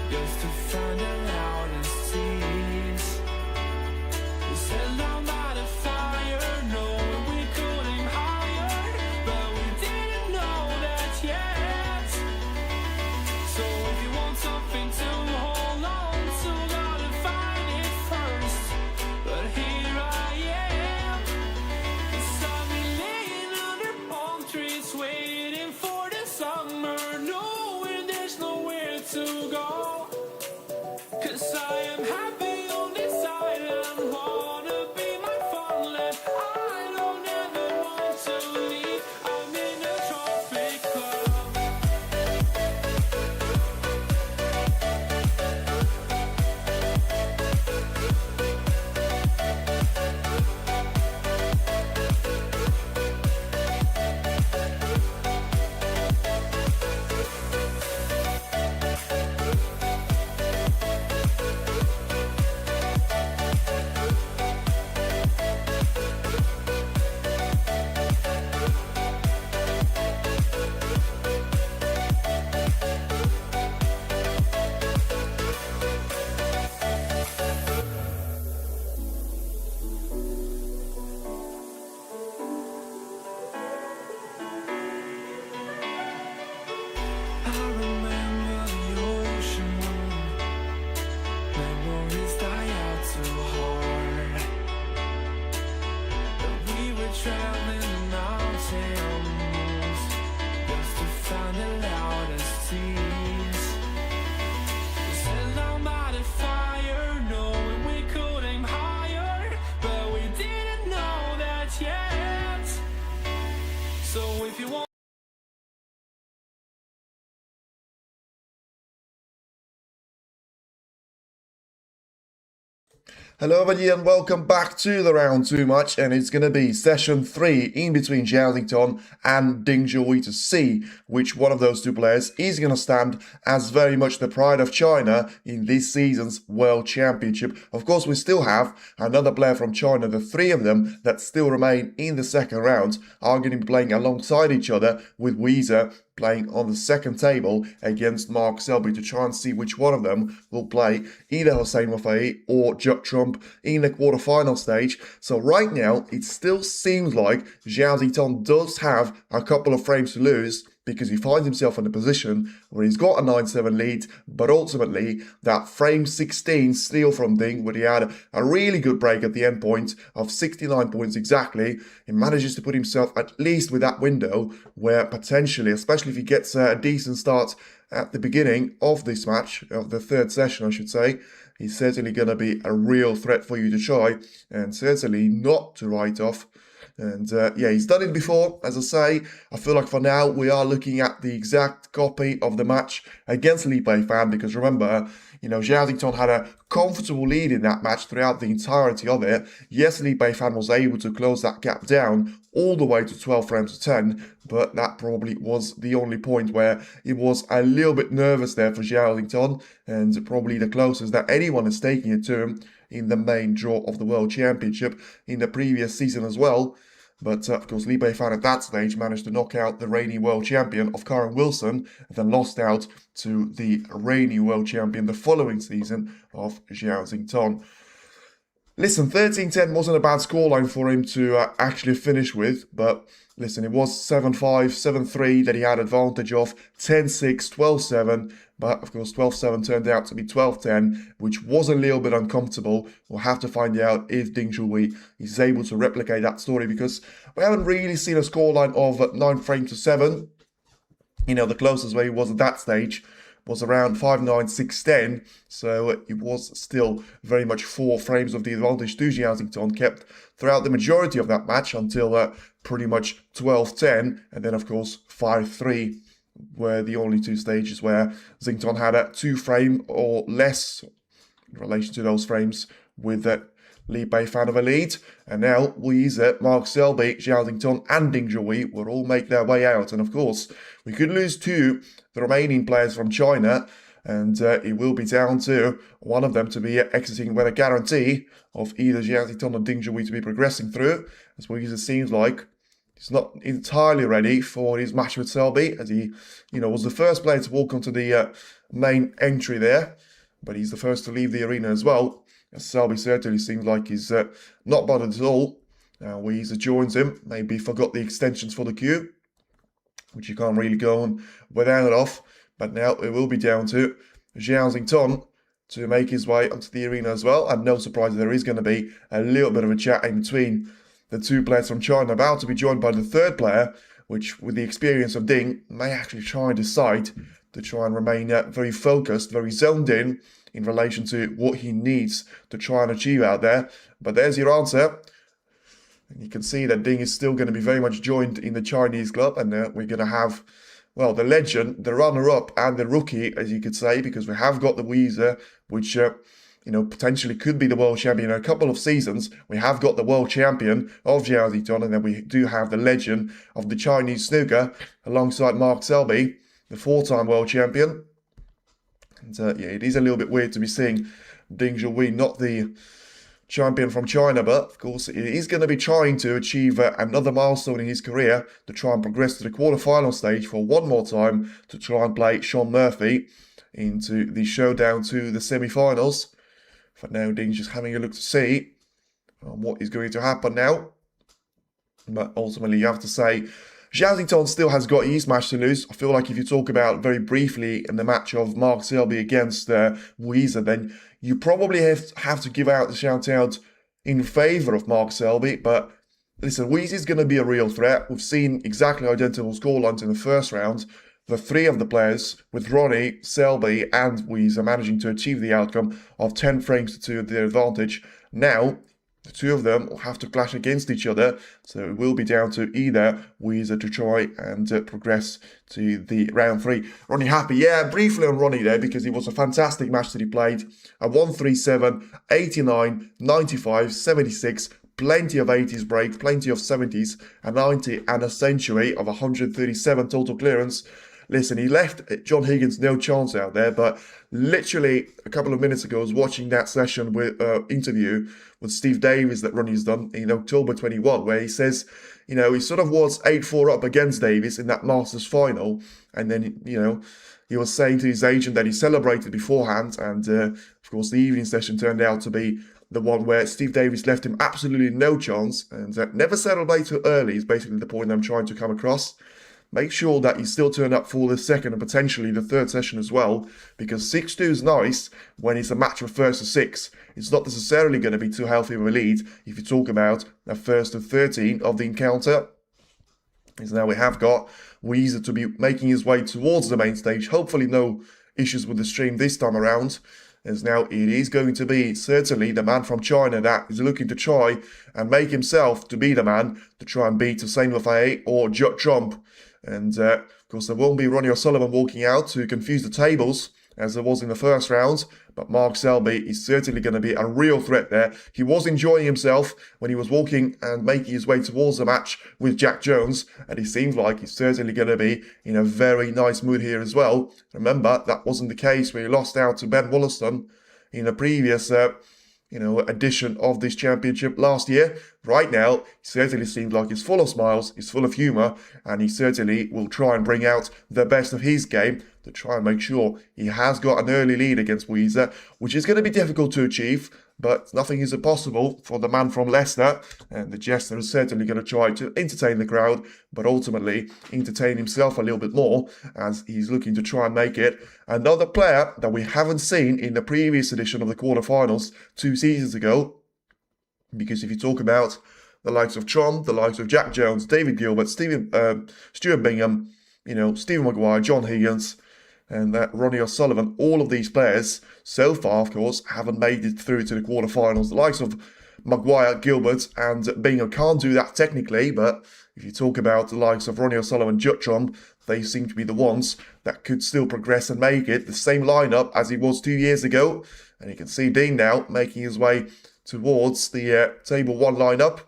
just to find out out and seas. We set down by the fire, knowing we could aim higher, but we didn't know that yet. So if you want something to hold on to, gotta find it first. But here I am, 'cause I've been laying under palm trees, waiting for the summer, knowing there's nowhere to go. 'Cause I am happy on this island, wanna be my farmland. I don't ever want to leave, I'm in a tropic club. I remember the ocean moon, memories die out too hard. But we were traveling the mountains, just to find the loudest seas. We sat down by the fire, knowing we could aim higher, but we didn't know that yet. So if you want Hello everybody and welcome back to the Round Too Much, and it's going to be session 3 in between Zhao and Ding Zhuyi to see which one of those two players is going to stand as very much the pride of China in this season's World Championship. Of course, we still have another player from China. The three of them that still remain in the second round are going to be playing alongside each other, with Weezer playing on the second table against Mark Selby to try and see which one of them will play either Hossein Mafai or Judd Trump in the quarterfinal stage. So right now, it still seems like Zhao does have a couple of frames to lose, because he finds himself in a position where he's got a 9-7 lead, but ultimately that frame 16 steal from Ding, where he had a really good break at the end point of 69 points exactly, he manages to put himself at least with that window where potentially, especially if he gets a decent start at the beginning of this match, of the third session I should say, he's certainly going to be a real threat for you to try, and certainly not to write off. And yeah, he's done it before. As I say, I feel like for now we are looking at the exact copy of the match against Li Beifan, because remember, you know, Zhao had a comfortable lead in that match throughout the entirety of it. Yes, Li Beifan was able to close that gap down all the way to 12 frames to 10, but that probably was the only point where it was a little bit nervous there for Zhao, and probably the closest that anyone is taking it to him in the main draw of the World Championship in the previous season as well. But of course, Li Beifan at that stage managed to knock out the reigning world champion of Karen Wilson, and then lost out to the reigning world champion the following season of Zhao. Listen, 13-10 wasn't a bad scoreline for him to actually finish with, but listen, it was 7-5, 7-3 that he had advantage of, 10-6, 12-7, but of course 12-7 turned out to be 12-10, which was a little bit uncomfortable. We'll have to find out if Ding Zhuyi is able to replicate that story, because we haven't really seen a scoreline of 9 frames to 7. You know, the closest way he was at that stage was around 5-9, 6-10, so it was still very much 4 frames of the advantage to Zhao, kept throughout the majority of that match until pretty much 12-10, and then of course 5-3 were the only 2 stages where Xington had a 2 frame or less in relation to those frames with Li Beifan of a lead. And now Weezer, Mark Selby, Zhao and Ding Zhuyi will all make their way out. And of course, we could lose 2 the remaining players from China, and it will be down to one of them to be exiting with a guarantee of either Zhao or Ding Zhuyi to be progressing through, as Weezer seems like He's not entirely ready for his match with Selby, as he, was the first player to walk onto the main entry there, but he's the first to leave the arena as well. As Selby certainly seems like he's not bothered at all. Weezer joins him, maybe forgot the extensions for the queue, which you can't really go on without it off, but now it will be down to Zhao to make his way onto the arena as well, and no surprise there is going to be a little bit of a chat in between the two players from China, about to be joined by the third player, which with the experience of Ding may actually try and decide to try and remain very focused, very zoned in relation to what he needs to try and achieve out there. But there's your answer. And you can see that Ding is still going to be very much joined in the Chinese club, and we're going to have, well, the legend, the runner-up, and the rookie, as you could say, because we have got the Weezer, which potentially could be the world champion in a couple of seasons. We have got the world champion of Zhao Ziton, and then we do have the legend of the Chinese snooker alongside Mark Selby, the four-time world champion. And it is a little bit weird to be seeing Ding Zhuhui, not the champion from China, but of course he is going to be trying to achieve another milestone in his career to try and progress to the quarterfinal stage for one more time to try and play Sean Murphy into the showdown to the semi-finals. For now, Ding's just having a look to see what is going to happen now. But ultimately, you have to say, Zhao Ziton still has got his match to lose. I feel like if you talk about very briefly in the match of Mark Selby against Weezer, then you probably have to give out the shout-out in favour of Mark Selby. But listen, Weezer's going to be a real threat. We've seen exactly identical scorelines in the first round. The three of the players, with Ronnie, Selby and Weezer, managing to achieve the outcome of 10 frames to 2 at their advantage. Now, the two of them will have to clash against each other, so it will be down to either Weezer to try and progress to the round 3. Ronnie happy, yeah, briefly on Ronnie there, because it was a fantastic match that he played. A 137, 89, 95, 76, plenty of 80s break, plenty of 70s, a 90 and a century of 137 total clearance. Listen, he left John Higgins no chance out there, but literally a couple of minutes ago I was watching that session with interview with Steve Davis that Ronnie's done in October 21, where he says, he sort of was 8-4 up against Davis in that Masters final, and then, he was saying to his agent that he celebrated beforehand, and of course the evening session turned out to be the one where Steve Davis left him absolutely no chance, and never celebrate too early is basically the point I'm trying to come across. Make sure that you still turn up for the second and potentially the third session as well, because 6-2 is nice when it's a match of first to 6. It's not necessarily going to be too healthy of a lead if you talk about a first to 13 of the encounter. As now we have got Weezer to be making his way towards the main stage. Hopefully no issues with the stream this time around, as now it is going to be certainly the man from China that is looking to try and make himself to be the man to try and beat Hussein Wafai or Judd Trump. And of course, there won't be Ronnie O'Sullivan walking out to confuse the tables, as there was in the first round. But Mark Selby is certainly going to be a real threat there. He was enjoying himself when he was walking and making his way towards the match with Jack Jones. And he seems like he's certainly going to be in a very nice mood here as well. Remember, that wasn't the case when he lost out to Ben Wollaston in a previous edition of this championship last year. Right now, he certainly seems like he's full of smiles, he's full of humour, and he certainly will try and bring out the best of his game to try and make sure he has got an early lead against Weezer, which is going to be difficult to achieve, but nothing is impossible for the man from Leicester, and the Jester is certainly going to try to entertain the crowd, but ultimately entertain himself a little bit more, as he's looking to try and make it another player that we haven't seen in the previous edition of the quarterfinals 2 seasons ago. Because if you talk about the likes of Tron, the likes of Jack Jones, David Gilbert, Stuart Bingham, Stephen Maguire, John Higgins, and Ronnie O'Sullivan, all of these players so far, of course, haven't made it through to the quarterfinals. The likes of Maguire, Gilbert, and Bingham can't do that technically, but if you talk about the likes of Ronnie O'Sullivan, Jutrom, they seem to be the ones that could still progress and make it. The same lineup as it was 2 years ago, and you can see Dean now making his way towards the table 1 lineup.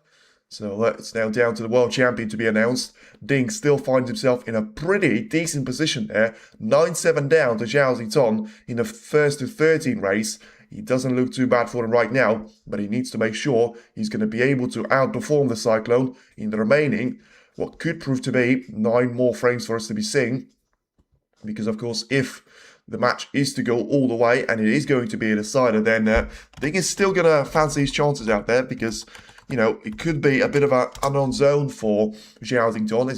So it's now down to the world champion to be announced. Ding still finds himself in a pretty decent position there. 9-7 down to Zhao Ziton in the first to 13 race. He doesn't look too bad for him right now, but he needs to make sure he's going to be able to outperform the Cyclone in the remaining what could prove to be 9 more frames for us to be seeing. Because, of course, if the match is to go all the way and it is going to be a decider, then Ding is still going to fancy his chances out there because, you know, it could be a bit of an unknown zone for Zhao as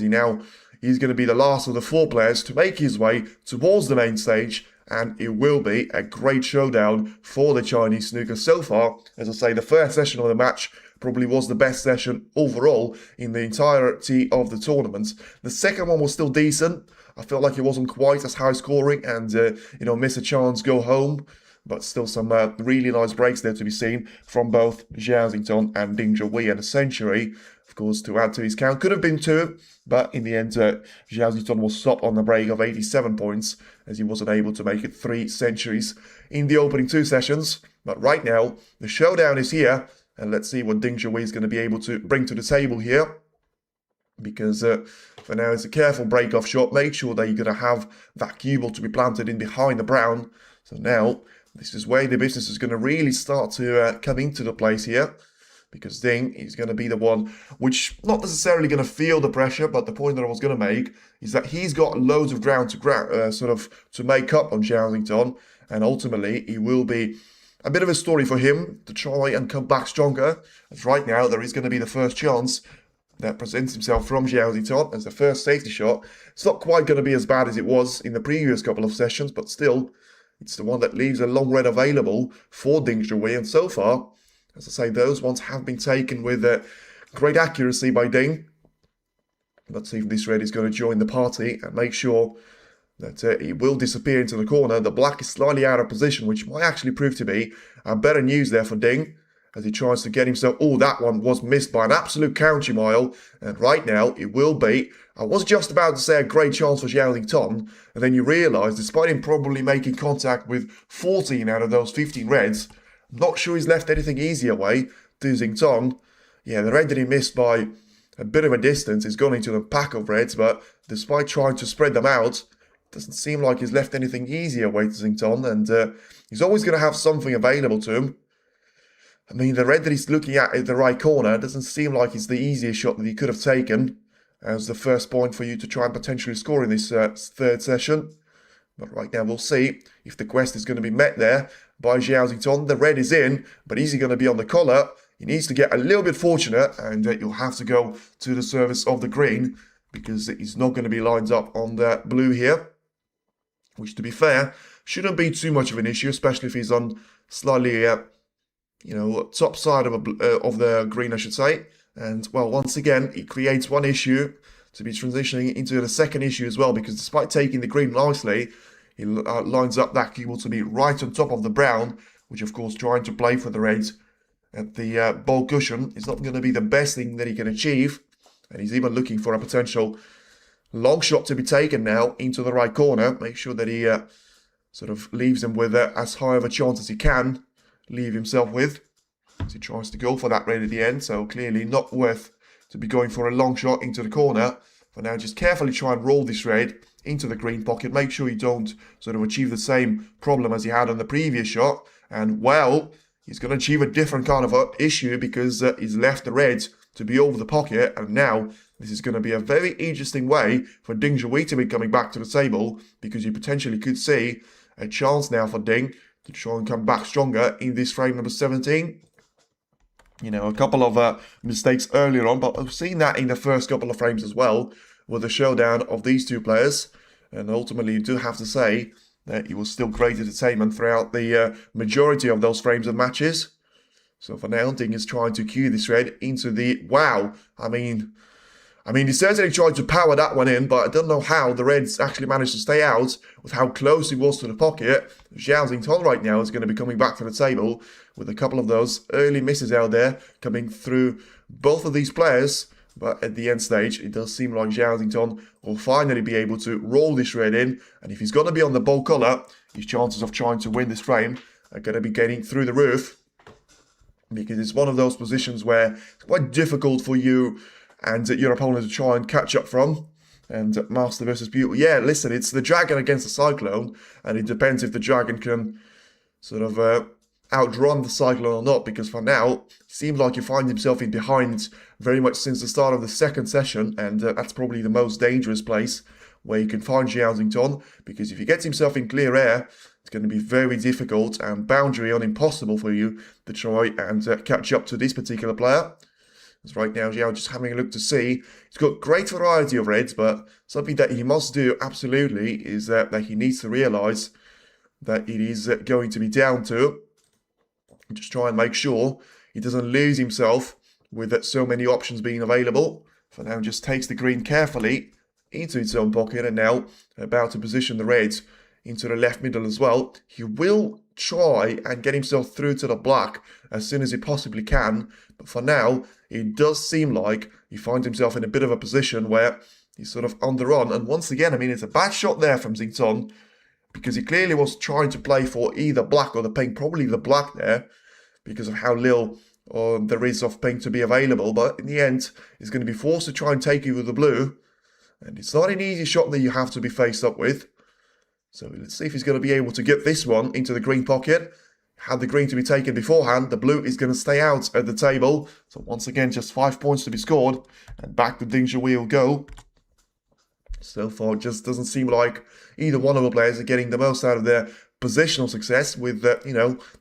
he's going to be the last of the 4 players to make his way towards the main stage, and it will be a great showdown for the Chinese snooker so far. As I say, the first session of the match probably was the best session overall in the entirety of the tournament. The second one was still decent. I felt like it wasn't quite as high scoring and, miss a chance, go home. But still some really nice breaks there to be seen from both Zhao and Ding Junhui, and a century, of course, to add to his count. Could have been 2, but in the end, Zhao will stop on the break of 87 points as he wasn't able to make it 3 centuries in the opening 2 sessions. But right now, the showdown is here, and let's see what Ding Junhui is going to be able to bring to the table here. Because for now, it's a careful break-off shot. Make sure that you're going to have that cue ball to be planted in behind the brown. So now, this is where the business is going to really start to come into the place here. Because Ding is going to be the one which not necessarily going to feel the pressure, but the point that I was going to make is that he's got loads of ground to make up on Zhao, and ultimately it will be a bit of a story for him to try and come back stronger. As right now, there is going to be the first chance that presents himself from Zhao as the first safety shot. It's not quite going to be as bad as it was in the previous couple of sessions, but still, it's the one that leaves a long red available for Ding Junhui, and so far, as I say, those ones have been taken with great accuracy by Ding. Let's see if this red is going to join the party and make sure that it will disappear into the corner. The black is slightly out of position, which might actually prove to be better news there for Ding, as he tries to get himself. Oh, that one was missed by an absolute county mile, and right now it will be, I was just about to say, a great chance for Zhao, and then you realise, despite him probably making contact with 14 out of those 15 reds, I'm not sure he's left anything easy away to Xingtong. Yeah, the red that he missed by a bit of a distance is gone into the pack of reds, but despite trying to spread them out, it doesn't seem like he's left anything easy away to Xingtong, and he's always going to have something available to him. I mean, the red that he's looking at in the right corner doesn't seem like it's the easiest shot that he could have taken as the first point for you to try and potentially score in this third session. But right now, we'll see if the quest is going to be met there by Zhao. The red is in, but is he going to be on the collar? He needs to get a little bit fortunate, and you'll have to go to the service of the green, because he's not going to be lined up on the blue here, which, to be fair, shouldn't be too much of an issue, especially if he's on slightly top side of the green, I should say. And, well, once again, it creates one issue to be transitioning into the second issue as well, because despite taking the green nicely, he lines up that cable to be right on top of the brown, which, of course, trying to play for the reds at the ball cushion is not going to be the best thing that he can achieve. And he's even looking for a potential long shot to be taken now into the right corner. Make sure that he sort of leaves him with as high of a chance as he can leave himself with, as he tries to go for that red at the end. So clearly not worth to be going for a long shot into the corner. For now, just carefully try and roll this red into the green pocket. Make sure you don't sort of achieve the same problem as he had on the previous shot. And, well, he's going to achieve a different kind of issue, because he's left the red to be over the pocket. And now this is going to be a very interesting way for Ding Junhui to be coming back to the table, because you potentially could see a chance now for Ding to try and come back stronger in this frame number 17. A couple of mistakes earlier on, but I've seen that in the first couple of frames as well, with the showdown of these two players. And ultimately, you do have to say that it was still great entertainment throughout the majority of those frames of matches. So for now, Ding is trying to cue this red into the... Wow! I mean, he certainly tried to power that one in, but I don't know how the reds actually managed to stay out with how close he was to the pocket. Zhao right now is going to be coming back to the table with a couple of those early misses out there coming through both of these players. But at the end stage, it does seem like Zhao will finally be able to roll this red in. And if he's going to be on the ball collar, his chances of trying to win this frame are going to be getting through the roof. Because it's one of those positions where it's quite difficult for you and your opponent to try and catch up from. And Master versus Beauty. Yeah, listen, it's the Dragon against the Cyclone. And it depends if the Dragon can sort of outrun the cyclone or not, because for now, it seems like he finds himself in behind very much since the start of the second session, and that's probably the most dangerous place where you can find Zhao Xington, because if he gets himself in clear air, it's going to be very difficult and boundary on impossible for you to try and catch up to this particular player. As right now, Zhao just having a look to see. He's got great variety of reds, but something that he must do absolutely is that he needs to realise that it is going to be down to just try and make sure he doesn't lose himself with so many options being available. For now, just takes the green carefully into its own pocket, and now about to position the reds into the left middle as well. He will try and get himself through to the black as soon as he possibly can, but for now it does seem like he finds himself in a bit of a position where he's sort of underrun. And once again, I mean, it's a bad shot there from Xington, because he clearly was trying to play for either black or the pink, probably the black there, because of how little there is of pink to be available. But in the end, he's going to be forced to try and take you with the blue, and it's not an easy shot that you have to be faced up with. So let's see if he's going to be able to get this one into the green pocket. Had the green to be taken beforehand, the blue is going to stay out at the table. So once again, just 5 points to be scored, and back to Ding Zhuyi will go. So far, it just doesn't seem like either one of the players are getting the most out of their positional success. With,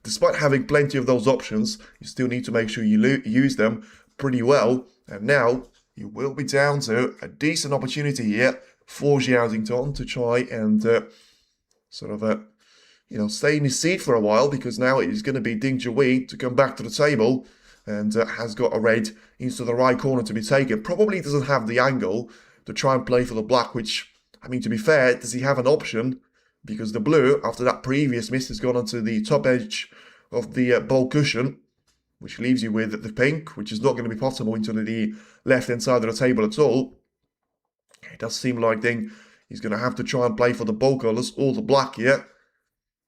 despite having plenty of those options, you still need to make sure you use them pretty well. And now, you will be down to a decent opportunity here for Zhao Xington to try and stay in his seat for a while, because now it is going to be Ding Zhuyi to come back to the table and has got a red into the right corner to be taken. Probably doesn't have the angle to try and play for the black, which, I mean, to be fair, does he have an option? Because the blue, after that previous miss, has gone onto the top edge of the bowl cushion, which leaves you with the pink, which is not going to be possible into the left-hand side of the table at all. It does seem like Ding is going to have to try and play for the bowl colours or the black here.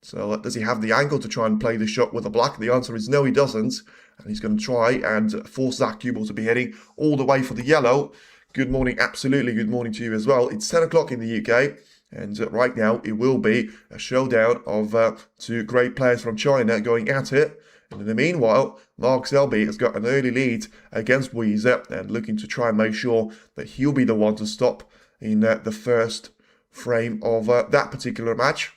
So does he have the angle to try and play the shot with the black? The answer is no, he doesn't. And he's going to try and force Zach Kubel to be heading all the way for the yellow. Good morning, absolutely good morning to you as well. It's 10 o'clock in the UK, and right now it will be a showdown of two great players from China going at it. And in the meanwhile, Mark Selby has got an early lead against Weezer and looking to try and make sure that he'll be the one to stop in the first frame of that particular match.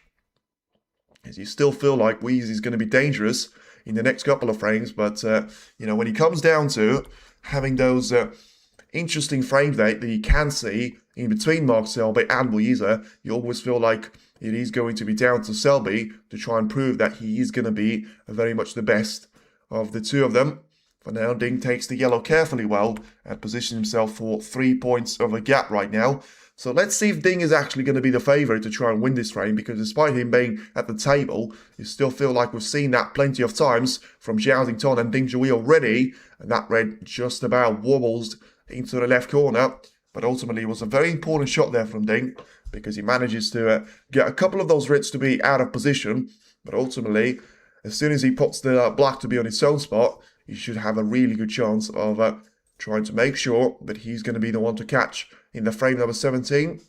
As you still feel like Weezer is going to be dangerous in the next couple of frames, but when he comes down to having those interesting frames that you can see in between Mark Selby and Weezer, you always feel like it is going to be down to Selby to try and prove that he is going to be very much the best of the two of them. For now, Ding takes the yellow carefully well and positions himself for 3 points of a gap right now. So let's see if Ding is actually going to be the favourite to try and win this frame, because despite him being at the table, you still feel like we've seen that plenty of times from Zhao Xington and Ding Zhuyi already, and that red just about wobbles into the left corner. But ultimately, it was a very important shot there from Ding, because he manages to get a couple of those reds to be out of position. But ultimately, as soon as he puts the black to be on his own spot, he should have a really good chance of trying to make sure that he's going to be the one to catch in the frame number 17.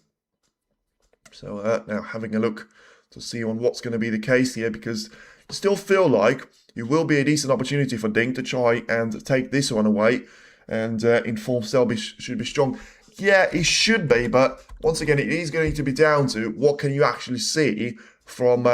So now having a look to see on what's going to be the case here, because you still feel like it will be a decent opportunity for Ding to try and take this one away, and inform Selby should be strong. Yeah, he should be, but once again, it is going to be down to what can you actually see from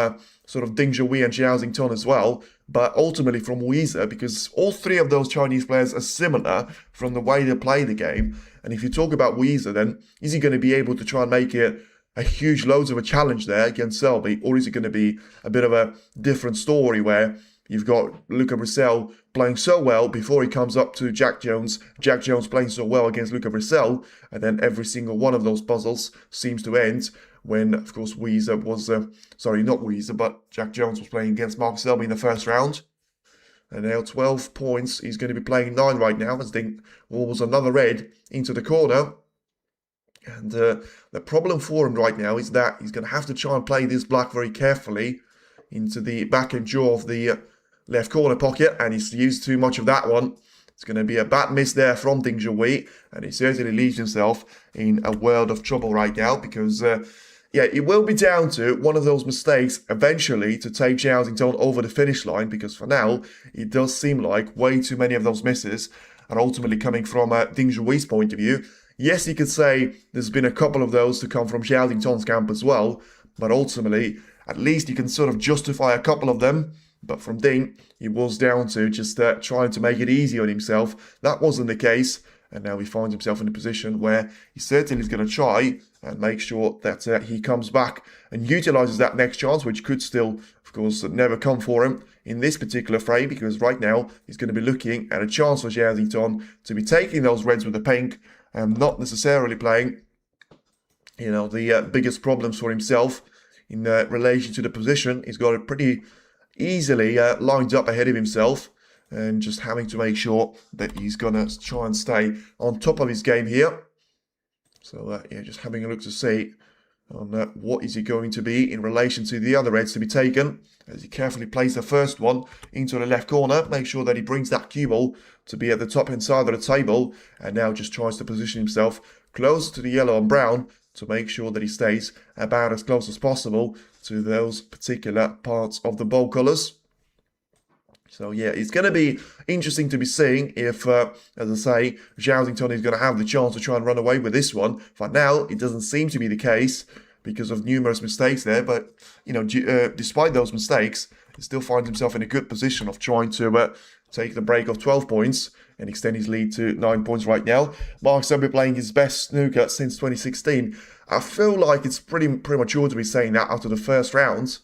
sort of Ding Zhuyi and Zhao Xington as well, but ultimately from Weezer, because all three of those Chinese players are similar from the way they play the game. And if you talk about Weezer, then is he going to be able to try and make it a huge loads of a challenge there against Selby, or is it going to be a bit of a different story where you've got Luca Brissell playing so well before he comes up to Jack Jones playing so well against Luca Brissell, and then every single one of those puzzles seems to end when, of course, Weezer was, not Weezer, but Jack Jones was playing against Mark Selby in the first round. And now 12 points, he's going to be playing 9 right now, as Ding wobbles another red into the corner. And the problem for him right now is that he's going to have to try and play this black very carefully into the back end jaw of the left corner pocket, and he's used too much of that one. It's going to be a bad miss there from Ding Zhuyi, and he certainly leaves himself in a world of trouble right now, because yeah, it will be down to one of those mistakes eventually to take Zhao over the finish line, because for now, it does seem like way too many of those misses are ultimately coming from Ding Zhui's point of view. Yes, you could say there's been a couple of those to come from Zhao camp as well, but ultimately, at least you can sort of justify a couple of them. But from Ding, he was down to just trying to make it easy on himself. That wasn't the case, and now he finds himself in a position where he certainly is going to try and make sure that he comes back and utilises that next chance, which could still, of course, never come for him in this particular frame, because right now he's going to be looking at a chance for Zhao to be taking those reds with the pink and not necessarily playing, the biggest problems for himself in relation to the position. He's got it pretty easily lined up ahead of himself, and just having to make sure that he's going to try and stay on top of his game here. So, yeah, just having a look to see on what is he going to be in relation to the other reds to be taken, as he carefully plays the first one into the left corner. Make sure that he brings that cue ball to be at the top hand side of the table, and now just tries to position himself close to the yellow and brown to make sure that he stays about as close as possible to those particular parts of the bowl colours. So yeah, it's going to be interesting to be seeing if, as I say, Zhao is going to have the chance to try and run away with this one. For now, it doesn't seem to be the case because of numerous mistakes there. But, despite those mistakes, he still finds himself in a good position of trying to take the break of 12 points and extend his lead to 9 points right now. Mark Selby playing his best snooker since 2016. I feel like it's pretty premature to be saying that after the first round.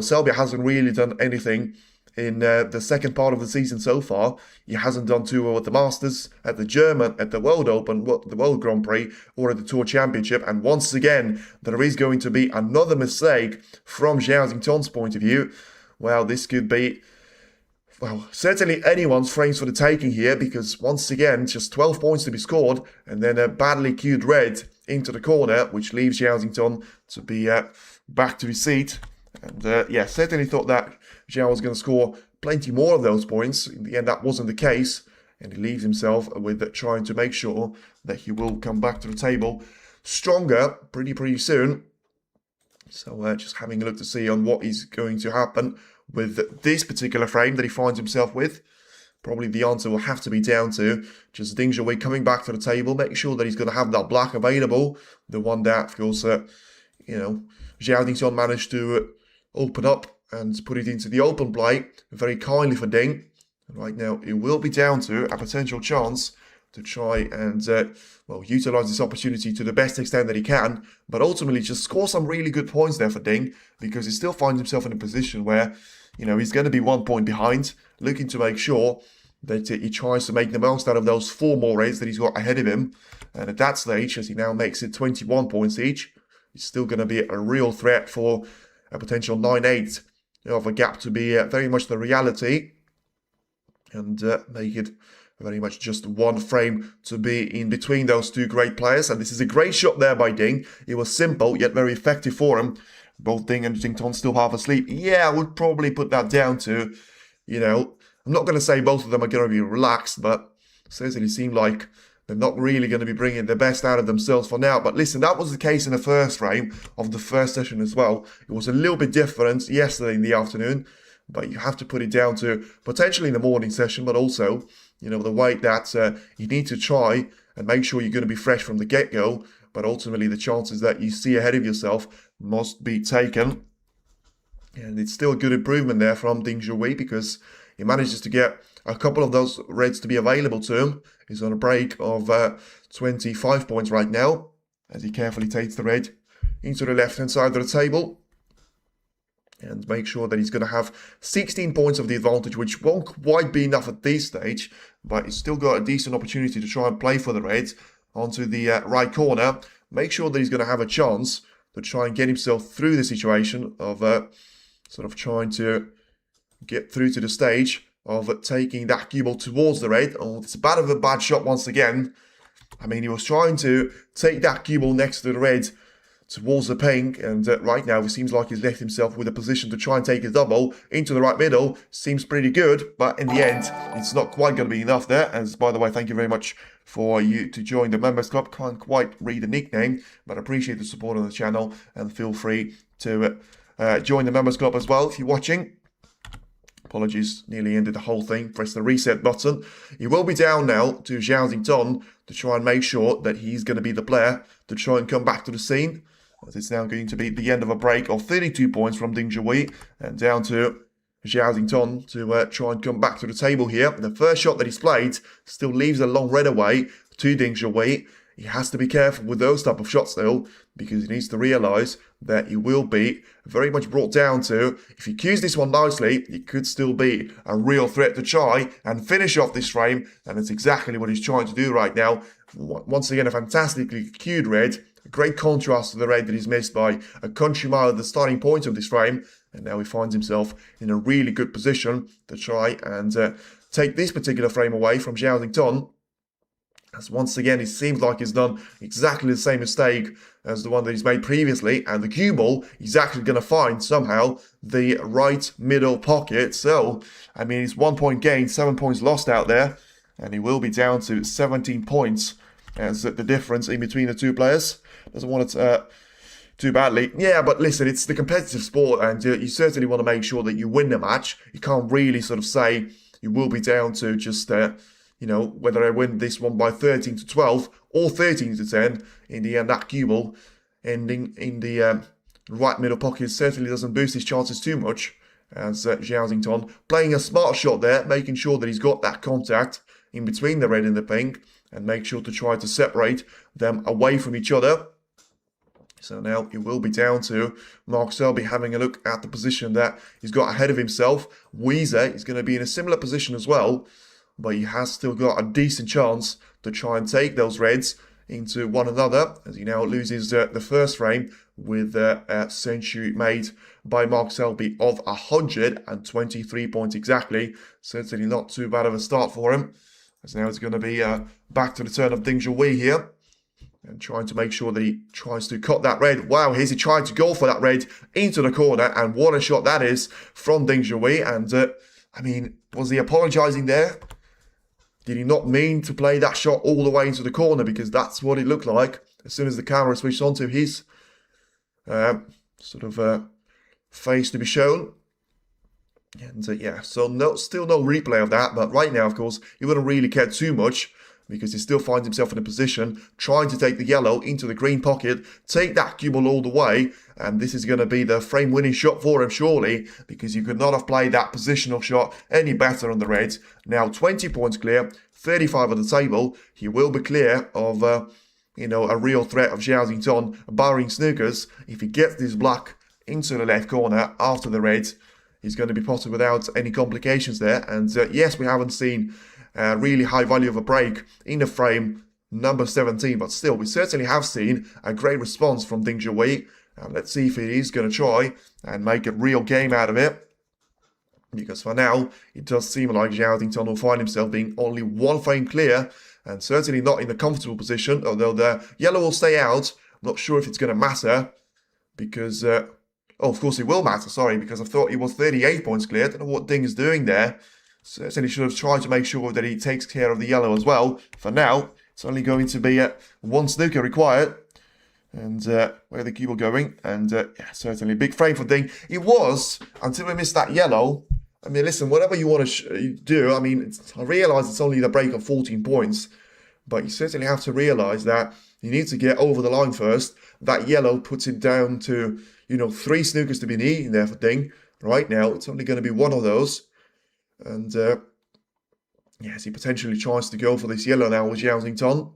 Selby hasn't really done anything in the second part of the season so far. He hasn't done too well at the Masters, at the German, at the World Open, the World Grand Prix, or at the Tour Championship. And once again, there is going to be another mistake from Zhao point of view. Well, this could be, certainly anyone's frames for the taking here, because once again, just 12 points to be scored, and then a badly cued red into the corner, which leaves Zhao to be back to his seat. And certainly thought that Zhao was going to score plenty more of those points. In the end, that wasn't the case, and he leaves himself with trying to make sure that he will come back to the table stronger pretty soon. So just having a look to see on what is going to happen with this particular frame that he finds himself with. Probably the answer will have to be down to just Ding Zhui coming back to the table, making sure that he's going to have that black available. The one that, of course, Zhao managed to open up and put it into the open play very kindly for Ding. And right now, it will be down to a potential chance to try and, utilise this opportunity to the best extent that he can, but ultimately just score some really good points there for Ding, because he still finds himself in a position where, he's going to be 1 point behind, looking to make sure that he tries to make the most out of those 4 more raids that he's got ahead of him. And at that stage, as he now makes it 21 points each, it's still going to be a real threat for a potential 9-8 of a gap to be very much the reality, and make it very much just one frame to be in between those two great players. And this is a great shot there by Ding. It was simple, yet very effective for him. Both Ding and Jington still half asleep. Yeah, I would probably put that down to, I'm not going to say both of them are going to be relaxed, but certainly seem like they're not really going to be bringing the best out of themselves for now. But listen, that was the case in the first frame of the first session as well. It was a little bit different yesterday in the afternoon, but you have to put it down to potentially in the morning session, but also, the way that you need to try and make sure you're going to be fresh from the get-go, but ultimately the chances that you see ahead of yourself must be taken. And it's still a good improvement there from Ding Zhui, because he manages to get a couple of those reds to be available to him. He's on a break of 25 points right now, as he carefully takes the red into the left-hand side of the table. And make sure that he's going to have 16 points of the advantage, which won't quite be enough at this stage, but he's still got a decent opportunity to try and play for the reds onto the right corner. Make sure that he's going to have a chance to try and get himself through the situation of sort of trying to get through to the stage of taking that cue ball towards the red. Oh, it's a bit of a bad shot once again. I mean, he was trying to take that cue ball next to the red towards the pink, and right now it seems like he's left himself with a position to try and take a double into the right middle. Seems pretty good, but in the end, it's not quite going to be enough there. As by the way, thank you very much for you to join the members club. Can't quite read the nickname, but appreciate the support on the channel, and feel free to join the members club as well if you're watching. Apologies, nearly ended the whole thing. Press the reset button. He will be down now to Zhao to try and make sure that he's going to be the player to try and come back to the scene. As it's now going to be the end of a break of 32 points from Ding Zhuyi, and down to Zhao to try and come back to the table here. The first shot that he's played still leaves a long red away to Ding Zhuyi. He has to be careful with those type of shots though, because he needs to realise that he will be very much brought down to, if he cues this one nicely, he could still be a real threat to try and finish off this frame, and it's exactly what he's trying to do right now. Once again, a fantastically cued red, a great contrast to the red that he's missed by a country mile at the starting point of this frame, and now he finds himself in a really good position to try and take this particular frame away from Zhao. As once again, it seems like he's done exactly the same mistake as the one that he's made previously, and the cue ball, he's actually going to find somehow the right middle pocket. So, I mean, it's 1 point gain, 7 points lost out there, and he will be down to 17 points as the difference in between the two players. Doesn't want it too badly. Yeah, but listen, it's the competitive sport, and you certainly want to make sure that you win the match. You can't really sort of say you will be down to just you know, whether I win this one by 13 to 12 or 13 to 10, in the end, that cue ball ending in the right middle pocket certainly doesn't boost his chances too much. As Zhao playing a smart shot there, making sure that he's got that contact in between the red and the pink, and make sure to try to separate them away from each other. So now it will be down to Mark Selby having a look at the position that he's got ahead of himself. Weezer is going to be in a similar position as well, but he has still got a decent chance to try and take those reds into one another, as he now loses the first frame with a century made by Mark Selby of 123 points exactly. Certainly not too bad of a start for him, as now it's going to be back to the turn of Ding Zhuyi here, and trying to make sure that he tries to cut that red. Wow, here's he trying to go for that red into the corner, and what a shot that is from Ding Zhuyi. And I mean, was he apologising there? Did he not mean to play that shot all the way into the corner? Because that's what it looked like as soon as the camera switched onto his face to be shown. And yeah, so still no replay of that. But right now, of course, he wouldn't really care too much, because he still finds himself in a position trying to take the yellow into the green pocket, take that cue ball all the way, and this is going to be the frame-winning shot for him, surely, because you could not have played that positional shot any better on the reds. Now 20 points clear, 35 on the table. He will be clear of, you know, a real threat of Zhao barring snookers. If he gets this black into the left corner after the reds, he's going to be potted without any complications there. And yes, we haven't seen really high value of a break in the frame number 17, but still, we certainly have seen a great response from Ding Zhuyi. Let's see if he is going to try and make a real game out of it, because for now, it does seem like Zhao will find himself being only 1 frame clear, and certainly not in a comfortable position, although the yellow will stay out. I'm not sure if it's going to matter, because, oh, of course it will matter, sorry, because I thought he was 38 points clear. I don't know what Ding is doing there. Certainly should have tried to make sure that he takes care of the yellow as well. For now, it's only going to be 1 snooker required. And where the cue ball going? And yeah, certainly big frame for Ding. It was, until we missed that yellow. I mean, listen, whatever you want to do, I mean, I realise it's only the break of 14 points. But you certainly have to realise that you need to get over the line first. That yellow puts it down to, you know, 3 snookers to be needed there for Ding. Right now, it's only going to be 1 of those. And yes, he potentially tries to go for this yellow now with Zhao.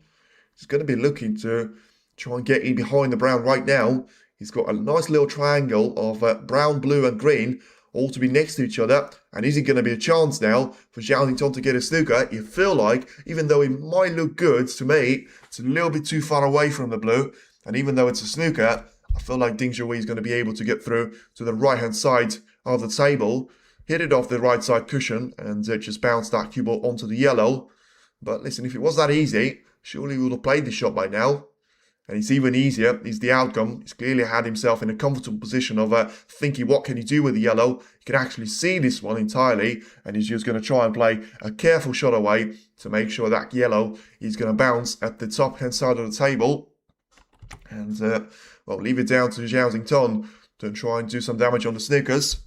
He's going to be looking to try and get in behind the brown right now. He's got a nice little triangle of brown, blue and green, all to be next to each other. And is it going to be a chance now for Zhao to get a snooker? You feel like, even though it might look good to me, it's a little bit too far away from the blue. And even though it's a snooker, I feel like Ding Zhuyi is going to be able to get through to the right-hand side of the table, hit it off the right side cushion, and just bounce that cue ball onto the yellow. But listen, if it was that easy, surely we would have played this shot by now. And it's even easier is the outcome. He's clearly had himself in a comfortable position of thinking, what can he do with the yellow? He can actually see this one entirely, and he's just going to try and play a careful shot away to make sure that yellow is going to bounce at the top hand side of the table. And, well, leave it down to Zhao Xington to try and do some damage on the snookers.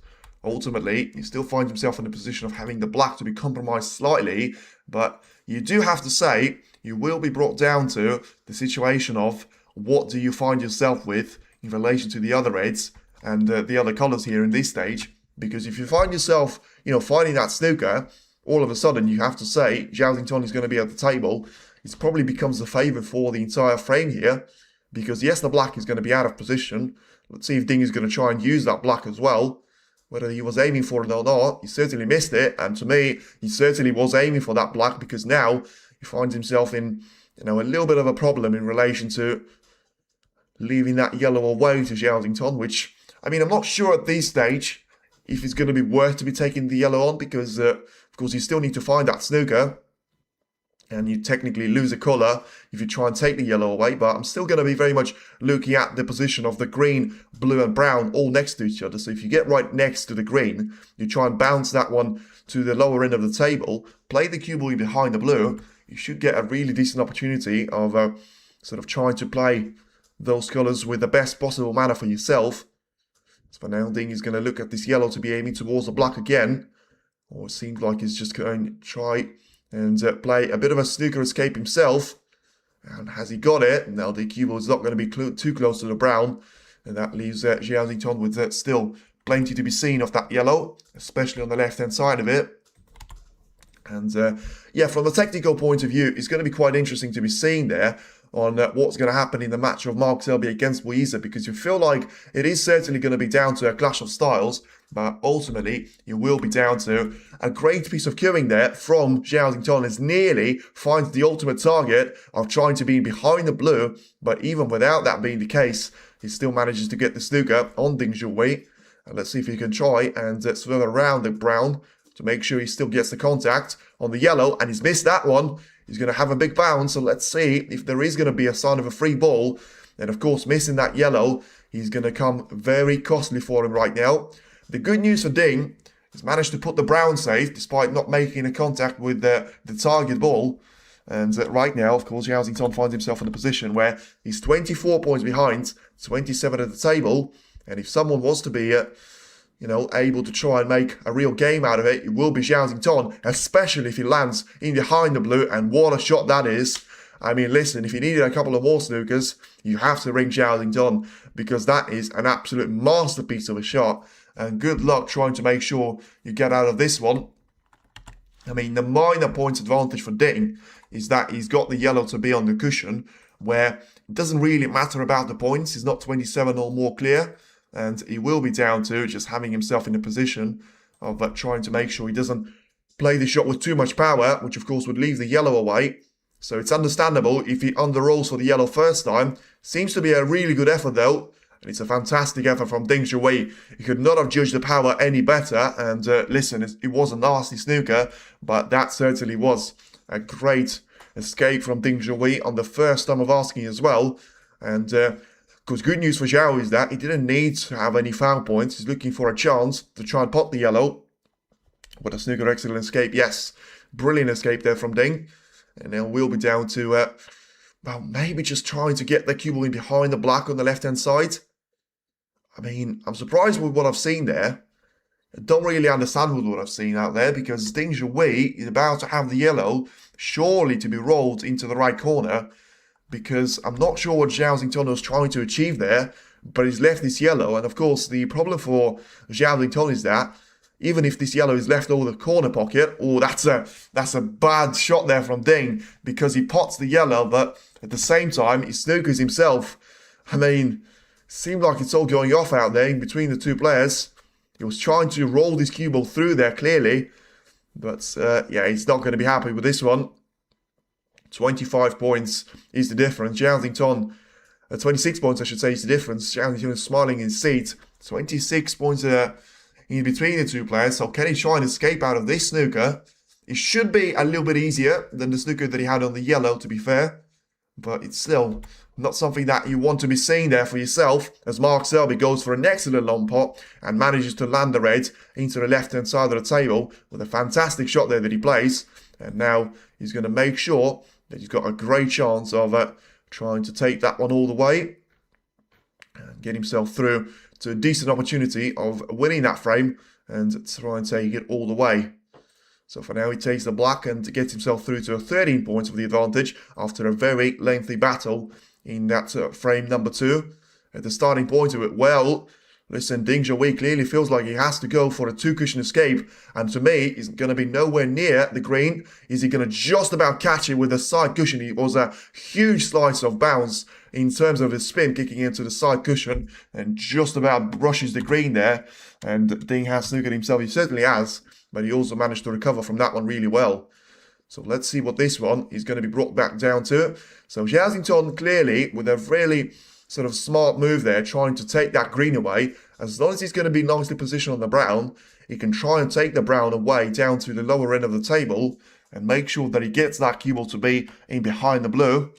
Ultimately, he still finds himself in a position of having the black to be compromised slightly, but you do have to say, you will be brought down to the situation of what do you find yourself with in relation to the other reds and the other colours here in this stage. Because if you find yourself, finding that snooker, all of a sudden you have to say Zhao Xington is going to be at the table. It probably becomes the favourite for the entire frame here. Because yes, the black is going to be out of position. Let's see if Ding is going to try and use that black as well. Whether he was aiming for it or not, he certainly missed it. And to me, he certainly was aiming for that black, because now he finds himself in, a little bit of a problem in relation to leaving that yellow away to Zhao Xington, which, I'm not sure at this stage if it's going to be worth to be taking the yellow on, because, of course, you still need to find that snooker. And you technically lose a colour if you try and take the yellow away. But I'm still going to be very much looking at the position of the green, blue and brown all next to each other. So if you get right next to the green, you try and bounce that one to the lower end of the table, play the cue ball behind the blue, you should get a really decent opportunity of sort of trying to play those colours with the best possible manner for yourself. So for now, Ding is going to look at this yellow to be aiming towards the black again. Or it seems like he's just going to try and play a bit of a snooker escape himself. And has he got it? Now the cue ball is not going to be too close to the brown. And that leaves Zhao Xington with still plenty to be seen of that yellow, especially on the left-hand side of it. And yeah, from a technical point of view, it's going to be quite interesting to be seeing there on what's going to happen in the match of Mark Selby against Weezer, because you feel like it is certainly going to be down to a clash of styles, but ultimately it will be down to a great piece of queuing there from Zhao Xington, as nearly finds the ultimate target of trying to be behind the blue, but even without that being the case, he still manages to get the snooker on Ding Zhuhui. And let's see if he can try and swim around the brown to make sure he still gets the contact on the yellow, and he's missed that one. He's going to have a big bounce, so let's see if there is going to be a sign of a free ball. And of course, missing that yellow, he's going to come very costly for him right now. The good news for Ding, he's managed to put the brown safe, despite not making a contact with the target ball. And right now, of course, Zhao Xington finds himself in a position where he's 24 points behind, 27 at the table. And if someone was to be able to try and make a real game out of it, it will be Zhao Xington, especially if he lands in behind the blue, and what a shot that is. Listen, if you needed a couple of more snookers, you have to ring Zhao Xington, because that is an absolute masterpiece of a shot, and good luck trying to make sure you get out of this one. The minor points advantage for Ding is that he's got the yellow to be on the cushion, where it doesn't really matter about the points. He's not 27 or more clear. And he will be down to just having himself in a position of trying to make sure he doesn't play the shot with too much power, which of course would leave the yellow away. So it's understandable if he underrolls for the yellow first time. Seems to be a really good effort though. And it's a fantastic effort from Ding Zhuhui. He could not have judged the power any better. And listen, it was a nasty snooker, but that certainly was a great escape from Ding Zhuhui on the first time of asking as well. And because good news for Zhao is that he didn't need to have any foul points. He's looking for a chance to try and pot the yellow. What a snooker excellent escape. Yes, brilliant escape there from Ding. And now we'll be down to, well, maybe just trying to get the cue ball in behind the black on the left-hand side. I'm surprised with what I've seen there. I don't really understand with what I've seen out there, because Ding Zhuhui is about to have the yellow surely to be rolled into the right corner. Because I'm not sure what Zhao Xington was trying to achieve there, but he's left this yellow. And of course, the problem for Zhao Xington is that even if this yellow is left over the corner pocket, oh, that's a bad shot there from Ding, because he pots the yellow, but at the same time, he snookers himself. Seemed like it's all going off out there in between the two players. He was trying to roll this cue ball through there clearly, but yeah, he's not going to be happy with this one. 25 points is the difference. Zhao Xington, 26 points I should say is the difference. Zhao Xington is smiling in his seat. 26 points in between the two players. So can he try and escape out of this snooker? It should be a little bit easier than the snooker that he had on the yellow, to be fair. but it's still not something that you want to be seeing there for yourself, as Mark Selby goes for an excellent long pot and manages to land the red into the left-hand side of the table with a fantastic shot there that he plays. And now he's going to make sure that he's got a great chance of trying to take that one all the way and get himself through to a decent opportunity of winning that frame and try and take it all the way. So for now, he takes the black and gets himself through to 13 points of the advantage after a very lengthy battle in that frame number 2. At the starting point of it, well, listen, Ding Junhui clearly feels like he has to go for a 2-cushion escape, and to me, he's going to be nowhere near the green. Is he going to just about catch it with a side cushion? It was a huge slice of bounce in terms of his spin kicking into the side cushion and just about brushes the green there. And Ding has snookered himself. He certainly has, but he also managed to recover from that one really well. So let's see what this one is going to be brought back down to. So Zhao clearly with a really sort of smart move there, trying to take that green away. As long as he's going to be nicely positioned on the brown, he can try and take the brown away down to the lower end of the table and make sure that he gets that cue to be in behind the blue.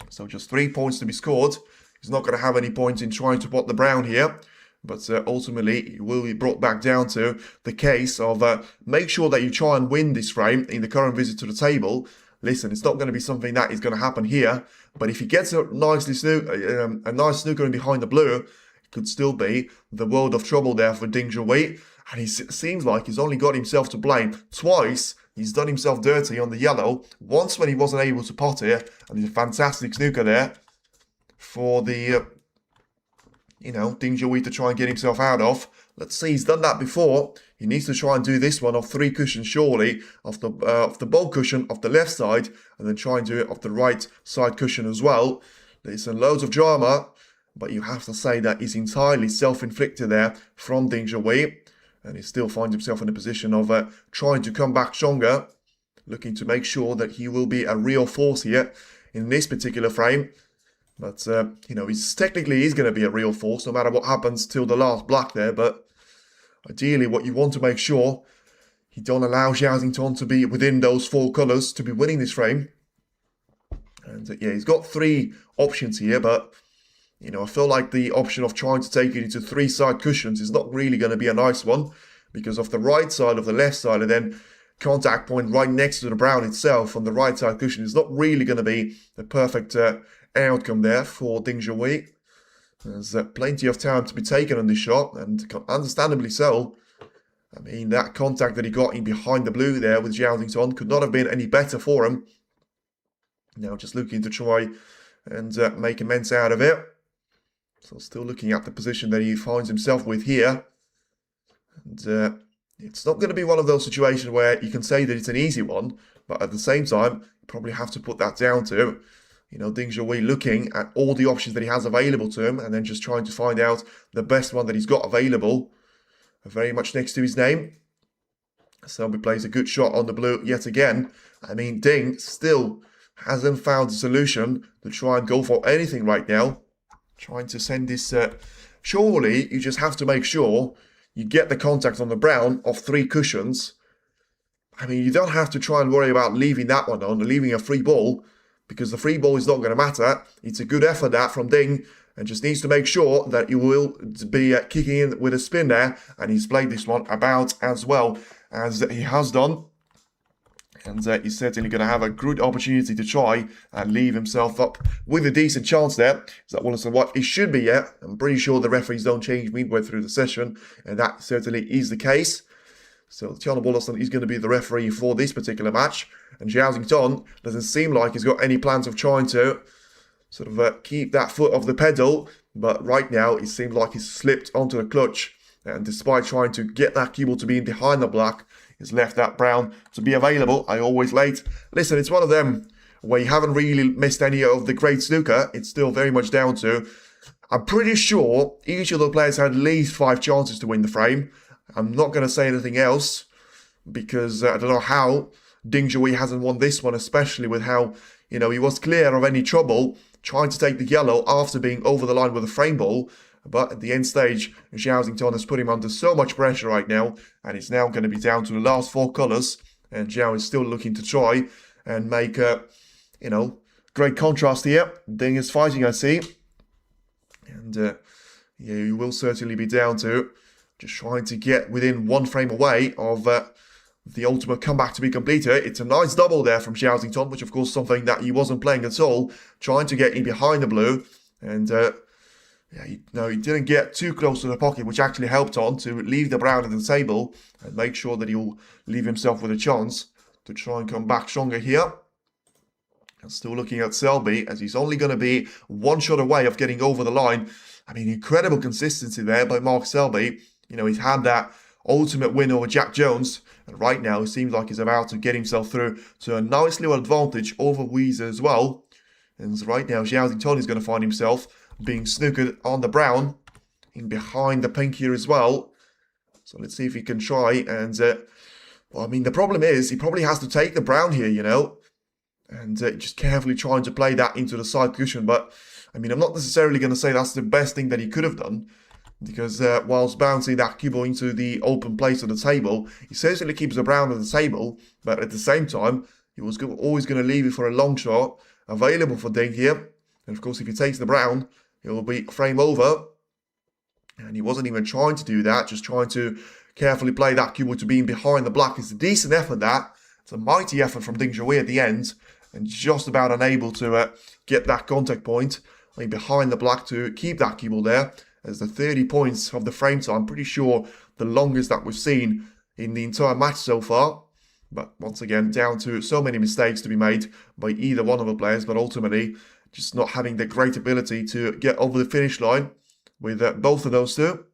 So just 3 points to be scored. He's not going to have any points in trying to pot the brown here. But ultimately, it will be brought back down to the case of make sure that you try and win this frame in the current visit to the table. Listen, it's not going to be something that is going to happen here. But if he gets a nice snooker in behind the blue, it could still be the world of trouble there for Ding Junhui. And it seems like he's only got himself to blame twice. He's done himself dirty on the yellow. Once when he wasn't able to pot here. And there's a fantastic snooker there for the... Ding Junhui to try and get himself out of. Let's see, he's done that before. He needs to try and do this one off 3 cushions surely, off the bowl cushion off the left side, and then try and do it off the right side cushion as well. There's loads of drama, but you have to say that is entirely self-inflicted there from Ding Junhui, and he still finds himself in a position of trying to come back stronger, looking to make sure that he will be a real force here in this particular frame. But, he's technically going to be a real force no matter what happens till the last black there. But ideally, what you want to make sure, you don't allow Zhao to be within those 4 colours to be winning this frame. And, he's got 3 options here. But, I feel like the option of trying to take it into 3 side cushions is not really going to be a nice one. Because off the right side, of the left side, and then contact point right next to the brown itself on the right side cushion is not really going to be the perfect... outcome there for Ding Junhui. There's plenty of time to be taken on this shot, and understandably so. I mean, that contact that he got in behind the blue there with Zhao could not have been any better for him. Now just looking to try and make immense out of it. So still looking at the position that he finds himself with here. And it's not going to be one of those situations where you can say that it's an easy one, but at the same time, you probably have to put that down to Ding Junhui looking at all the options that he has available to him and then just trying to find out the best one that he's got available. Very much next to his name. Selby plays a good shot on the blue yet again. I mean, Ding still hasn't found a solution to try and go for anything right now. Trying to send this... surely you just have to make sure you get the contact on the brown of 3 cushions. I mean, you don't have to try and worry about leaving that one on, or leaving a free ball. Because the free ball is not going to matter. It's a good effort that from Ding. And just needs to make sure that he will be kicking in with a spin there. And he's played this one about as well as he has done. And he's certainly going to have a good opportunity to try and leave himself up with a decent chance there. Is that what it should be, yeah? I'm pretty sure the referees don't change midway through the session. And that certainly is the case. So Tiana Wollaston is going to be the referee for this particular match. And Zhao doesn't seem like he's got any plans of trying to sort of keep that foot off the pedal. But right now, it seems like he's slipped onto the clutch. And despite trying to get that cue to be in behind the black, he's left that brown to be available. I always late. Listen, it's one of them where you haven't really missed any of the great snooker. It's still very much down to... I'm pretty sure each of the players had at least 5 chances to win the frame. I'm not going to say anything else because I don't know how Ding Junhui hasn't won this one, especially with how, he was clear of any trouble trying to take the yellow after being over the line with a frame ball. But at the end stage, Zhao has put him under so much pressure right now, and it's now going to be down to the last 4 colours. And Zhao is still looking to try and make, great contrast here. Ding is fighting, I see. And yeah, you will certainly be down to just trying to get within one frame away of the ultimate comeback to be completed. It's a nice double there from Zhao, which of course something that he wasn't playing at all. Trying to get in behind the blue. And yeah, he didn't get too close to the pocket, which actually helped on to leave the brown at the table and make sure that he'll leave himself with a chance to try and come back stronger here. And still looking at Selby, as he's only going to be one shot away of getting over the line. I mean, incredible consistency there by Mark Selby. You know, he's had that ultimate win over Jack Jones, and right now it seems like he's about to get himself through to a nice little advantage over Weezer as well. And right now, Zhao is going to find himself being snookered on the brown, in behind the pink here as well. So let's see if he can try. And well, I mean, the problem is he probably has to take the brown here, you know, and just carefully trying to play that into the side cushion. But I mean, I'm not necessarily going to say that's the best thing that he could have done, because whilst bouncing that cue ball into the open place of the table, he certainly keeps the brown on the table, but at the same time, he was always going to leave it for a long shot available for Ding here. And of course, if he takes the brown, it will be frame over. And he wasn't even trying to do that, just trying to carefully play that cue ball to being behind the black. It's a decent effort, that. It's a mighty effort from Ding Zhuo at the end, and just about unable to get that contact point, I mean, behind the black to keep that cue ball there. As the 30 points of the frame time, I'm pretty sure the longest that we've seen in the entire match so far. But once again, down to so many mistakes to be made by either one of the players, but ultimately just not having the great ability to get over the finish line with both of those two.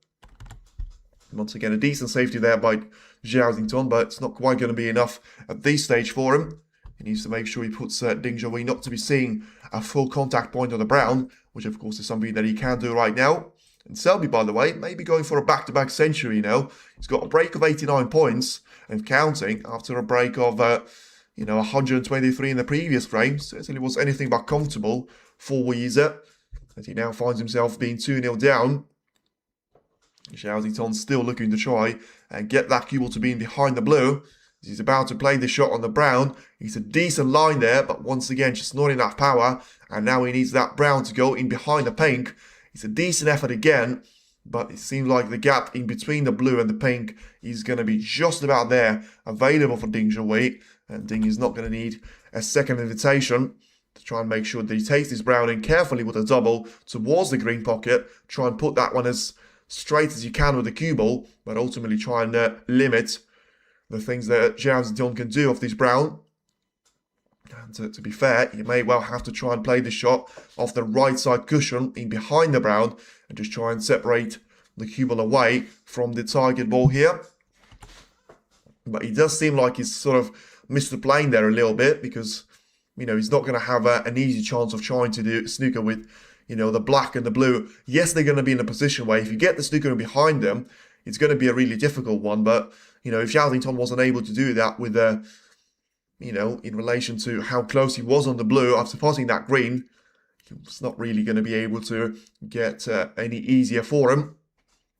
Once again, a decent safety there by Zhao, but it's not quite going to be enough at this stage for him. He needs to make sure he puts Ding Zhuo not to be seeing a full contact point on the brown, which of course is something that he can do right now. And Selby, by the way, may be going for a back-to-back century, you know. He's got a break of 89 points and counting after a break of, 123 in the previous frame. Certainly was anything but comfortable for Weezer, as he now finds himself being 2-0 down. Zhao still looking to try and get that cue ball to being behind the blue. He's about to play the shot on the brown. He's a decent line there, but once again, just not enough power. And now he needs that brown to go in behind the pink. It's a decent effort again, but it seems like the gap in between the blue and the pink is going to be just about there, available for Ding Zhuo. And Ding is not going to need a second invitation to try and make sure that he takes this brown in carefully with a double towards the green pocket. Try and put that one as straight as you can with the cue ball, but ultimately try and limit the things that Zhao can do off this brown. And to be fair, you may well have to try and play the shot off the right side cushion in behind the brown and just try and separate the cue ball away from the target ball here. But it does seem like he's sort of missed the plane there a little bit, because, you know, he's not going to have an easy chance of trying to do snooker with, you know, the black and the blue. Yes, they're going to be in a position where if you get the snooker in behind them, it's going to be a really difficult one. But, you know, if Zhao wasn't able to do that with you know, in relation to how close he was on the blue after passing that green, it's not really going to be able to get any easier for him.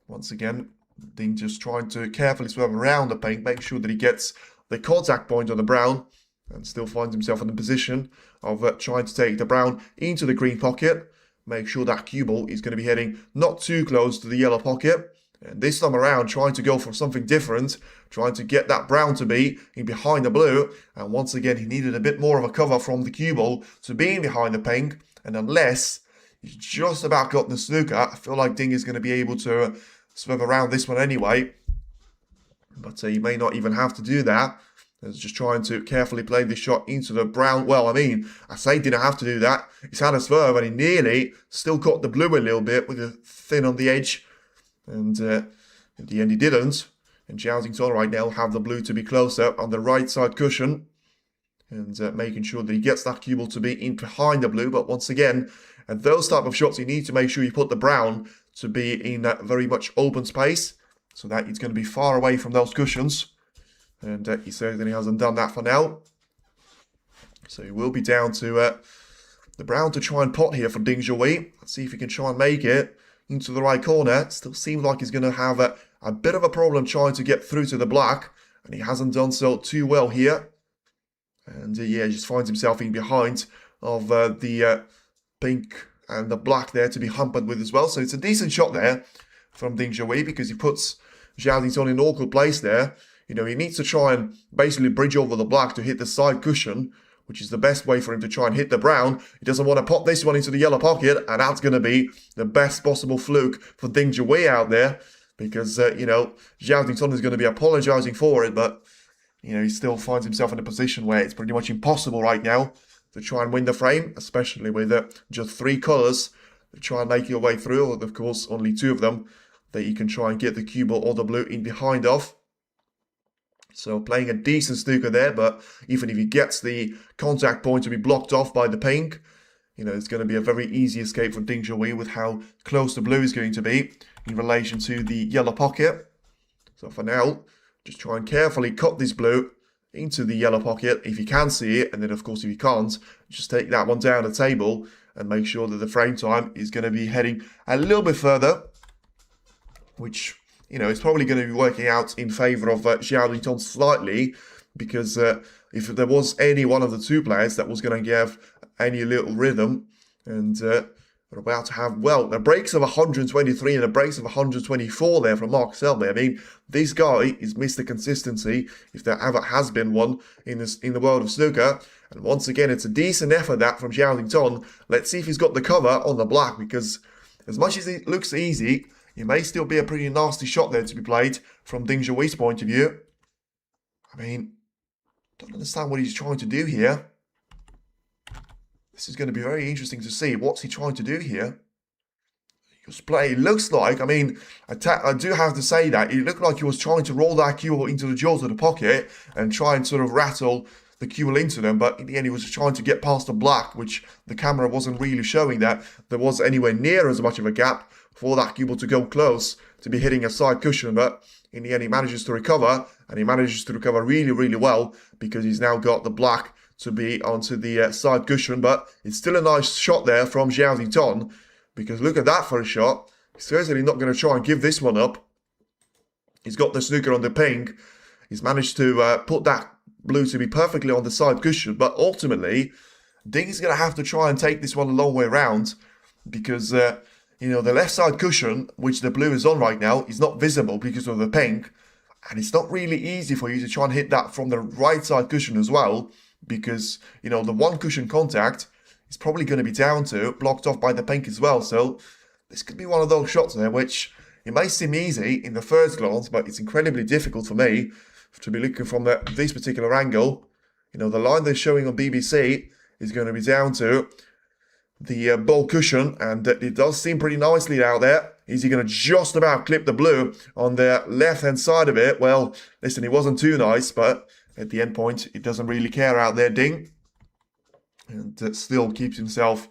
Once again, Ding just trying to carefully swerve around the pink, make sure that he gets the contact point on the brown, and still finds himself in the position of trying to take the brown into the green pocket. Make sure that cue ball is going to be heading not too close to the yellow pocket. And this time around, trying to go for something different, trying to get that brown to be in behind the blue. And once again, he needed a bit more of a cover from the cue ball to be in behind the pink. And unless he's just about got the snooker, I feel like Ding is going to be able to swerve around this one anyway. But he may not even have to do that. He's just trying to carefully play this shot into the brown. Well, I mean, I say he didn't have to do that. He's had a swerve and he nearly still caught the blue a little bit with a thin on the edge. And in the end, he didn't. And Zhao right now will have the blue to be closer on the right side cushion. And making sure that he gets that cue ball to be in behind the blue. But once again, at those type of shots, you need to make sure you put the brown to be in that very much open space, so that it's going to be far away from those cushions. And he certainly hasn't done that for now. So he will be down to the brown to try and pot here for Ding Zhuo. Let's see if he can try and make it into the right corner. Still seems like he's going to have a bit of a problem trying to get through to the black. And he hasn't done so too well here. And yeah, he just finds himself in behind of the pink and the black there to be hampered with as well. So it's a decent shot there from Ding Zhuo because he puts Zhao Dingtong in an awkward place there. You know, he needs to try and basically bridge over the black to hit the side cushion, which is the best way for him to try and hit the brown. He doesn't want to pop this one into the yellow pocket, and that's going to be the best possible fluke for Ding Zhuo out there because, you know, Zhao Dingtong is going to be apologizing for it, but, you know, he still finds himself in a position where it's pretty much impossible right now to try and win the frame, especially with just 3 colours to try and make your way through, and of course only 2 of them that you can try and get the cue ball or the blue in behind of. So playing a decent snooker there, but even if he gets the contact point to be blocked off by the pink, you know, it's going to be a very easy escape for Ding Zhuo with how close the blue is going to be in relation to the yellow pocket. So for now, just try and carefully cut this blue into the yellow pocket if you can see it, and then of course if you can't, just take that one down the table and make sure that the frame time is going to be heading a little bit further, which, you know, is probably going to be working out in favour of Zhao Dingtong slightly, because if there was any one of the 2 players that was going to give any little rhythm, and we're about to have, well, the breaks of 123 and the breaks of 124 there from Mark Selby. I mean, this guy is Mr. Consistency, if there ever has been one in the world of snooker. And once again, it's a decent effort that from Zhao Dingtong. Let's see if he's got the cover on the black, because as much as it looks easy, it may still be a pretty nasty shot there to be played from Ding Zhuo's point of view. I mean, don't understand what he's trying to do here. This is going to be very interesting to see. What's he trying to do here? His play looks like, I mean, I do have to say that it looked like he was trying to roll that cue into the jaws of the pocket and try and sort of rattle the cue into them, but in the end he was trying to get past the black, which the camera wasn't really showing that there was anywhere near as much of a gap for that cue to go close to be hitting a side cushion. But in the end he manages to recover, and he manages to recover really, really well, because he's now got the black to be onto the side cushion. But it's still a nice shot there from Zhao Dingtong, because look at that for a shot. He's certainly not going to try and give this one up. He's got the snooker on the pink. He's managed to put that blue to be perfectly on the side cushion, but ultimately Ding is going to have to try and take this one a long way around, because you know, the left side cushion, which the blue is on right now, is not visible because of the pink, and it's not really easy for you to try and hit that from the right side cushion as well, because, you know, the one cushion contact is probably going to be down to, blocked off by the pink as well. So this could be one of those shots there, which it may seem easy in the first glance, but it's incredibly difficult for me to be looking from this particular angle. You know, the line they're showing on BBC is going to be down to the ball cushion, and it does seem pretty nicely out there. Is he going to just about clip the blue on the left-hand side of it? Well, listen, it wasn't too nice, but at the end point, it doesn't really care out there, Ding. And still keeps himself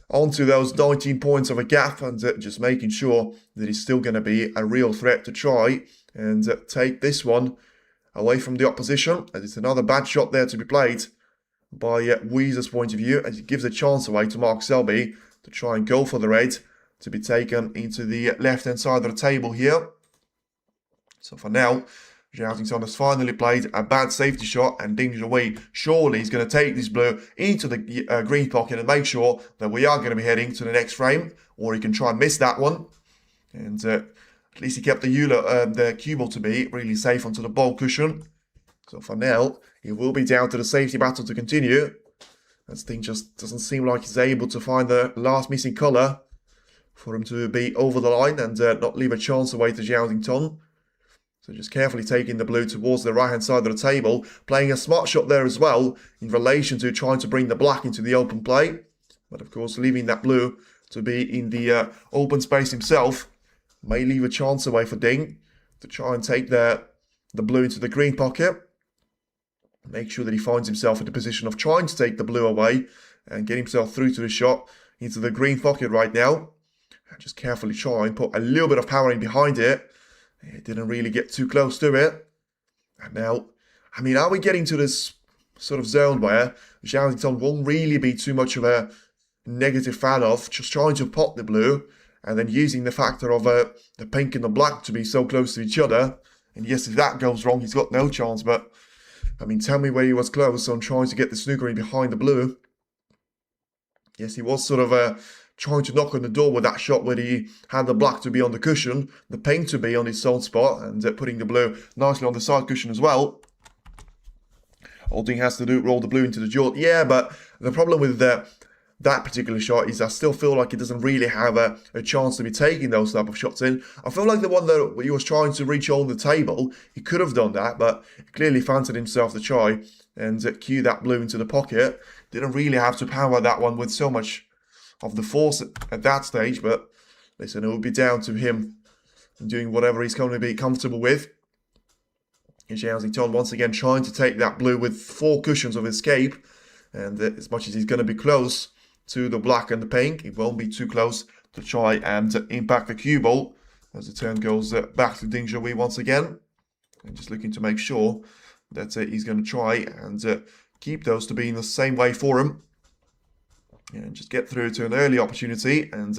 onto those 19 points of a gap, and just making sure that he's still going to be a real threat to try and take this one away from the opposition. And it's another bad shot there to be played by Weezer's point of view, as he gives a chance away to Mark Selby to try and go for the red to be taken into the left-hand side of the table here. So for now, Zhao Dingtong has finally played a bad safety shot, and Ding Zhuo surely is going to take this blue into the green pocket and make sure that we are going to be heading to the next frame, or he can try and miss that one. And at least he kept the cue ball to be really safe onto the ball cushion. So for now, it will be down to the safety battle to continue, as Ding just doesn't seem like he's able to find the last missing colour for him to be over the line and not leave a chance away to Zhao Dingtong. So just carefully taking the blue towards the right-hand side of the table, playing a smart shot there as well in relation to trying to bring the black into the open play. But of course, leaving that blue to be in the open space himself may leave a chance away for Ding to try and take the blue into the green pocket. Make sure that he finds himself in the position of trying to take the blue away and get himself through to the shot into the green pocket right now. And just carefully try and put a little bit of power in behind it. It didn't really get too close to it. And now, I mean, are we getting to this sort of zone where Zhao Dingtong won't really be too much of a negative fan of just trying to pot the blue and then using the factor of the pink and the black to be so close to each other? And yes, if that goes wrong, he's got no chance. But, I mean, tell me where he was close on trying to get the snooker in behind the blue. Yes, he was sort of trying to knock on the door with that shot where he had the black to be on the cushion, the pink to be on his own spot, and putting the blue nicely on the side cushion as well. All Ding has to do, roll the blue into the jaw. Yeah, but the problem with that particular shot is I still feel like he doesn't really have a chance to be taking those type of shots in. I feel like the one that he was trying to reach on the table, he could have done that, but he clearly fancied himself to try and cue that blue into the pocket. Didn't really have to power that one with so much of the force at that stage, but listen, it will be down to him doing whatever he's going to be comfortable with. Zhao once again trying to take that blue with 4 cushions of escape, and as much as he's going to be close to the black and the pink, he won't be too close to try and impact the cue ball as the turn goes back to Ding Zhuyi once again, and just looking to make sure that he's going to try and keep those to be in the same way for him, and just get through to an early opportunity. And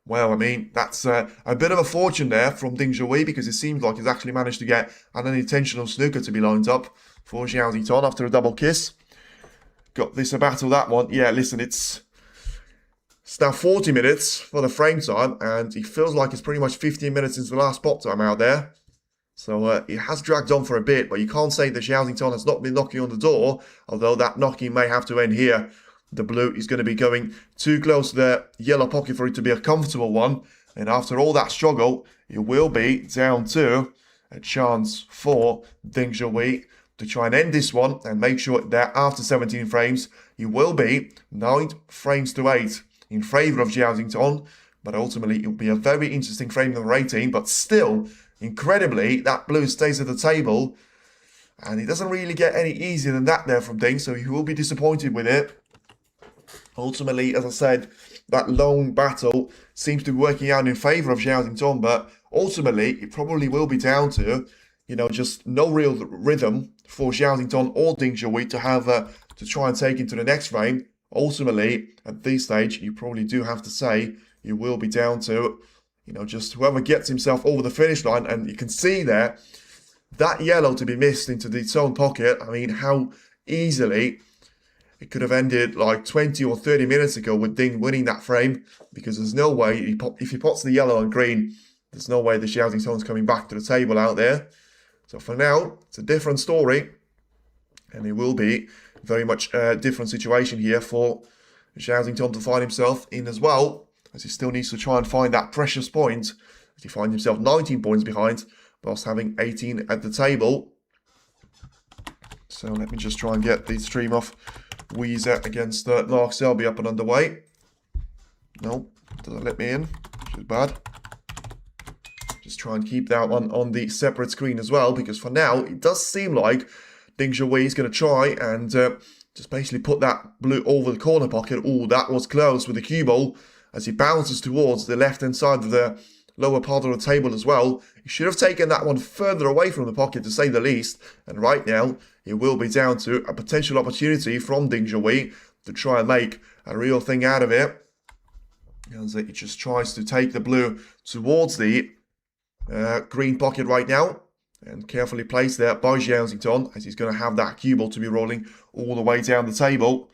well, I mean, that's a bit of a fortune there from Ding Zhuyi, because it seems like he's actually managed to get an unintentional snooker to be lined up for Zhao Zington after a double kiss. Got this a battle, that one. Yeah, listen, it's now 40 minutes for the frame time, and it feels like it's pretty much 15 minutes since the last spot time out there. So it has dragged on for a bit, but you can't say that Zhao Zington has not been knocking on the door, although that knocking may have to end here. The blue is going to be going too close to the yellow pocket for it to be a comfortable one. And after all that struggle, it will be down to a chance for Ding Zhuyi to try and end this one and make sure that after 17 frames, it will be 9 frames to 8 in favour of Zhao Zington. But ultimately, it will be a very interesting frame number 18. But still, incredibly, that blue stays at the table. And it doesn't really get any easier than that there from Ding, so he will be disappointed with it. Ultimately, as I said, that long battle seems to be working out in favour of Zhao Zington, but ultimately it probably will be down to, just no real rhythm for Zhao Zington or Ding Zhuyi to have to try and take into the next frame. Ultimately, at this stage, you probably do have to say you will be down to, just whoever gets himself over the finish line. And you can see there, that yellow to be missed into its own pocket. I mean, how easily it could have ended like 20 or 30 minutes ago with Ding winning that frame, because there's no way, if he pots the yellow and green, there's no way the Zhao Zington's coming back to the table out there. So for now, it's a different story, and it will be very much a different situation here for Zhao Zington to find himself in as well, as he still needs to try and find that precious point, as he finds himself 19 points behind, whilst having 18 at the table. So let me just try and get the stream off. Weezer against Lark Selby up and underway. No, doesn't let me in, which is bad. Just try and keep that one on the separate screen as well, because for now, it does seem like Ding Zhuyi is going to try and just basically put that blue over the corner pocket. Oh, that was close with the cue ball as he bounces towards the left-hand side of the lower part of the table as well. He should have taken that one further away from the pocket, to say the least. And right now, it will be down to a potential opportunity from Ding Zhuyi to try and make a real thing out of it. As he just tries to take the blue towards the green pocket right now, and carefully placed there by Zhao Zington, as he's going to have that cue ball to be rolling all the way down the table.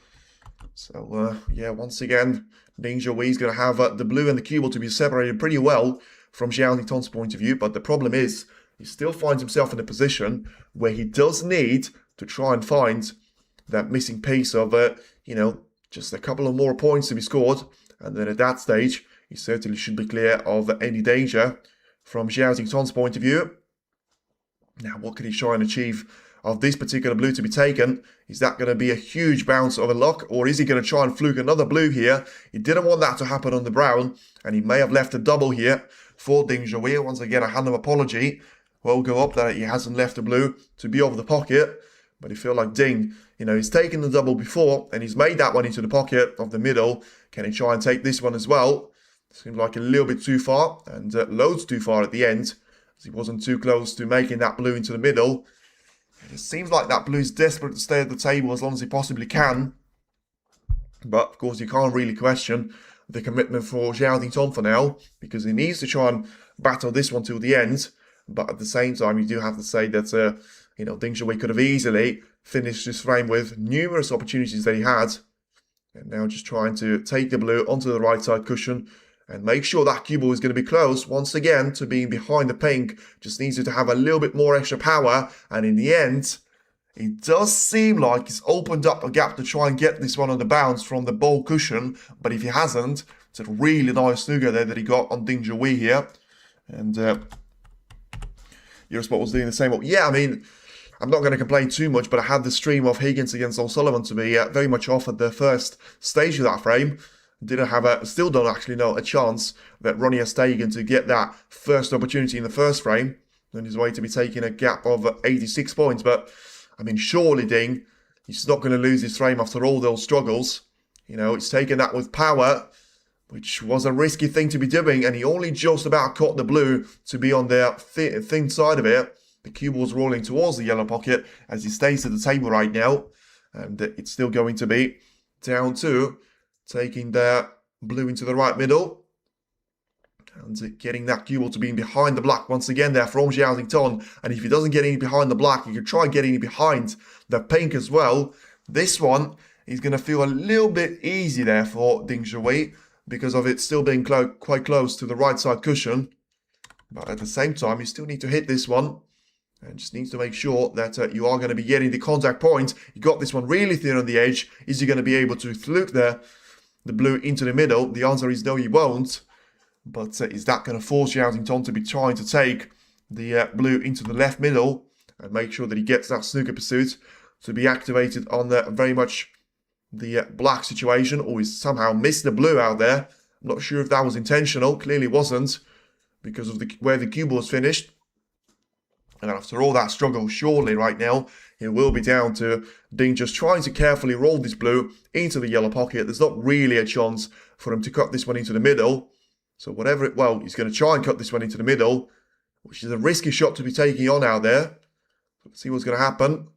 So yeah, once again, Ding Zhuyi is going to have the blue and the cue ball to be separated pretty well from Zhao Zington's point of view. But the problem is, he still finds himself in a position where he does need to try and find that missing piece of, just a couple of more points to be scored. And then at that stage, he certainly should be clear of any danger from Zhao Zington's point of view. Now, what can he try and achieve of this particular blue to be taken? Is that going to be a huge bounce of a luck, or is he going to try and fluke another blue here? He didn't want that to happen on the brown, and he may have left a double here for Ding Zhuyi. Once again, a hand of apology will go up that he hasn't left a blue to be over the pocket, but you feel like Ding, he's taken the double before, and he's made that one into the pocket of the middle. Can he try and take this one as well? Seems like a little bit too far, and loads too far at the end, as he wasn't too close to making that blue into the middle. It seems like that blue is desperate to stay at the table as long as he possibly can. But, of course, you can't really question the commitment for Zhao Zington for now, because he needs to try and battle this one till the end. But at the same time, you do have to say that, Ding Zhuyi could have easily finished this frame with numerous opportunities that he had And now just trying to take the blue onto the right side cushion and make sure that cue ball is going to be close once again to being behind the pink. Just needs you to have a little bit more extra power. And in the end, it does seem like he's opened up a gap to try and get this one on the bounce from the ball cushion. But if he hasn't, it's a really nice snooker there that he got on Ding Zhuyi here. And Eurosport was doing the same. Well, yeah, I mean, I'm not going to complain too much, but I had the stream of Higgins against O'Sullivan to be very much off at the first stage of that frame. Still don't actually know a chance that Ronnie has taken to get that first opportunity in the first frame. On his way to be taking a gap of 86 points. But, I mean, surely Ding, he's not going to lose his frame after all those struggles. You know, he's taken that with power, which was a risky thing to be doing. And he only just about caught the blue to be on the thin side of it. The cue ball's rolling towards the yellow pocket as he stays at the table right now. And it's still going to be down to taking the blue into the right middle. And getting that cue ball to being behind the black once again there from Zhao Xington. And if he doesn't get any behind the black, he can try getting behind the pink as well. This one is going to feel a little bit easy there for Ding Zhuyi because of it still being quite close to the right side cushion. But at the same time, you still need to hit this one. And just needs to make sure that you are going to be getting the contact point. You got this one really thin on the edge. Is he going to be able to fluke the blue into the middle? The answer is no, he won't. But is that going to force Zhao Xington to be trying to take the blue into the left middle and make sure that he gets that snooker pursuit to be activated on very much the black situation, or he's somehow missed the blue out there? I'm not sure if that was intentional. Clearly wasn't because of where the cue ball is finished. And after all that struggle, surely right now, it will be down to Ding just trying to carefully roll this blue into the yellow pocket. There's not really a chance for him to cut this one into the middle. So he's going to try and cut this one into the middle, which is a risky shot to be taking on out there. Let's see what's going to happen.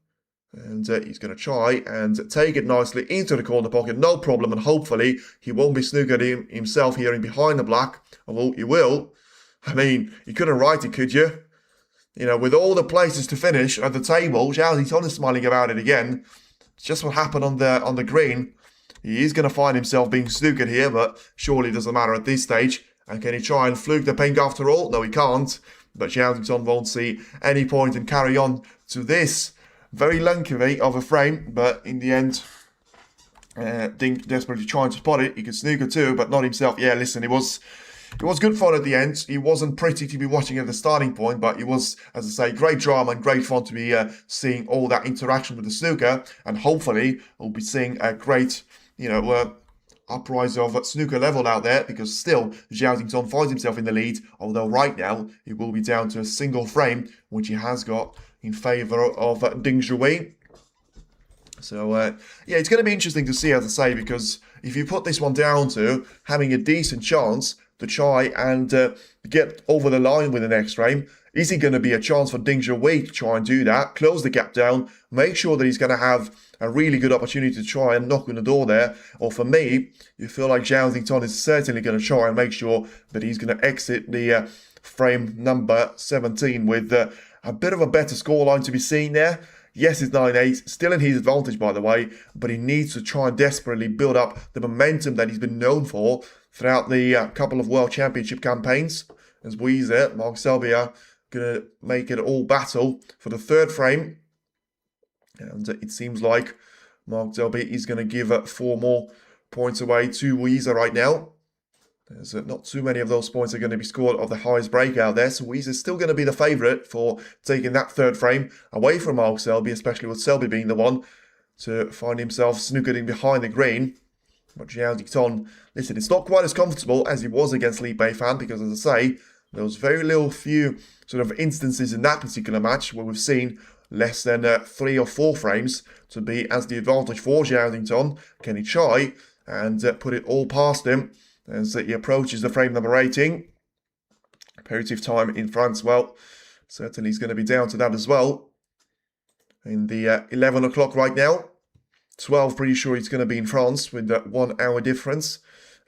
And he's going to try and take it nicely into the corner pocket, no problem. And hopefully he won't be snookered himself here in behind the black. Although he will. I mean, you couldn't write it, could you? You know, with all the places to finish at the table, Zhao Xington is smiling about it again. It's just what happened on the green. He is going to find himself being snookered here, but surely it doesn't matter at this stage. And can he try and fluke the pink after all? No, he can't. But Zhao Xington won't see any point and carry on to this very lengthy of a frame. But in the end, Ding desperately trying to spot it. He could snooker too, but not himself. Yeah, listen, it was good fun at the end. It wasn't pretty to be watching at the starting point, but it was, as I say, great drama and great fun to be seeing all that interaction with the snooker. And hopefully, we'll be seeing a great, uprising of snooker level out there, because still, Zhao Xington finds himself in the lead, although right now, it will be down to a single frame, which he has got in favour of Ding Zhuyi. So, yeah, it's going to be interesting to see, as I say, because if you put this one down to having a decent chance to try and get over the line with the next frame, is it going to be a chance for Ding Zhuyi to try and do that, close the gap down, make sure that he's going to have a really good opportunity to try and knock on the door there? Or for me, you feel like Zhao Xington is certainly going to try and make sure that he's going to exit the frame number 17 with a bit of a better scoreline to be seen there. Yes, it's 9-8, still in his advantage, by the way, but he needs to try and desperately build up the momentum that he's been known for throughout the couple of World Championship campaigns. As Weezer, Mark Selby are going to make it all battle for the third frame. And it seems like Mark Selby is going to give 4 more points away to Weezer right now. There's not too many of those points are going to be scored of the highest break out there. So Weezer's still going to be the favourite for taking that third frame away from Mark Selby, especially with Selby being the one to find himself snookered in behind the green. But Zhao Xington, listen, it's not quite as comfortable as it was against Li Beifan, because, as I say, there was very few sort of instances in that particular match where we've seen less than 3 or 4 frames to be as the advantage for Zhao Xington. Can he try and put it all past him as he approaches the frame number 18? Aperitif time in France, well, certainly he's going to be down to that as well. In the 11 o'clock right now. 12, pretty sure he's going to be in France with that 1 hour difference.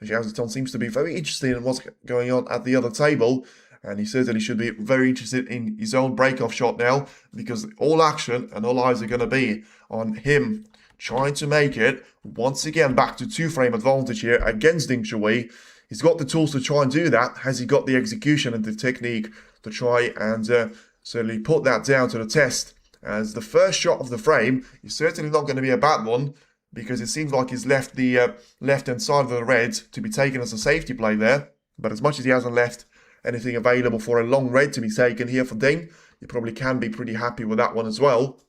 Zhao Xington seems to be very interested in what's going on at the other table. And he certainly should be very interested in his own break-off shot now, because all action and all eyes are going to be on him trying to make it once again back to 2-frame advantage here against Ding Junhui. He's got the tools to try and do that. Has he got the execution and the technique to try and certainly put that down to the test? As the first shot of the frame is certainly not going to be a bad one, because it seems like he's left the left-hand side of the red to be taken as a safety play there. But as much as he hasn't left anything available for a long red to be taken here for Ding, you probably can be pretty happy with that one as well.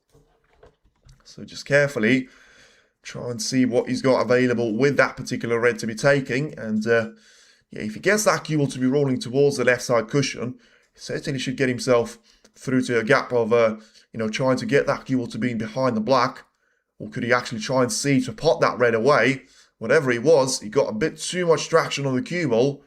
So just carefully try and see what he's got available with that particular red to be taking. And yeah, if he gets that cue ball to be rolling towards the left side cushion, he certainly should get himself through to a gap of, trying to get that cue ball to be behind the black. Or could he actually try and see to pot that red away? Whatever it was, he got a bit too much traction on the cue ball.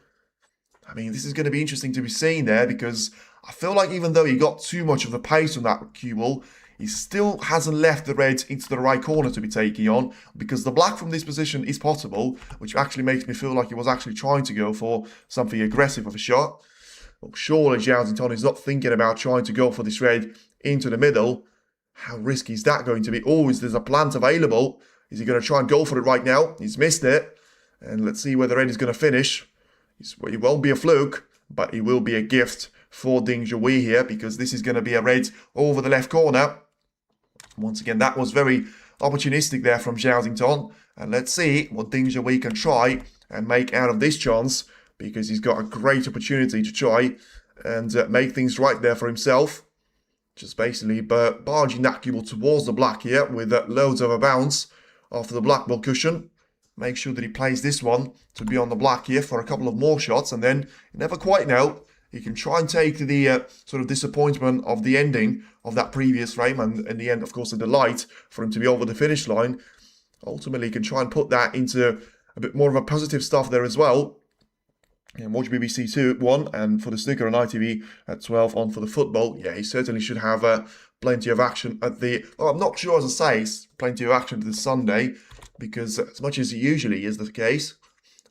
I mean, this is going to be interesting to be seen there, because I feel like even though he got too much of the pace on that cue ball, he still hasn't left the red into the right corner to be taking on, because the black from this position is possible, which actually makes me feel like he was actually trying to go for something aggressive of a shot. Well, surely Zhao is not thinking about trying to go for this red into the middle. How risky is that going to be? Oh, there's a plant available. Is he going to try and go for it right now? He's missed it. And let's see where the red is going to finish. It won't be a fluke, but it will be a gift for Ding Junhui here, because this is going to be a red over the left corner. Once again, that was very opportunistic there from Zhao. And let's see what Ding Junhui can try and make out of this chance, because he's got a great opportunity to try and make things right there for himself. Just basically barging that cue ball towards the black here with loads of a bounce after the black ball cushion. Make sure that he plays this one to be on the black here for a couple of more shots, and then you never quite know. He can try and take the sort of disappointment of the ending of that previous frame, and in the end, of course, a delight for him to be over the finish line. Ultimately, he can try and put that into a bit more of a positive stuff there as well. And watch BBC 2 1, and for the snooker on ITV at 12 on for the football. Yeah, he certainly should have plenty of action at the... Well, I'm not sure, as I say, plenty of action this Sunday, because as much as it usually is the case,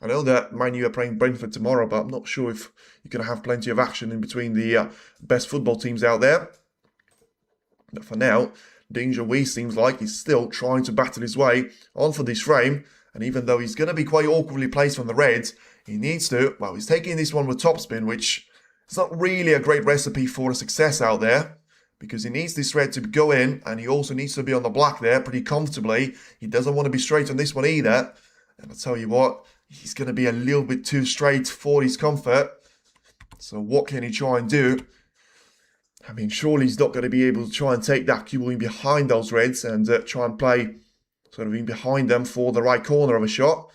I know that Man U are playing Brentford tomorrow, but I'm not sure if you're going to have plenty of action in between the best football teams out there. But for now, Ding Junhui seems like he's still trying to battle his way on for this frame. And even though he's going to be quite awkwardly placed from the reds, he needs to, well, he's taking this one with topspin, which is not really a great recipe for a success out there, because he needs this red to go in, and he also needs to be on the black there pretty comfortably. He doesn't want to be straight on this one either. And I'll tell you what, he's going to be a little bit too straight for his comfort. So what can he try and do? I mean, surely he's not going to be able to try and take that cue ball in behind those reds and try and play sort of in behind them for the right corner of a shot.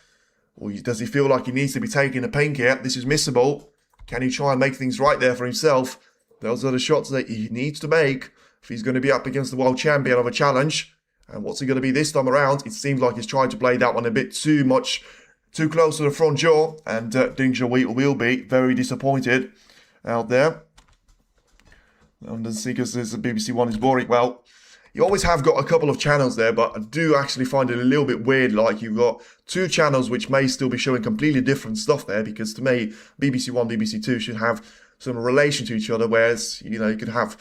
Or does he feel like he needs to be taking a pink here? This is missable. Can he try and make things right there for himself? Those are the shots that he needs to make if he's going to be up against the world champion of a challenge. And what's he going to be this time around? It seems like he's trying to play that one a bit too close to the front jaw. And Ding Junhui will be very disappointed out there. And because the BBC One is boring. Well, you always have got a couple of channels there, but I do actually find it a little bit weird. Like, you've got two channels which may still be showing completely different stuff there, because to me, BBC One, BBC Two should have some relation to each other, whereas, you could have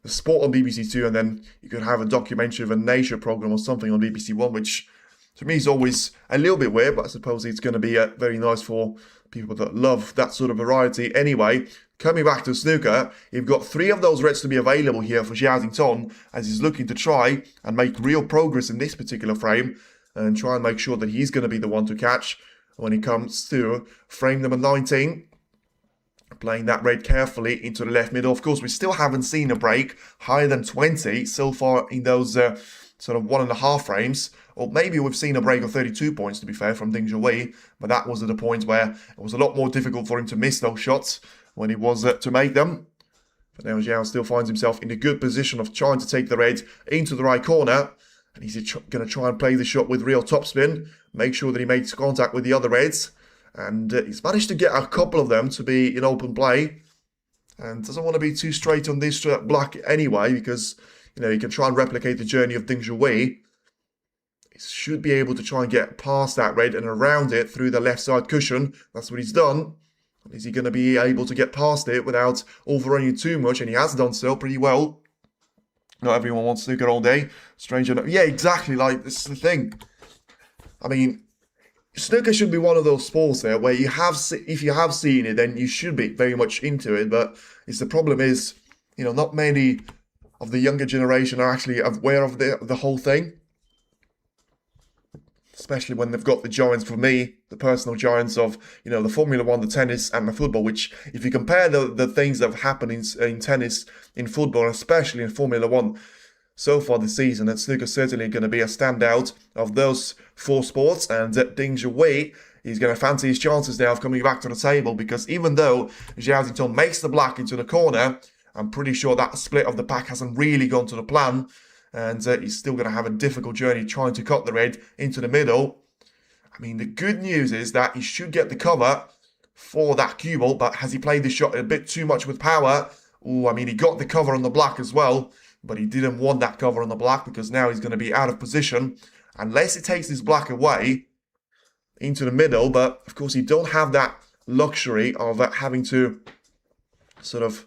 the sport on BBC Two, and then you could have a documentary of a nature program or something on BBC One, which to me is always a little bit weird, but I suppose it's going to be very nice for people that love that sort of variety. Anyway, coming back to snooker, you've got 3 of those reds to be available here for Zhao, as he's looking to try and make real progress in this particular frame and try and make sure that he's going to be the one to catch when it comes to frame number 19. Playing that red carefully into the left middle. Of course, we still haven't seen a break higher than 20 so far in those sort of 1.5 frames. Or maybe we've seen a break of 32 points, to be fair, from Ding Junhui. But that was at the point where it was a lot more difficult for him to miss those shots when he was to make them. But now Zhao still finds himself in a good position of trying to take the red into the right corner. And he's going to try and play the shot with real topspin. Make sure that he makes contact with the other reds. And he's managed to get a couple of them to be in open play. And doesn't want to be too straight on this black anyway, because, he can try and replicate the journey of Ding Junhui. He should be able to try and get past that red and around it through the left side cushion. That's what he's done. Is he going to be able to get past it without overrunning too much? And he has done so pretty well. Not everyone wants snooker all day. Strange enough. Yeah, exactly. Like, this is the thing. I mean, snooker should be one of those sports there where if you have seen it, then you should be very much into it. But the problem is, not many of the younger generation are actually aware of the whole thing. Especially when they've got the giants, for me, the personal giants of, the Formula 1, the tennis, and the football, which, if you compare the things that have happened in tennis, in football, and especially in Formula 1 so far this season, and snooker's certainly going to be a standout of those four sports, and Ding Junhui, he's going to fancy his chances now of coming back to the table, because even though Zhao makes the black into the corner, I'm pretty sure that split of the pack hasn't really gone to the plan. And he's still going to have a difficult journey trying to cut the red into the middle. I mean, the good news is that he should get the cover for that cue ball, but has he played the shot a bit too much with power? Oh, I mean, he got the cover on the black as well, but he didn't want that cover on the black because now he's going to be out of position unless he takes his black away into the middle. But, of course, you don't have that luxury of having to sort of,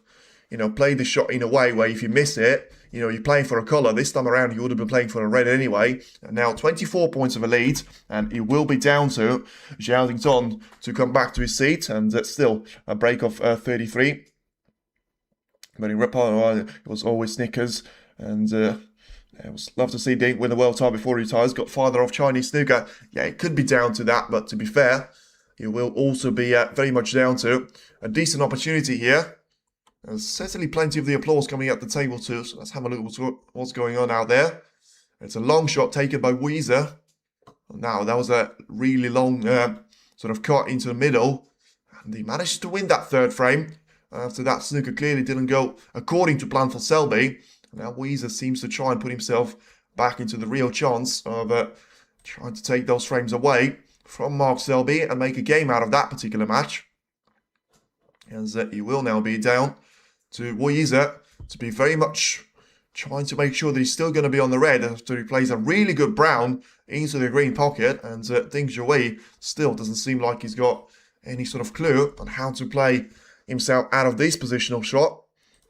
play the shot in a way where if you miss it, you're playing for a colour. This time around, you would have been playing for a red anyway. And now 24 points of a lead, and it will be down to Zhao to come back to his seat, and still a break of 33. But in Ripon, it was always Snickers, and it was love to see Ding win the world title before he retires. Got father of Chinese snooker. Yeah, it could be down to that, but to be fair, it will also be very much down to a decent opportunity here. There's certainly plenty of the applause coming at the table too, so let's have a look at what's going on out there. It's a long shot taken by Weezer. Now, that was a really long sort of cut into the middle, and he managed to win that third frame. After that, snooker clearly didn't go according to plan for Selby. Now Weezer seems to try and put himself back into the real chance of trying to take those frames away from Mark Selby and make a game out of that particular match. As he will now be down to Weezer to be very much trying to make sure that he's still going to be on the red after he plays a really good brown into the green pocket. And Ding Junhui still doesn't seem like he's got any sort of clue on how to play himself out of this positional shot.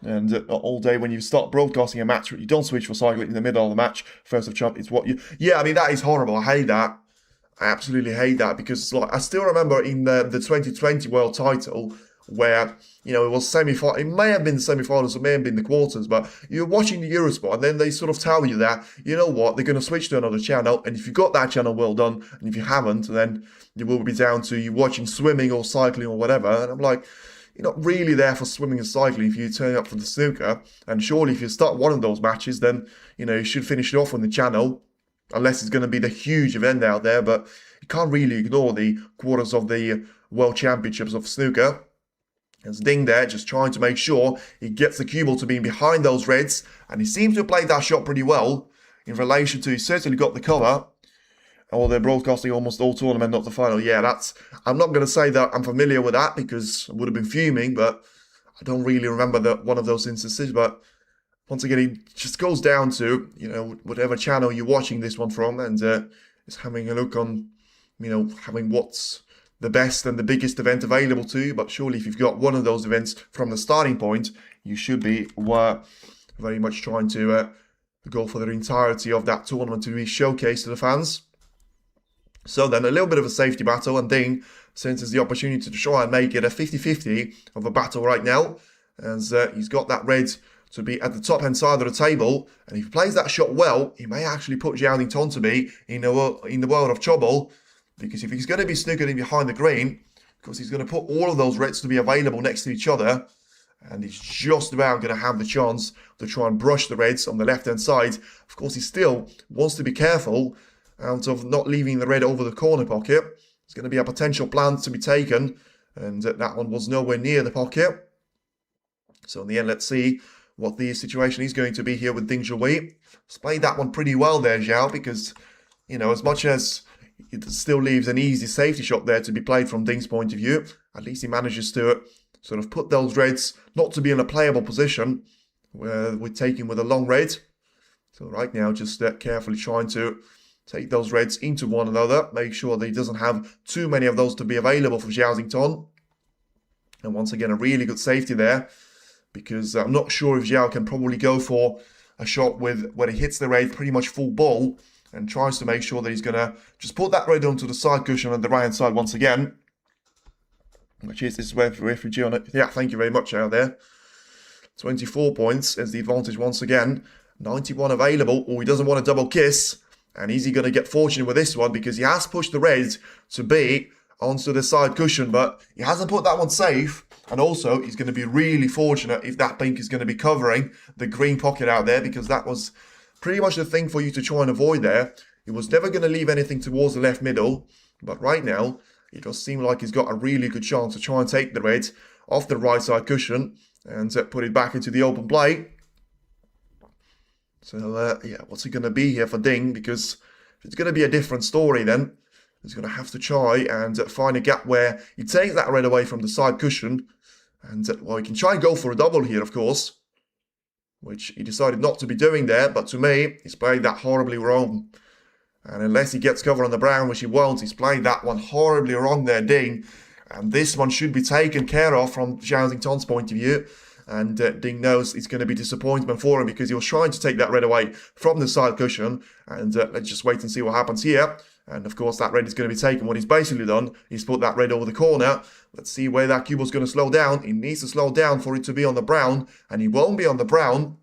And all day when you start broadcasting a match, you don't switch for cycling in the middle of the match. First of chop, it's what you... Yeah, I mean, that is horrible. I hate that. I absolutely hate that because I still remember in the 2020 world title where, it was semi-final. It may have been the semi-finals, it may have been the quarters, but you're watching the Eurosport and then they sort of tell you that, you know what, they're going to switch to another channel, and if you got that channel, well done, and if you haven't, then you will be down to you watching swimming or cycling or whatever. And I'm like, you're not really there for swimming and cycling if you turn up for the snooker, and surely if you start one of those matches, then, you should finish it off on the channel, unless it's going to be the huge event out there. But you can't really ignore the quarters of the World Championships of snooker. There's Ding there, just trying to make sure he gets the cue ball to being behind those reds, and he seems to have played that shot pretty well in relation to, he certainly got the cover. Or they're broadcasting almost all tournament, not the final. Yeah, I'm not going to say that I'm familiar with that because I would have been fuming, but I don't really remember one of those instances. But once again, it just goes down to, whatever channel you're watching this one from, and just having a look on, having what's the best and the biggest event available to you. But surely if you've got one of those events from the starting point, you should be very much trying to go for the entirety of that tournament to be showcased to the fans. So then a little bit of a safety battle, and Ding senses the opportunity to try and make it a 50-50 of a battle right now, as he's got that red to be at the top hand side of the table, and if he plays that shot well, he may actually put Zhao to be in the world of trouble, because if he's going to be snookered in behind the green, because he's going to put all of those reds to be available next to each other, and he's just about going to have the chance to try and brush the reds on the left hand side. Of course, he still wants to be careful out of not leaving the red over the corner pocket. There's going to be a potential plan to be taken, and that one was nowhere near the pocket. So in the end, let's see what the situation is going to be here with Ding Junhui. He's played that one pretty well there, Zhao, because, as much as it still leaves an easy safety shot there to be played from Ding's point of view, at least he manages to sort of put those reds not to be in a playable position where we're taking with a long red. So right now, just carefully trying to take those reds into one another. Make sure that he doesn't have too many of those to be available for Zhao. And once again, a really good safety there, because I'm not sure if Zhao can probably go for a shot with when he hits the red pretty much full ball and tries to make sure that he's going to just put that red onto the side cushion on the right-hand side once again. Which is this refugee on it. Yeah, thank you very much out there. 24 points is the advantage once again. 91 available. Oh, he doesn't want a double kiss. And is he going to get fortunate with this one? Because he has pushed the red to be onto the side cushion, but he hasn't put that one safe. And also, he's going to be really fortunate if that pink is going to be covering the green pocket out there, because that was pretty much the thing for you to try and avoid there. He was never going to leave anything towards the left middle, but right now, it does seem like he's got a really good chance to try and take the red off the right side cushion and put it back into the open play. So, yeah, what's it going to be here for Ding? Because if it's going to be a different story, then he's going to have to try and find a gap where he takes that red away from the side cushion. And, well, he can try and go for a double here, of course, which he decided not to be doing there. But to me, he's played that horribly wrong. And unless he gets cover on the brown, which he won't, he's played that one horribly wrong there, Ding. And this one should be taken care of from Zhao Xingtong's point of view. And Ding knows it's going to be disappointment for him, because he was trying to take that red away from the side cushion. And let's just wait and see what happens here. And of course, that red is going to be taken. What he's basically done, he's put that red over the corner. Let's see where that cue ball's going to slow down. He needs to slow down for it to be on the brown. And he won't be on the brown.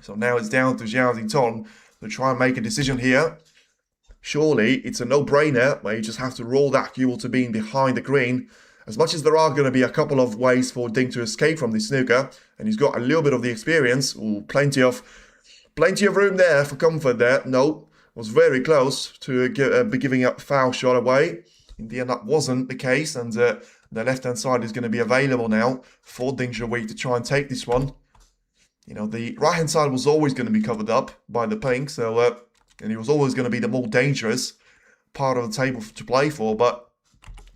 So now it's down to Zhao Xingtong to try and make a decision here. Surely, it's a no-brainer where you just have to roll that cue ball to being behind the green. As much as there are going to be a couple of ways for Ding to escape from this snooker, and he's got a little bit of the experience, ooh, plenty of room there for comfort there. No, was very close to be giving up foul shot away. In the end, that wasn't the case, and the left-hand side is going to be available now for Ding Zhuyi to try and take this one. You know, the right-hand side was always going to be covered up by the pink, so and he was always going to be the more dangerous part of the table to play for, but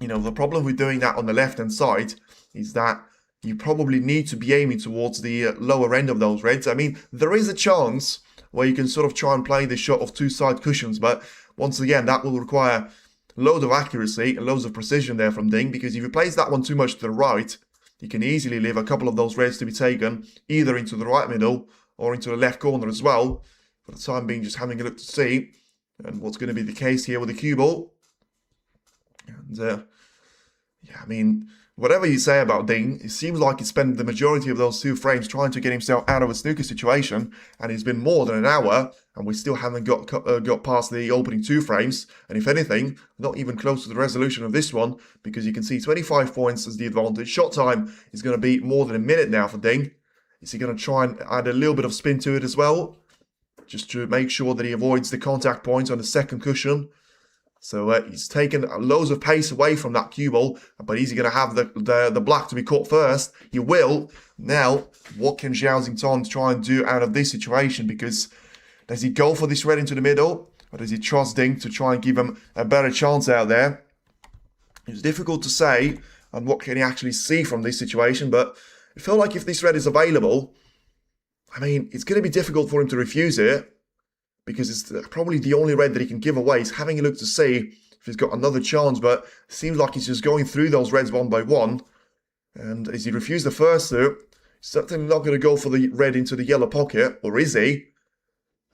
you know, the problem with doing that on the left-hand side is that you probably need to be aiming towards the lower end of those reds. I mean, there is a chance where you can sort of try and play the shot of two side cushions, but once again, that will require loads of accuracy and loads of precision there from Ding, because if you place that one too much to the right, you can easily leave a couple of those reds to be taken either into the right middle or into the left corner as well. For the time being, just having a look to see and what's going to be the case here with the cue ball. And yeah, I mean, whatever you say about Ding, it seems like he spent the majority of those 2 frames trying to get himself out of a snooker situation, and it's been more than an hour, and we still haven't got past the opening 2 frames, and if anything, not even close to the resolution of this one, because you can see 25 points as the advantage. Shot time is going to be more than a minute now for Ding. Is he going to try and add a little bit of spin to it as well, just to make sure that he avoids the contact point on the second cushion? So he's taken loads of pace away from that cue ball, but is he going to have the black to be caught first? He will. Now, what can Zhao Xingtong try and do out of this situation? Because does he go for this red into the middle, or does he trust Ding to try and give him a better chance out there? It's difficult to say, and what can he actually see from this situation, but I feel like if this red is available, I mean, it's going to be difficult for him to refuse it, because it's probably the only red that he can give away. He's having a look to see if he's got another chance, but it seems like he's just going through those reds one by one. And as he refused the first two, he's certainly not going to go for the red into the yellow pocket, or is he?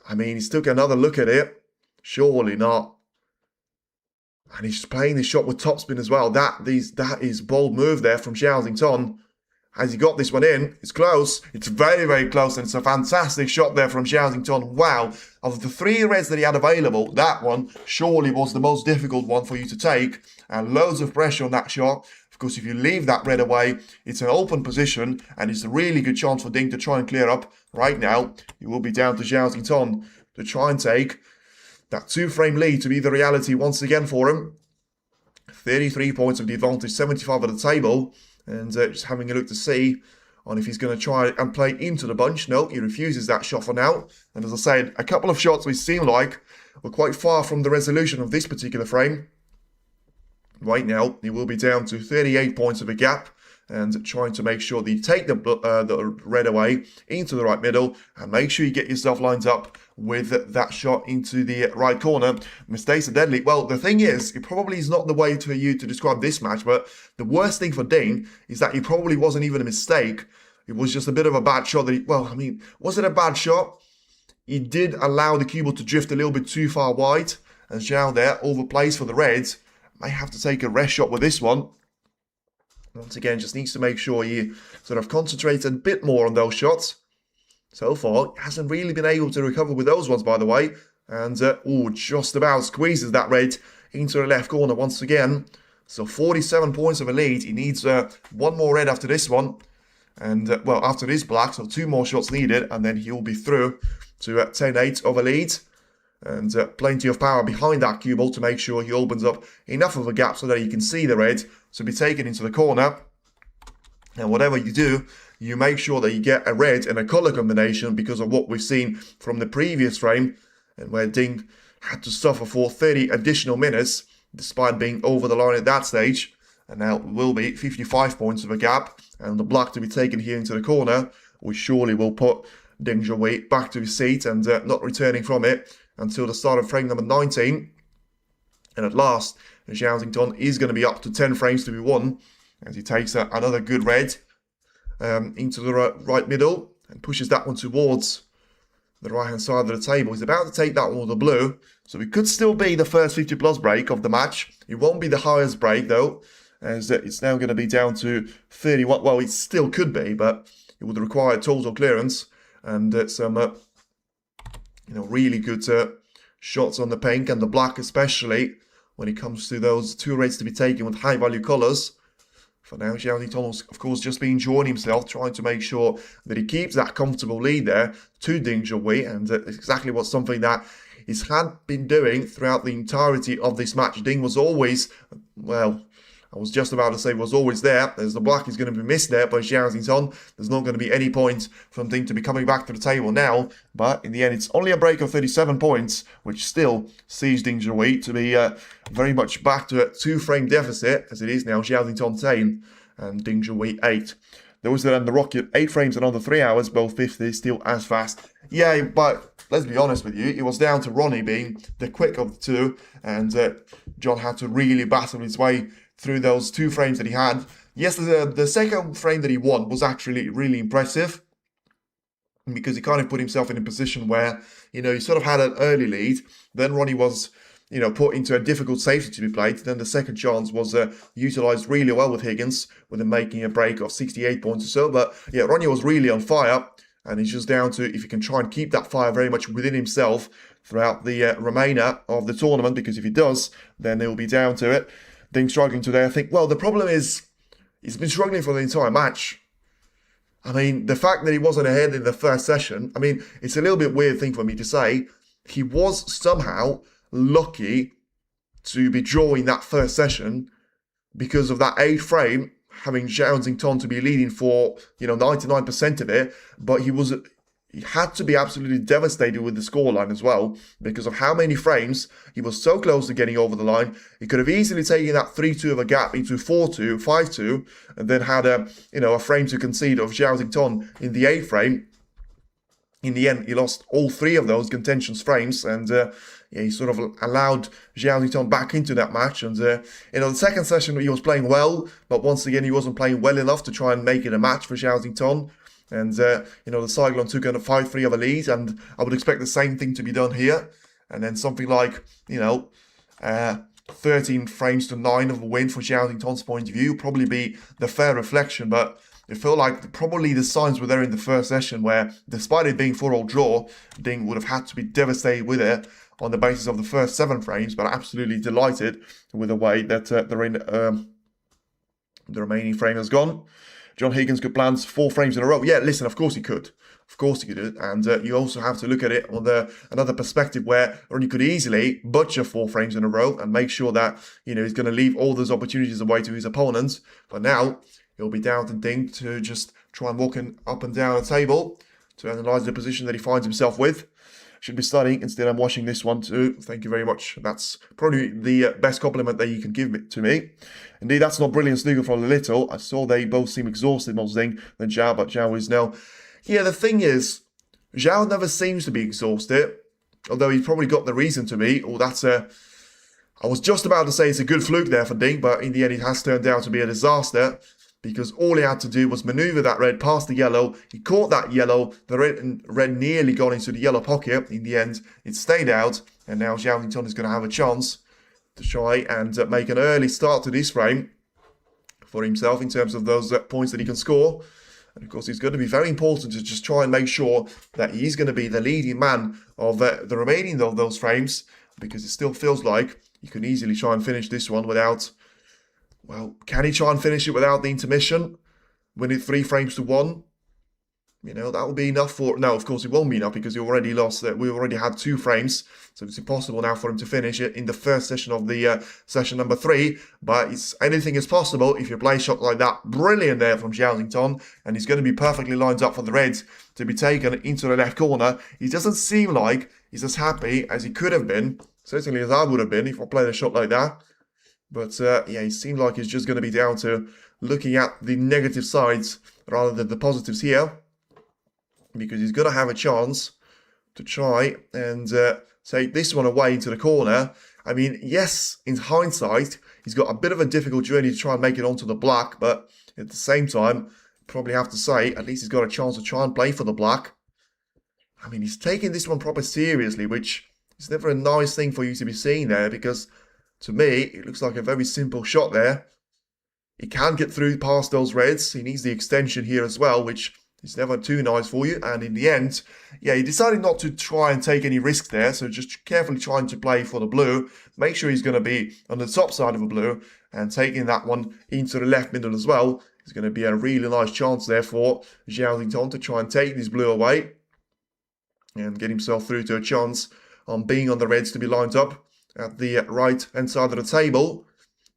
I mean, he's took another look at it. Surely not. And he's playing this shot with topspin as well. That is bold move there from Zhao Xingtong. Has he got this one in? It's close. It's very, very close, and it's a fantastic shot there from Zhao Xingtong. Wow. Of the 3 reds that he had available, that one surely was the most difficult one for you to take, and loads of pressure on that shot. Of course, if you leave that red away, it's an open position, and it's a really good chance for Ding to try and clear up. Right now, it will be down to Zhao Xingtong to try and take that 2-frame lead to be the reality once again for him. 33 points of the advantage, 75 at the table. And just having a look to see on if he's going to try and play into the bunch. No, he refuses that shot for now. And as I said, a couple of shots which seem like were quite far from the resolution of this particular frame. Right now, he will be down to 38 points of a gap. and trying to make sure that you take the red away into the right middle, and make sure you get yourself lined up with that shot into the right corner. Mistakes are deadly. Well, the thing is, it probably is not the way for you to describe this match, but the worst thing for Ding is that it probably wasn't even a mistake. It was just a bit of a bad shot that was it a bad shot? He did allow the cue ball to drift a little bit too far wide, and Zhao there overplays for the Reds. May have to take a rest shot with this one. Once again, just needs to make sure he sort of concentrates a bit more on those shots. So far, hasn't really been able to recover with those ones, by the way. And, just about squeezes that red into the left corner once again. So 47 points of a lead. He needs one more red after this one. And, after this black, so 2 more shots needed. And then he'll be through to 10-8 of a lead. And plenty of power behind that cue ball to make sure he opens up enough of a gap so that he can see the red to be taken into the corner. And whatever you do, you make sure that you get a red and a colour combination, because of what we've seen from the previous frame, and where Ding had to suffer for 30 additional minutes despite being over the line at that stage. And now it will be 55 points of a gap, and the black to be taken here into the corner, which surely will put Ding Zhao back to his seat and not returning from it until the start of frame number 19. And at last, Zhao is going to be up to 10 frames to be won, as he takes another good red into the right middle and pushes that one towards the right hand side of the table. He's about to take that one with the blue, so it could still be the first 50 plus break of the match. It won't be the highest break though, as it's now going to be down to 31. Well, it still could be, but it would require total clearance and some really good shots on the pink and the black, especially when it comes to those 2 reds to be taken with high value colours. For now, Zhao will, of course, just be enjoying himself, trying to make sure that he keeps that comfortable lead there to Ding Zhao, and it's exactly what's something that he's had been doing throughout the entirety of this match. Ding was always, I was just about to say was always there, as the black is going to be missed there by Zhao. There's not going to be any point from Ding to be coming back to the table now, but in the end, it's only a break of 37 points, which still sees Ding Zhao to be very much back to a 2-frame deficit, as it is now Zhao 10 and Ding Zhao 8. There was then the Rocket 8 frames in under 3 hours, both 50, still as fast. Yeah, but let's be honest with you, it was down to Ronnie being the quick of the two, and John had to really battle his way through those 2 frames that he had. Yes, the second frame that he won was actually really impressive, because he kind of put himself in a position where, he sort of had an early lead. Then Ronnie was, put into a difficult safety to be played. Then the second chance was utilised really well with Higgins, with him making a break of 68 points or so. But yeah, Ronnie was really on fire, and it's just down to if he can try and keep that fire very much within himself throughout the remainder of the tournament, because if he does, then he'll be down to it. Ding struggling today, I think. Well, the problem is he's been struggling for the entire match. I mean, the fact that he wasn't ahead in the first session, it's a little bit weird thing for me to say. He was somehow lucky to be drawing that first session because of that 8th frame, having Zhao to be leading for, 99% of it, but he had to be absolutely devastated with the scoreline as well, because of how many frames he was so close to getting over the line. He could have easily taken that 3-2 of a gap into 4-2, 5-2, and then had a frame to concede of Zhao in the 8th frame. In the end, he lost all 3 of those contentious frames, and he sort of allowed Zhao back into that match. And the second session he was playing well, but once again he wasn't playing well enough to try and make it a match for Zhao. And, the Cyclone took on a 5-3 of a lead, and I would expect the same thing to be done here. And then something like, 13 frames to 9 of a win for Zhao point of view probably be the fair reflection. But it felt like probably the signs were there in the first session, where despite it being 4-all draw, Ding would have had to be devastated with it on the basis of the first 7 frames, but absolutely delighted with the way that the remaining frame has gone. John Higgins could plan 4 frames in a row. Yeah, listen, of course he could. Of course he could. And you also have to look at it on another perspective where Ronnie could easily butcher 4 frames in a row and make sure that, he's going to leave all those opportunities away to his opponents. But now it'll be down to Ding to just try and walk up and down the table to analyse the position that he finds himself with. should be studying instead of watching this one too. Thank you very much. That's probably the best compliment that you can give to me. Indeed, that's not brilliant snooker from Little. I saw they both seem exhausted, more than Zhao, but Zhao is now. Yeah, the thing is, Zhao never seems to be exhausted, although he's probably got the reason to be. Or that's a. I was just about to say it's a good fluke there for Ding, but in the end it has turned out to be a disaster because all he had to do was maneuver that red past the yellow. He caught that yellow. The red nearly got into the yellow pocket. In the end, it stayed out, and now Zhao Yingtong is going to have a chance to try and make an early start to this frame for himself in terms of those points that he can score. And of course, it's going to be very important to just try and make sure that he's going to be the leading man of the remaining of those frames, because it still feels like he can easily try and finish this one without, well, can he try and finish it without the intermission? Win it 3 frames to 1? You know, that will be enough for... No, of course it won't be enough because he already lost. We already had 2 frames. So it's impossible now for him to finish it in the first session of the session number 3. But anything is possible if you play a shot like that. Brilliant there from Zhao Yingtong. And he's going to be perfectly lined up for the Reds to be taken into the left corner. He doesn't seem like he's as happy as he could have been. Certainly as I would have been if I played a shot like that. But yeah, he seemed like he's just going to be down to looking at the negative sides rather than the positives here. Because he's going to have a chance to try and take this one away into the corner. I mean, yes, in hindsight, he's got a bit of a difficult journey to try and make it onto the black. But at the same time, probably have to say, at least he's got a chance to try and play for the black. I mean, he's taking this one proper seriously, which is never a nice thing for you to be seeing there. Because to me, it looks like a very simple shot there. He can get through past those reds. He needs the extension here as well, which... it's never too nice for you, and in the end, yeah, he decided not to try and take any risks there, so just carefully trying to play for the blue, make sure he's going to be on the top side of the blue, and taking that one into the left middle as well. It's going to be a really nice chance there for Zhao Yingtong to try and take this blue away, and get himself through to a chance on being on the reds to be lined up at the right-hand side of the table.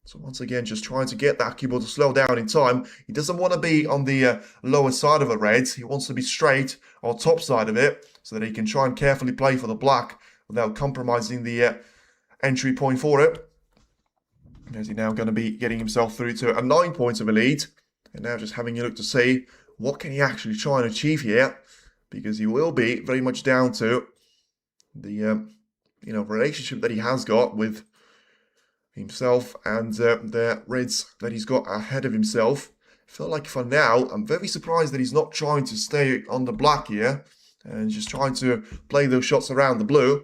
So once again, just trying to get that cue ball to slow down in time. He doesn't want to be on the lower side of the reds. He wants to be straight on top side of it so that he can try and carefully play for the black without compromising the entry point for it. As he's now going to be getting himself through to a 9 points of a lead. And now just having a look to see what can he actually try and achieve here. Because he will be very much down to the relationship that he has got with himself and the reds that he's got ahead of himself. I feel like for now, I'm very surprised that he's not trying to stay on the black here and just trying to play those shots around the blue.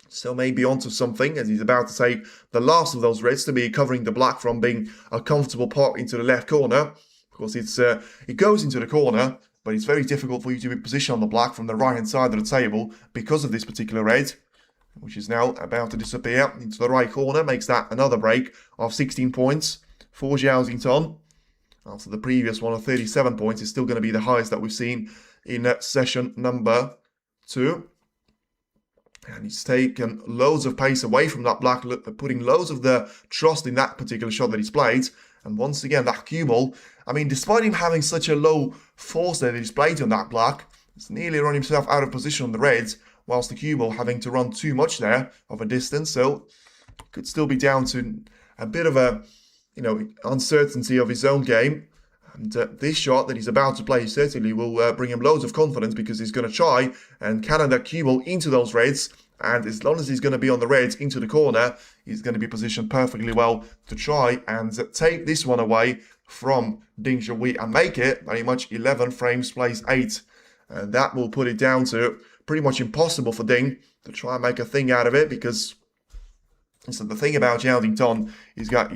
Still maybe onto something as he's about to take the last of those reds to be covering the black from being a comfortable pot into the left corner. Of course, it goes into the corner, but it's very difficult for you to be positioned on the black from the right-hand side of the table because of this particular red, which is now about to disappear into the right corner. Makes that another break of 16 points for Zhao Yingtong. After the previous one of 37 points, is still going to be the highest that we've seen in session number 2. And he's taken loads of pace away from that black, putting loads of the trust in that particular shot that he's played. And once again, that cue ball, I mean, despite him having such a low force that he's played on that black, he's nearly run himself out of position on the reds, whilst the cue ball having to run too much there of a distance. So could still be down to a bit of a, uncertainty of his own game. And this shot that he's about to play certainly will bring him loads of confidence, because he's going to try and cannon that cue ball into those reds. And as long as he's going to be on the reds into the corner, he's going to be positioned perfectly well to try and take this one away from Ding Zhuo and make it very much 11 frames plays 8. And that will put it down to pretty much impossible for Ding to try and make a thing out of it, because so the thing about Zhao Yingtong, he's got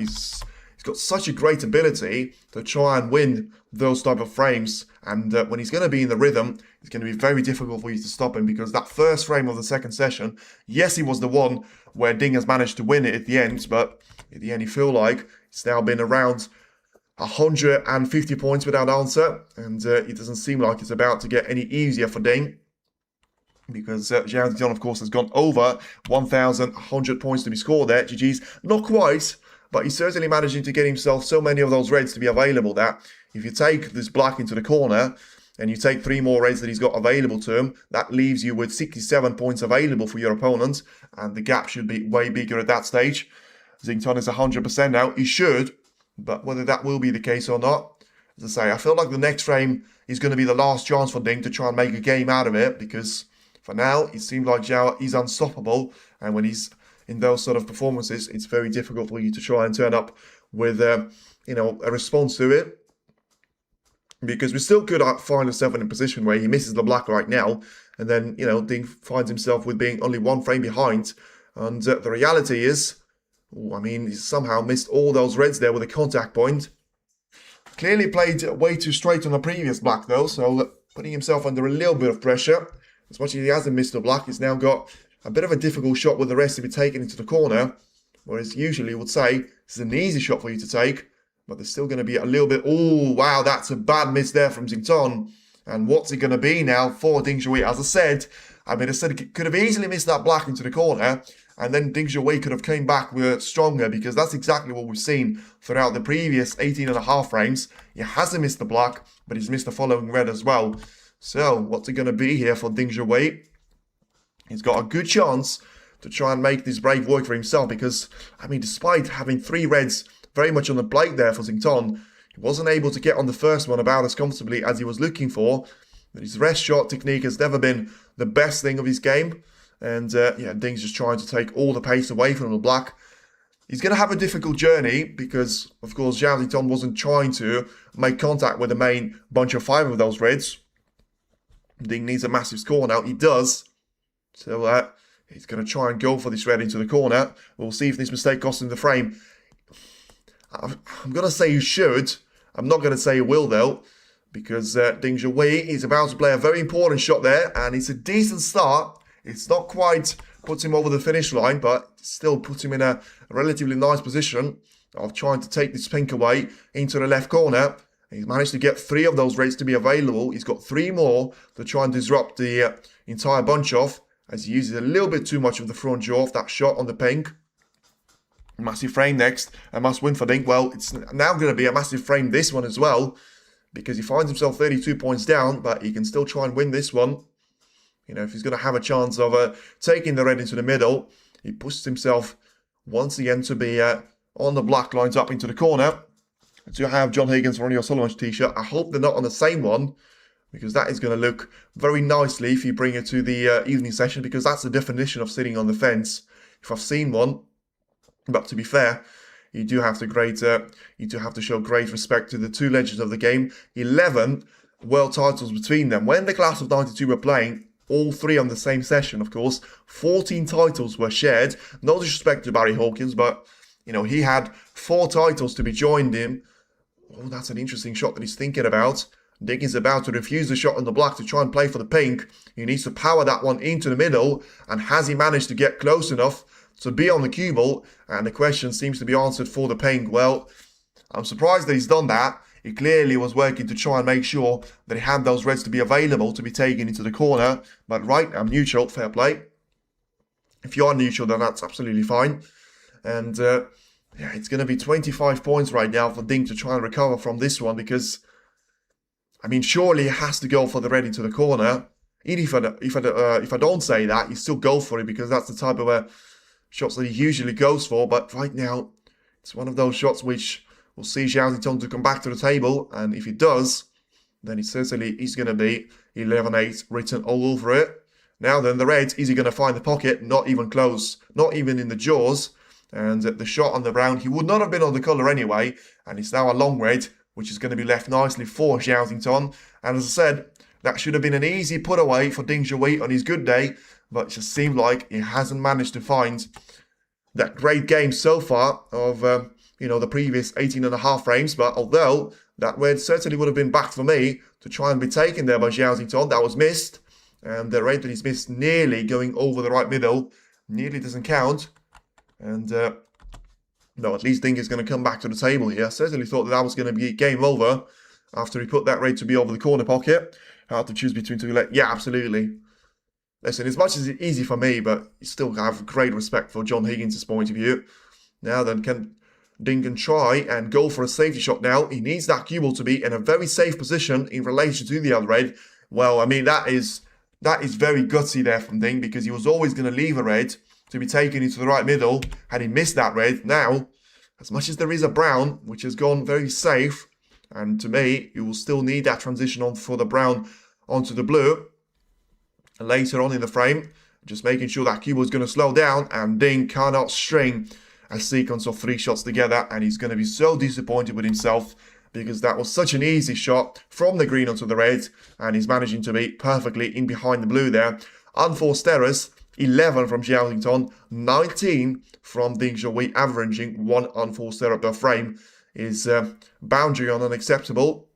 such a great ability to try and win those type of frames, and when he's going to be in the rhythm, it's going to be very difficult for you to stop him, because that first frame of the second session, yes, it was the one where Ding has managed to win it at the end, but at the end you feel like it's now been around 150 points without answer, and it doesn't seem like it's about to get any easier for Ding, because Zhao Yingtong, of course, has gone over 1,100 points to be scored there. GG's, not quite, but he's certainly managing to get himself so many of those reds to be available that if you take this black into the corner, and you take 3 more reds that he's got available to him, that leaves you with 67 points available for your opponent, and the gap should be way bigger at that stage. Xington is 100% now. He should, but whether that will be the case or not, as I say, I feel like the next frame is going to be the last chance for Ding to try and make a game out of it, because for now, it seems like Zhao is unstoppable, and when he's in those sort of performances, it's very difficult for you to try and turn up with, a response to it. Because we still could find ourselves in a position where he misses the black right now, and then, Ding finds himself with being only 1 frame behind, and the reality is, he somehow missed all those reds there with a contact point. Clearly played way too straight on the previous black though, so putting himself under a little bit of pressure. As much as he hasn't missed the black, he's now got a bit of a difficult shot with the rest to be taken into the corner, whereas usually would say this is an easy shot for you to take, but there's still going to be a little bit. Oh wow, that's a bad miss there from Xington. And what's it going to be now for Ding Zhuyi? As I said, he could have easily missed that black into the corner, and then Ding Zhuyi could have came back with stronger, because that's exactly what we've seen throughout the previous 18.5 frames. He hasn't missed the black, but he's missed the following red as well. So, what's it going to be here for Ding Zhuyi? He's got a good chance to try and make this break work for himself, because, despite having 3 reds very much on the plate there for Xington, he wasn't able to get on the first one about as comfortably as he was looking for. But his rest shot technique has never been the best thing of his game. And, Ding's just trying to take all the pace away from the black. He's going to have a difficult journey because, of course, Zhao Xington wasn't trying to make contact with the main bunch of 5 of those reds. Ding needs a massive score now. He does. So he's going to try and go for this red into the corner. We'll see if this mistake costs him the frame. I'm going to say he should. I'm not going to say he will, though, because Ding Zhuyi is about to play a very important shot there, and it's a decent start. It's not quite puts him over the finish line, but still puts him in a relatively nice position of trying to take this pink away into the left corner. He's managed to get 3 of those reds to be available. He's got 3 more to try and disrupt the entire bunch off, as he uses a little bit too much of the front jaw of that shot on the pink. Massive frame next, a must win for Ding. Well, it's now going to be a massive frame this one as well, because he finds himself 32 points down, but he can still try and win this one. If he's going to have a chance of taking the red into the middle, he pushes himself once again to be on the black lines up into the corner. To have John Higgins or Ronnie O'Sullivan's t-shirt. I hope they're not on the same one, because that is going to look very nicely if you bring it to the evening session, because that's the definition of sitting on the fence. If I've seen one, but to be fair, you do have to show great respect to the 2 legends of the game. 11 world titles between them. When the class of '92 were playing, all 3 on the same session, of course, 14 titles were shared. No disrespect to Barry Hawkins, but he had 4 titles to be joined him. Oh, that's an interesting shot that he's thinking about. Ding is about to refuse the shot on the black to try and play for the pink. He needs to power that one into the middle. And has he managed to get close enough to be on the cue ball? And the question seems to be answered for the pink. Well, I'm surprised that he's done that. He clearly was working to try and make sure that he had those reds to be available to be taken into the corner. But right, I'm neutral, fair play. If you are neutral, then that's absolutely fine. And it's going to be 25 points right now for Ding to try and recover from this one, because, surely he has to go for the red into the corner. Even if I don't say that, you still go for it, because that's the type of shots that he usually goes for. But right now, it's one of those shots which will see Zhao Xington to come back to the table, and if he does, then it certainly is going to be 11-8 written all over it. Now then, the red, is he going to find the pocket? Not even close, not even in the jaws. And the shot on the brown, he would not have been on the colour anyway, and it's now a long red, which is going to be left nicely for Zhao Xington. And as I said, that should have been an easy put away for Ding Zhuyi on his good day, but it just seemed like he hasn't managed to find that great game so far of the previous 18.5 frames. But although that red certainly would have been back for me to try and be taken there by Zhao Xington, that was missed, and the red that he's missed nearly going over the right middle nearly doesn't count. And no, at least Ding is going to come back to the table here. I certainly thought that was going to be game over after he put that red to be over the corner pocket. Hard to choose between 2 legs. Yeah, absolutely. Listen, as much as it's easy for me, but you still have great respect for John Higgins' point of view. Now then, can Ding can try and go for a safety shot now. He needs that cue ball to be in a very safe position in relation to the other red. Well, I mean, that is very gutsy there from Ding, because he was always going to leave a red to be taken into the right middle had he missed that red. Now, as much as there is a brown, which has gone very safe, and to me, you will still need that transition on for the brown onto the blue later on in the frame. Just making sure that cue ball is going to slow down, and Ding cannot string a sequence of 3 shots together, and he's going to be so disappointed with himself because that was such an easy shot from the green onto the red, and he's managing to be perfectly in behind the blue there. Unforced errors, 11 from Zhao, 19 from Ding Zhou, averaging 1 unforced error per frame. Is boundary on unacceptable,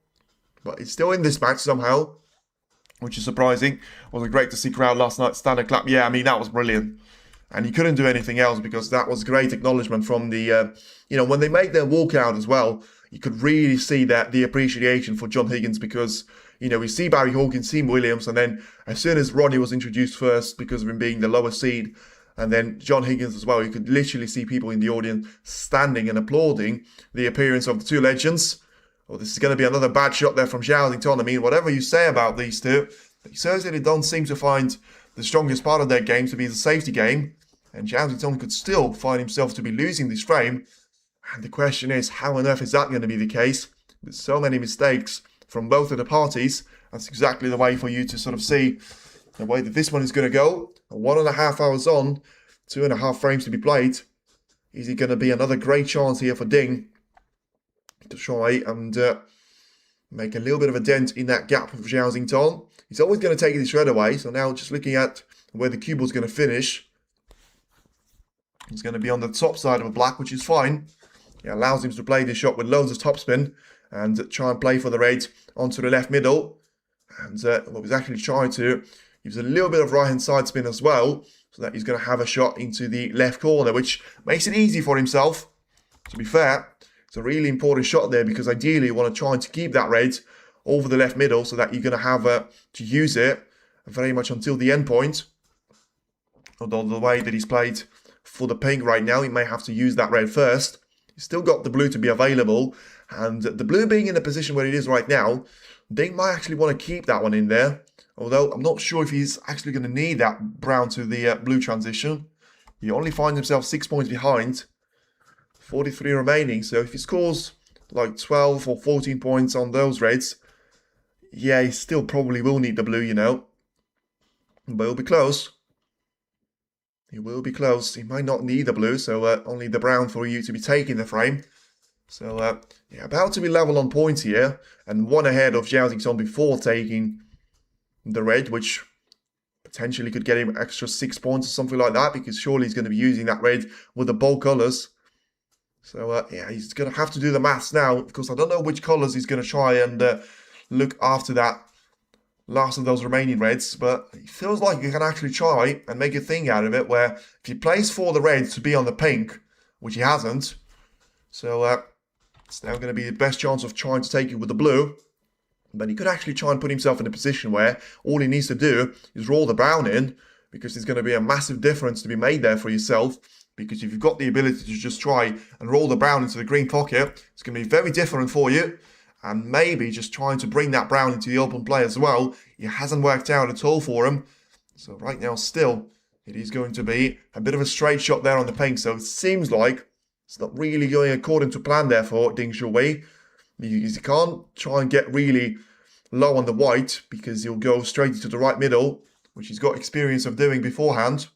but it's still in this match somehow, which is surprising. Was a great to see crowd last night. Standard clap. Yeah, I mean, that was brilliant. And he couldn't do anything else, because that was great acknowledgement from the, when they make their walkout as well, you could really see that the appreciation for John Higgins, because, we see Barry Hawkins, see Williams, and then as soon as Ronnie was introduced first, because of him being the lower seed, and then John Higgins as well, you could literally see people in the audience standing and applauding the appearance of the two legends. Well, this is going to be another bad shot there from Zhao. I mean, whatever you say about these two, they certainly don't seem to find the strongest part of their game to be the safety game. And Zhao could still find himself to be losing this frame. And the question is, how on earth is that going to be the case? With so many mistakes from both of the parties, that's exactly the way for you to sort of see the way that this one is going to go. 1.5 hours on, 2.5 frames to be played. Is it going to be another great chance here for Ding to try and make a little bit of a dent in that gap of Zhao? He's always going to take this red away. So now just looking at where the cue ball is going to finish. He's going to be on the top side of a black, which is fine. It allows him to play this shot with loads of topspin and try and play for the red onto the left middle. And what he's actually trying to use a little bit of right-hand side spin as well, so that he's going to have a shot into the left corner, which makes it easy for himself. To be fair, it's a really important shot there, because ideally you want to try to keep that red over the left middle, so that you're going to have to use it very much until the end point. Although the way that he's played for the pink right now, he may have to use that red first. He's still got the blue to be available, and the blue being in the position where it is right now, Ding might actually want to keep that one in there. Although I'm not sure if he's actually going to need that brown to the blue transition. He only finds himself 6 points behind, 43 remaining. So if he scores like 12 or 14 points on those reds, yeah, he still probably will need the blue, But he'll be close. He will be close. He might not need the blue, so only the brown for you to be taking the frame. So, yeah, about to be level on points here, and 1 ahead of Zhao before taking the red, which potentially could get him extra 6 points or something like that, because surely he's going to be using that red with the bold colours. So, yeah, he's going to have to do the maths now. Of course, I don't know which colours he's going to try and look after that last of those remaining reds, but it feels like he can actually try and make a thing out of it, where if he plays for the reds to be on the pink, which he hasn't, so it's now going to be the best chance of trying to take it with the blue. But he could actually try and put himself in a position where all he needs to do is roll the brown in, because there's going to be a massive difference to be made there for yourself. Because if you've got the ability to just try and roll the brown into the green pocket, it's going to be very different for you. And maybe just trying to bring that brown into the open play as well. It hasn't worked out at all for him. So right now still, it is going to be a bit of a straight shot there on the pink. So it seems like it's not really going according to plan there for Ding Zhou. Because he can't try and get really low on the white, because he'll go straight into the right middle, which he's got experience of doing beforehand.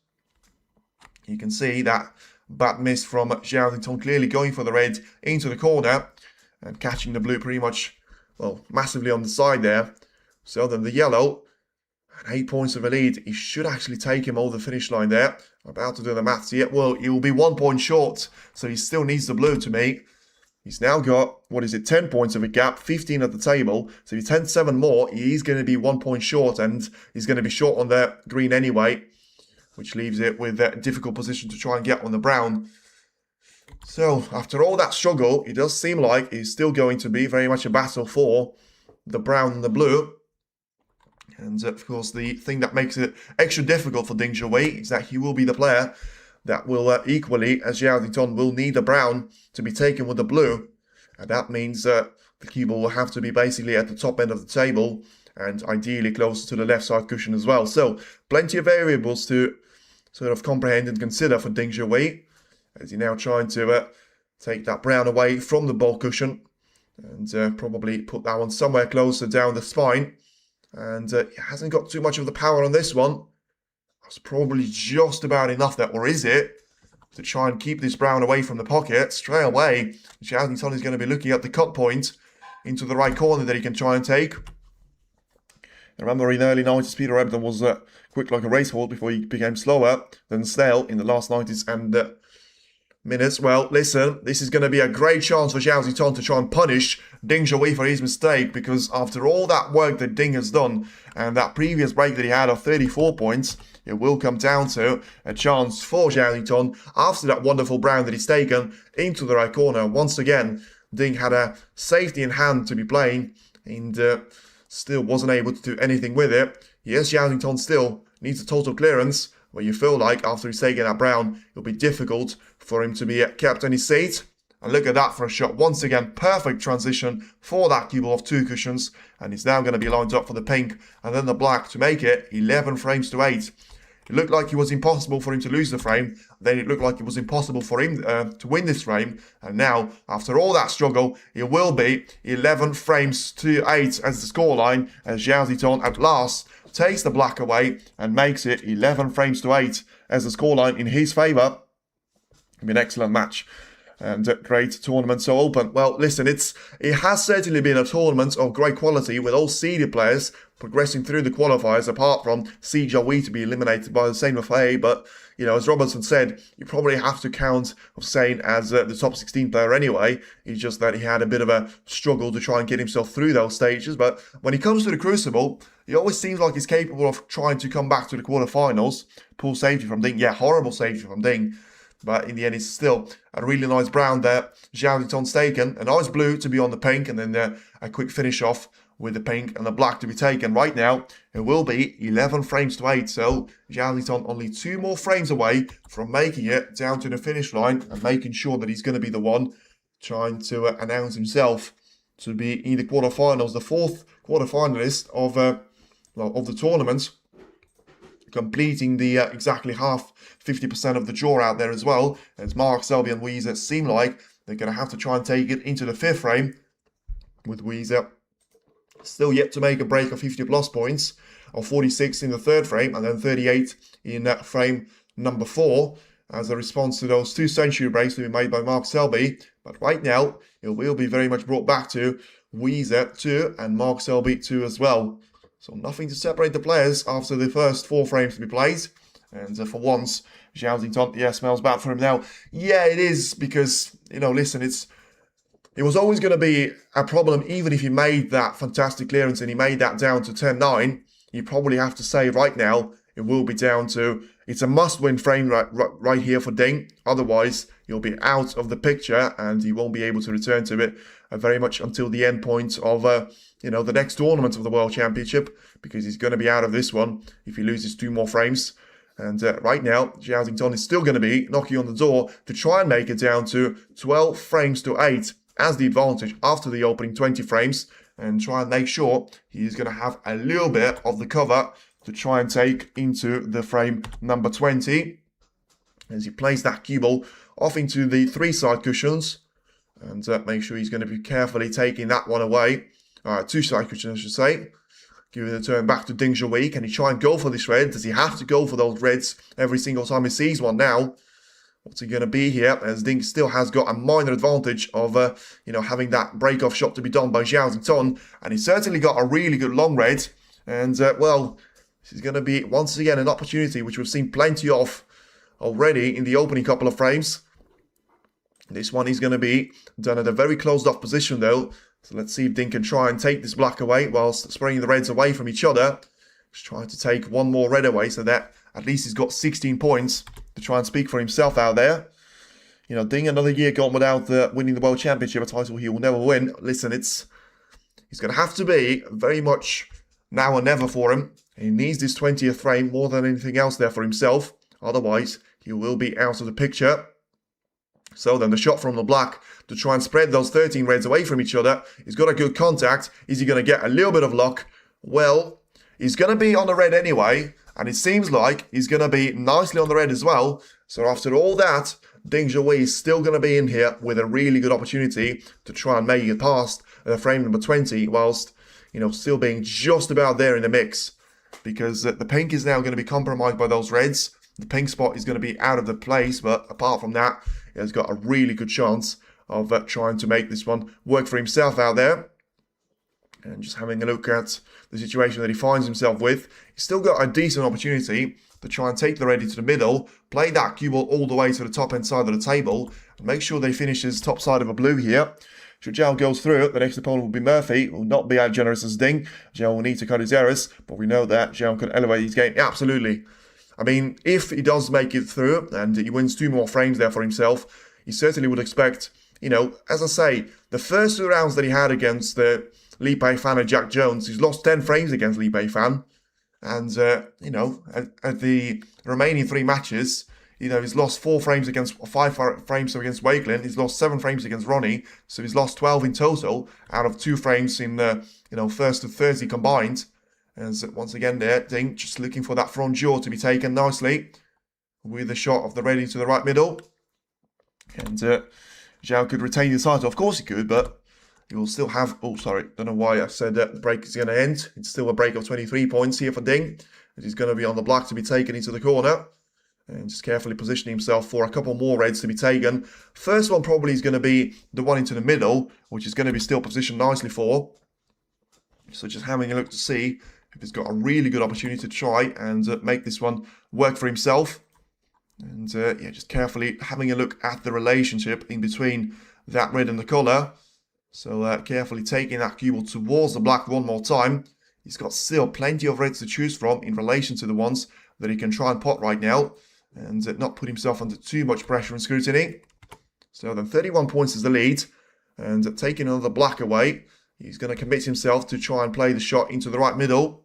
You can see that bad miss from Zhao, clearly going for the red into the corner and catching the blue pretty much, well, massively on the side there. So then the yellow, and 8 points of a lead, he should actually take him over the finish line there. I'm about to do the maths here. Well, he will be 1 point short, so he still needs the blue to make. He's now got, 10 points of a gap, 15 at the table. So if he 10-7 more, he's going to be 1 point short, and he's going to be short on the green anyway, which leaves it with a difficult position to try and get on the brown. So, after all that struggle, it does seem like it's still going to be very much a battle for the brown and the blue. And, of course, the thing that makes it extra difficult for Ding Zhou is that he will be the player that will equally, as Zhao Dington will need the brown to be taken with the blue. And that means the cue ball will have to be basically at the top end of the table and ideally closer to the left side cushion as well. So plenty of variables to sort of comprehend and consider for Ding Zhihui, as he's now trying to take that brown away from the ball cushion and probably put that one somewhere closer down the spine. And he hasn't got too much of the power on this one. That's probably just about enough there, or is it? To try and keep this brown away from the pocket. Straight away, Zhao Dington is going to be looking at the cut point into the right corner that he can try and take. Remember, in the early 90s, Peter Ebdon was quick like a racehorse before he became slower than snail in the last 90s and minutes. Well, listen, this is going to be a great chance for Zhao Dington to try and punish Ding Zhihui for his mistake, because after all that work that Ding has done and that previous break that he had of 34 points, it will come down to a chance for Zhao Dington after that wonderful brown that he's taken into the right corner. Once again, Ding had a safety in hand to be playing and still wasn't able to do anything with it. Yes, Zhao Dington still needs a total clearance, where you feel like after he's taken that brown, it'll be difficult for him to be kept on his seat. And look at that for a shot. Once again, perfect transition for that cue ball of 2 cushions. And he's now going to be lined up for the pink and then the black to make it 11 frames to 8. It looked like it was impossible for him to lose the frame. Then it looked like it was impossible for him to win this frame. And now, after all that struggle, it will be 11 frames to 8 as the scoreline, as Zhao Dington at last takes the black away and makes it 11 frames to 8 as the scoreline in his favour. It'll be an excellent match and a great tournament so open. Well, listen, it has certainly been a tournament of great quality with all seeded players progressing through the qualifiers, apart from Zhao to be eliminated by the same FA. But, you know, as Robertson said, you probably have to count Hussein as the top 16 player anyway. It's just that he had a bit of a struggle to try and get himself through those stages. But when he comes to the Crucible, he always seems like he's capable of trying to come back to the quarterfinals. Poor safety from Ding. Yeah, horrible safety from Ding. But in the end, it's still a really nice brown there. Zhao Dington's taken. A nice blue to be on the pink. And then a quick finish off with the pink and the black to be taken. Right now, it will be 11 frames to 8. So Zhao Dington only 2 more frames away from making it down to the finish line and making sure that he's going to be the one trying to announce himself to be in the quarterfinals. The 4th quarterfinalist of the tournament, completing the exactly half 50% of the draw out there as well. As Mark, Selby and Weezer seem like they're going to have to try and take it into the 5th frame, with Weezer still yet to make a break of 50 plus points, of 46 in the 3rd frame and then 38 in frame number 4 as a response to those 2 century breaks to be made by Mark Selby. But right now it will be very much brought back to Weezer 2 and Mark Selby 2 as well. So nothing to separate the players after the first 4 frames to be played. And for once, Zhao Dington, yeah, smells bad for him now. Yeah, it is, because, you know, listen, it was always going to be a problem even if he made that fantastic clearance and he made that down to 10-9. You probably have to say right now, it will be down to, it's a must-win frame right here for Ding. Otherwise, he'll be out of the picture and he won't be able to return to it very much until the end point of the next tournament of the World Championship, because he's going to be out of this one if he loses 2 more frames. And right now, Zhao Dington is still going to be knocking on the door to try and make it down to 12 frames to 8 as the advantage after the opening 20 frames, and try and make sure he's going to have a little bit of the cover to try and take into the frame number 20 as he plays that cue ball off into the 3 side cushions, and make sure he's going to be carefully taking that one away. 2 side cushions, I should say. Giving the turn back to Ding Zhihui. Can he try and go for this red? Does he have to go for those reds every single time he sees one now? What's he going to be here? As Ding still has got a minor advantage of, having that break-off shot to be done by Zhao Dington. And he's certainly got a really good long red. And, this is going to be, once again, an opportunity which we've seen plenty of already in the opening couple of frames. This one is going to be done at a very closed-off position, though. So let's see if Ding can try and take this black away whilst spraying the reds away from each other. Just trying to take one more red away so that at least he's got 16 points to try and speak for himself out there. You know, Ding, another year gone without winning the World Championship, a title he will never win. Listen, he's going to have to be very much now or never for him. He needs this 20th frame more than anything else there for himself. Otherwise, he will be out of the picture. So then the shot from the black to try and spread those 13 reds away from each other. He's got a good contact. Is he going to get a little bit of luck? Well, he's going to be on the red anyway. And it seems like he's going to be nicely on the red as well. So after all that, Ding Zhao is still going to be in here with a really good opportunity to try and make it past frame number 20, whilst, still being just about there in the mix. Because the pink is now going to be compromised by those reds. The pink spot is going to be out of the place, but apart from that, he has got a really good chance of trying to make this one work for himself out there. And just having a look at the situation that he finds himself with, he's still got a decent opportunity to try and take the red into the middle, play that cue ball all the way to the top end side of the table, and make sure they finish his top side of a blue here. Should Zhao goes through it, the next opponent will be Murphy, will not be as generous as Ding. Zhao will need to cut his errors, but we know that Zhao can elevate his game. Absolutely. I mean, if he does make it through, and he wins 2 more frames there for himself, he certainly would expect, as I say, the first 2 rounds that he had against Li Pei Fan and Jack Jones, he's lost 10 frames against Li Pei Fan. And, at the remaining 3 matches, he's lost 4 frames against 5 frames against Wakelin. He's lost 7 frames against Ronnie. So he's lost 12 in total out of 2 frames in first to 30 combined. And once again there, Ding just looking for that front jaw to be taken nicely with a shot of the red into the right middle. And Zhao could retain the title. Of course he could, but he will still have... Oh, sorry. Don't know why I said that the break is going to end. It's still a break of 23 points here for Ding. As he's going to be on the block to be taken into the corner. And just carefully positioning himself for a couple more reds to be taken. First one probably is going to be the one into the middle, which is going to be still positioned nicely for. So just having a look to see if he's got a really good opportunity to try and make this one work for himself. And just carefully having a look at the relationship in between that red and the colour. So carefully taking that cue ball towards the black one more time. He's got still plenty of reds to choose from in relation to the ones that he can try and pot right now. And not put himself under too much pressure and scrutiny. So then 31 points is the lead. And taking another black away, he's going to commit himself to try and play the shot into the right middle.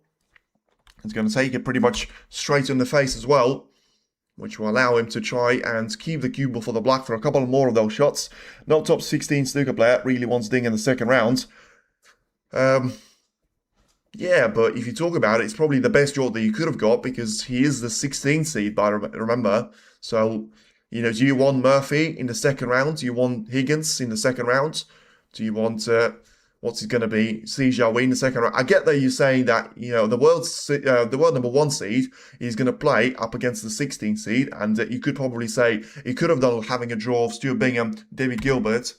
He's going to take it pretty much straight in the face as well, which will allow him to try and keep the cue ball for the black for a couple more of those shots. No top 16 snooker player really wants Ding in the second round. Yeah, but if you talk about it, it's probably the best draw that you could have got because he is the 16th seed, remember. So, do you want Murphy in the second round? Do you want Higgins in the second round? Do you want, what's it going to be, Zhao in the second round? I get that you're saying that, the world number 1 seed is going to play up against the 16th seed. And you could probably say he could have done having a draw of Stuart Bingham, David Gilbert,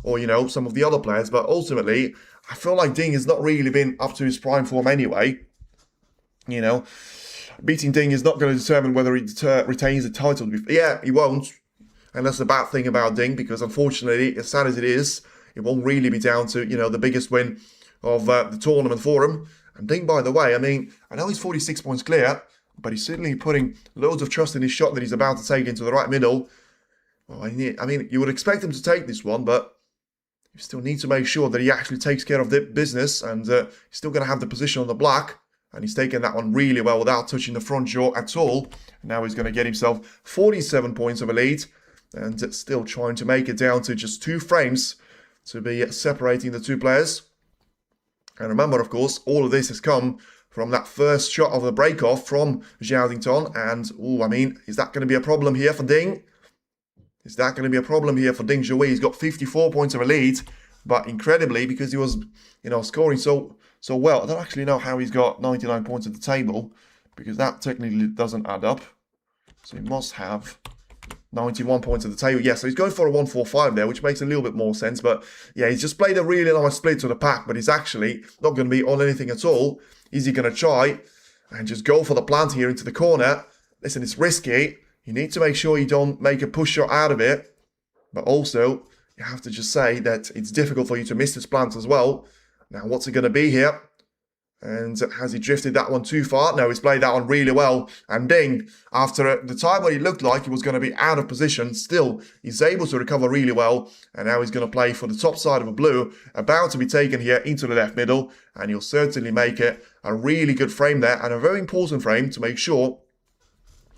or, some of the other players. But ultimately, I feel like Ding has not really been up to his prime form anyway. Beating Ding is not going to determine whether he retains the title. Yeah, he won't. And that's the bad thing about Ding, because unfortunately, as sad as it is, it won't really be down to, the biggest win of the tournament for him. And Ding, by the way, I know he's 46 points clear, but he's certainly putting loads of trust in his shot that he's about to take into the right middle. Well, you would expect him to take this one, but you still need to make sure that he actually takes care of the business, and he's still going to have the position on the black, and he's taken that one really well without touching the front jaw at all. And now he's going to get himself 47 points of a lead, and still trying to make it down to just 2 frames to be separating the 2 players. And remember, of course, all of this has come from that first shot of the break-off from Zhao, and, is that going to be a problem here for Ding? Is that going to be a problem here for Ding Zhao? He's got 54 points of a lead, but incredibly, because he was, scoring so well, I don't actually know how he's got 99 points at the table, because that technically doesn't add up. So he must have 91 points at the table. Yeah, so he's going for a 1-4-5 there, which makes a little bit more sense. But yeah, he's just played a really nice split to the pack, but he's actually not going to be on anything at all. Is he going to try and just go for the plant here into the corner? Listen, it's risky. You need to make sure you don't make a push shot out of it. But also, you have to just say that it's difficult for you to miss this plant as well. Now, what's it going to be here? And has he drifted that one too far? No, he's played that one really well. And Ding, after the time where he looked like he was going to be out of position, still, he's able to recover really well. And now he's going to play for the top side of a blue, about to be taken here into the left middle. And he'll certainly make it a really good frame there, and a very important frame to make sure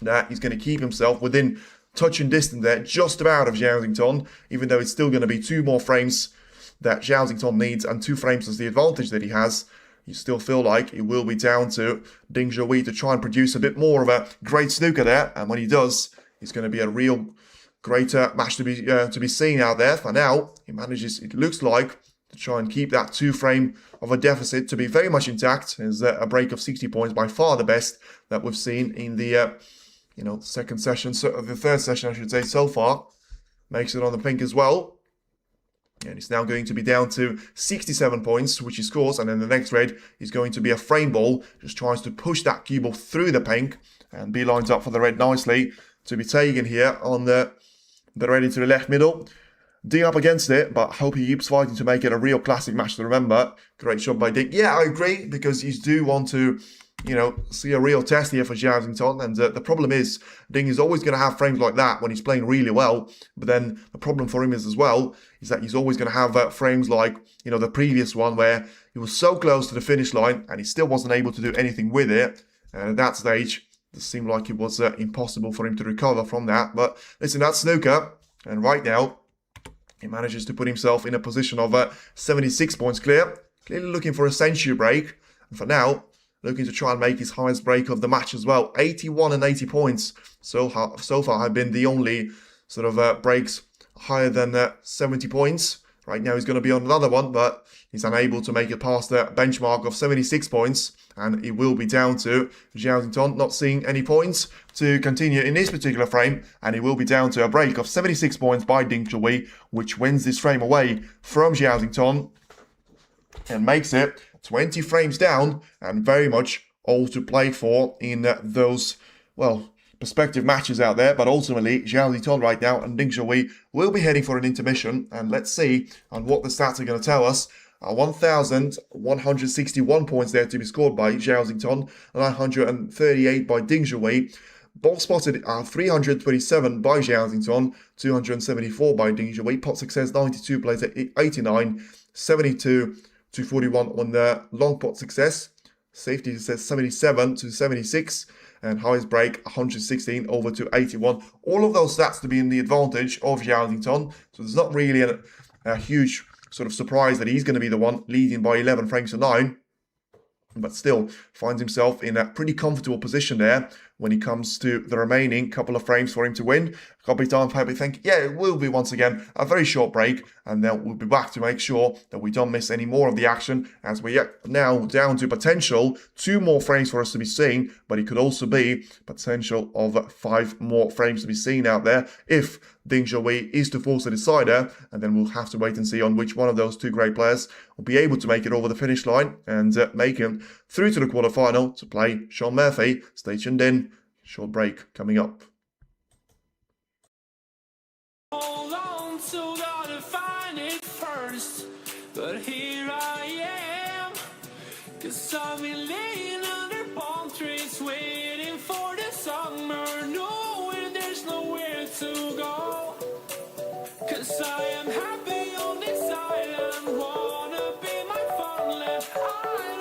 that he's going to keep himself within touching distance there, just about of Zhao Xington, even though it's still going to be 2 more frames that Zhao Xington needs, and 2 frames is the advantage that he has. You still feel like it will be down to Ding Zhuyi to try and produce a bit more of a great snooker there, and when he does, it's going to be a real greater match to be seen out there. For now, he manages, it looks like, to try and keep that 2 frame of a deficit to be very much intact. Is a break of 60 points, by far the best that we've seen in the second session, so the third session I should say so far. Makes it on the pink as well. And it's now going to be down to 67 points, which he scores. And then the next red is going to be a frame ball. Just tries to push that cue ball through the pink. And B lines up for the red nicely to be taken here on the red into the left middle. D up against it, but hope he keeps fighting to make it a real classic match to remember. Great shot by Ding. Yeah, I agree, because you do want to, see a real test here for Zhao Xington. And the problem is, Ding is always going to have frames like that when he's playing really well. But then the problem for him is that he's always going to have frames like, the previous one where he was so close to the finish line and he still wasn't able to do anything with it. And at that stage, it seemed like it was impossible for him to recover from that. But listen, that's snooker. And right now, he manages to put himself in a position of 76 points clear. Clearly looking for a century break. And for now, looking to try and make his highest break of the match as well. 81 and 80 points so far have been the only sort of breaks higher than 70 points. Right now he's going to be on another one, but he's unable to make it past the benchmark of 76 points. And it will be down to Zhao Xington not seeing any points to continue in this particular frame. And it will be down to a break of 76 points by Ding Zhuyi, which wins this frame away from Zhao Xington and makes it 20 frames down, and very much all to play for in those, prospective matches out there. But ultimately, Zhao Xington right now and Ding Zhuyi will be heading for an intermission. And let's see on what the stats are going to tell us. 1,161 points there to be scored by Zhao Xington, 938 by Ding Zhuyi. Ball spotted 327 by Zhao Xington, 274 by Ding Zhuyi. Pot success 92, plays at 89, 72 to 41 on the long pot success. Safety success 77 to 76. And highest break 116 over to 81. All of those stats to be in the advantage of Zhao Xington. So there's not really a huge sort of surprise that he's going to be the one leading by 11 frames to 9. But still finds himself in a pretty comfortable position there when it comes to the remaining couple of frames for him to win. Kapitan Fabi think, yeah, it will be once again a very short break, and then we'll be back to make sure that we don't miss any more of the action, as we are now down to potential 2 more frames for us to be seen, but it could also be potential of 5 more frames to be seen out there if Ding Zhuyi is to force a decider, and then we'll have to wait and see on which one of those 2 great players will be able to make it over the finish line and make him through to the quarterfinal to play Sean Murphy. Stay tuned in. Short break coming up. Hold on, still gotta find it first. But here I am, 'cause I've been laying under palm trees, waiting for the summer, knowing there's nowhere to go. 'Cause I am happy on this island, wanna be my farmland. I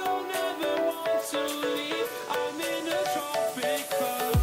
don't ever want to leave, I'm in a tropic club.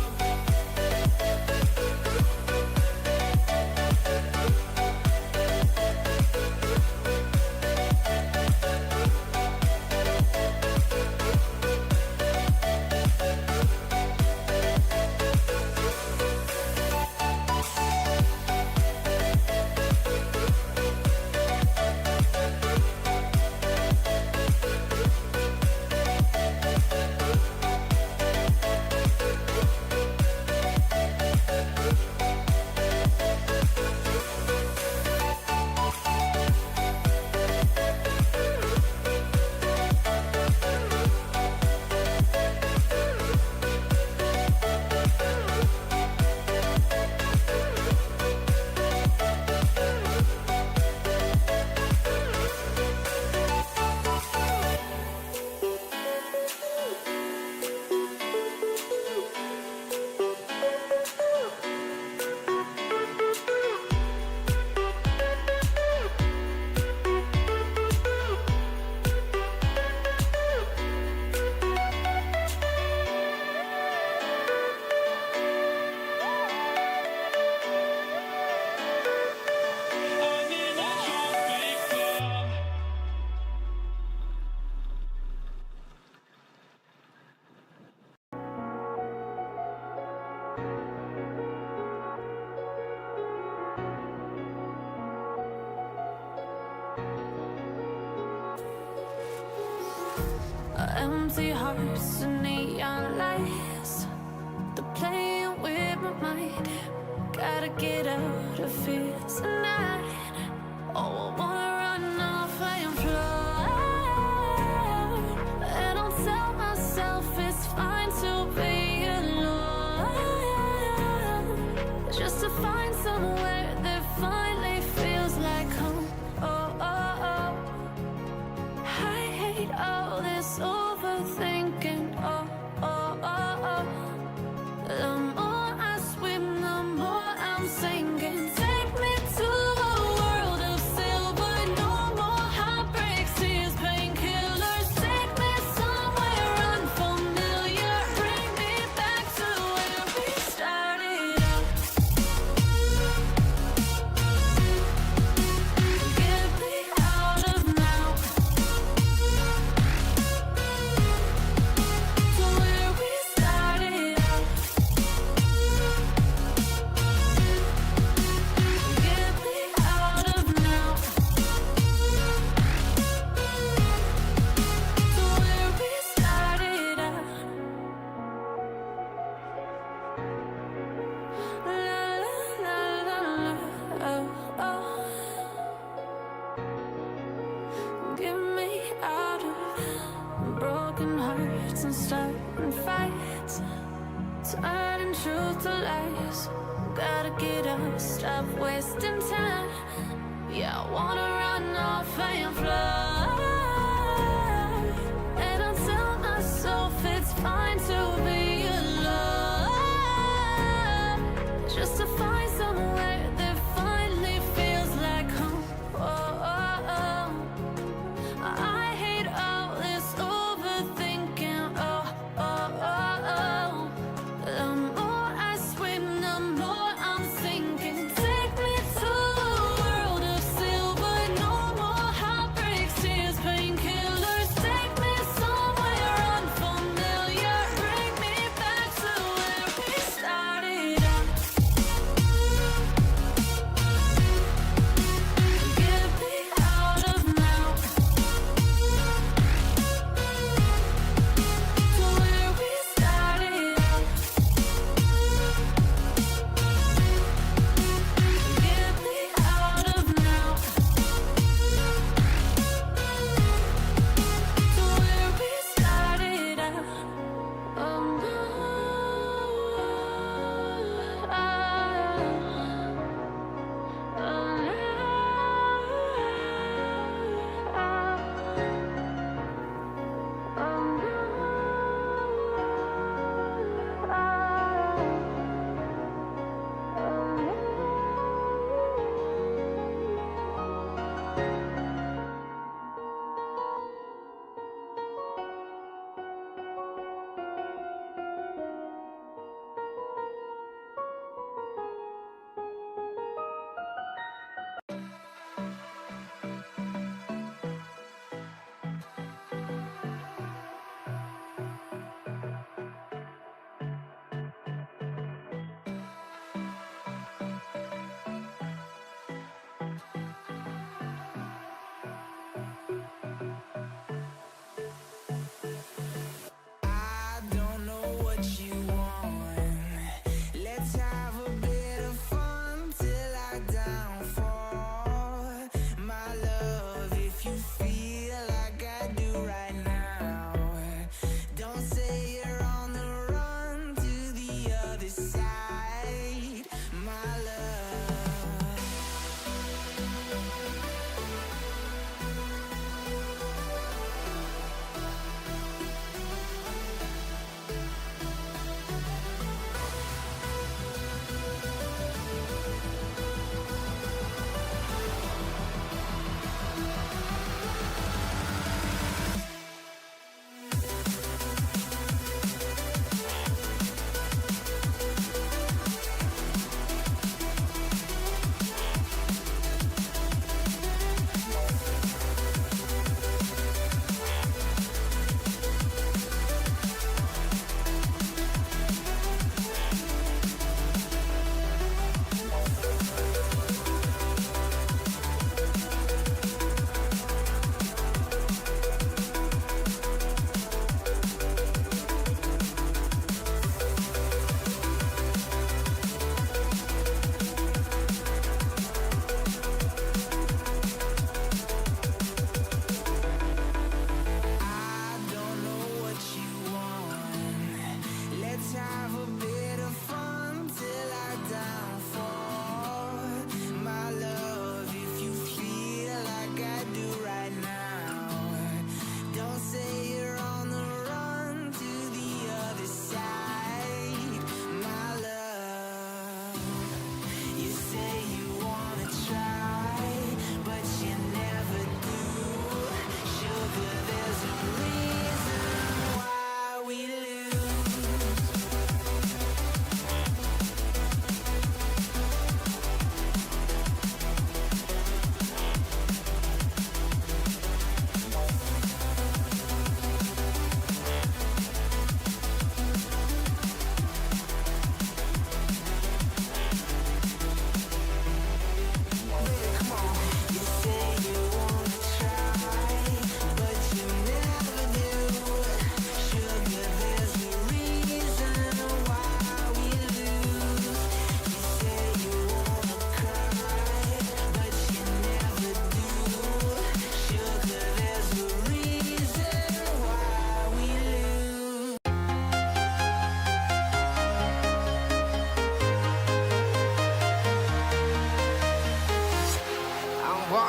Empty hearts and neon lights, they're playing with my mind. Gotta get out of here tonight. Oh, I wanna run off and fly. And I'll tell myself it's fine to be alone, just to find somewhere that finally feels like home. Oh, oh, oh. I hate all this overthinking. Oh, oh, oh, oh. The more I swim, the more I'm sinking. Take me to a world of silver. No more heartbreaks, tears, painkillers. Take me somewhere unfamiliar. Bring me back to where we started out. Get me out of now. To where we started out. Get me out of now. To where we started out. La la la la, oh oh. Get me out of broken hearts and starting fights, turning truth to lies. Gotta get up, stop wasting time. Yeah, I wanna run off and fly. And I'll tell myself it's fine to be alone, just to find somewhere that finally feels like home. Oh, oh, oh. I hate all this overthinking. Oh, oh, oh, oh. The more I swim, the more I'm sinking. Take me to a world of silver. No more heartbreaks,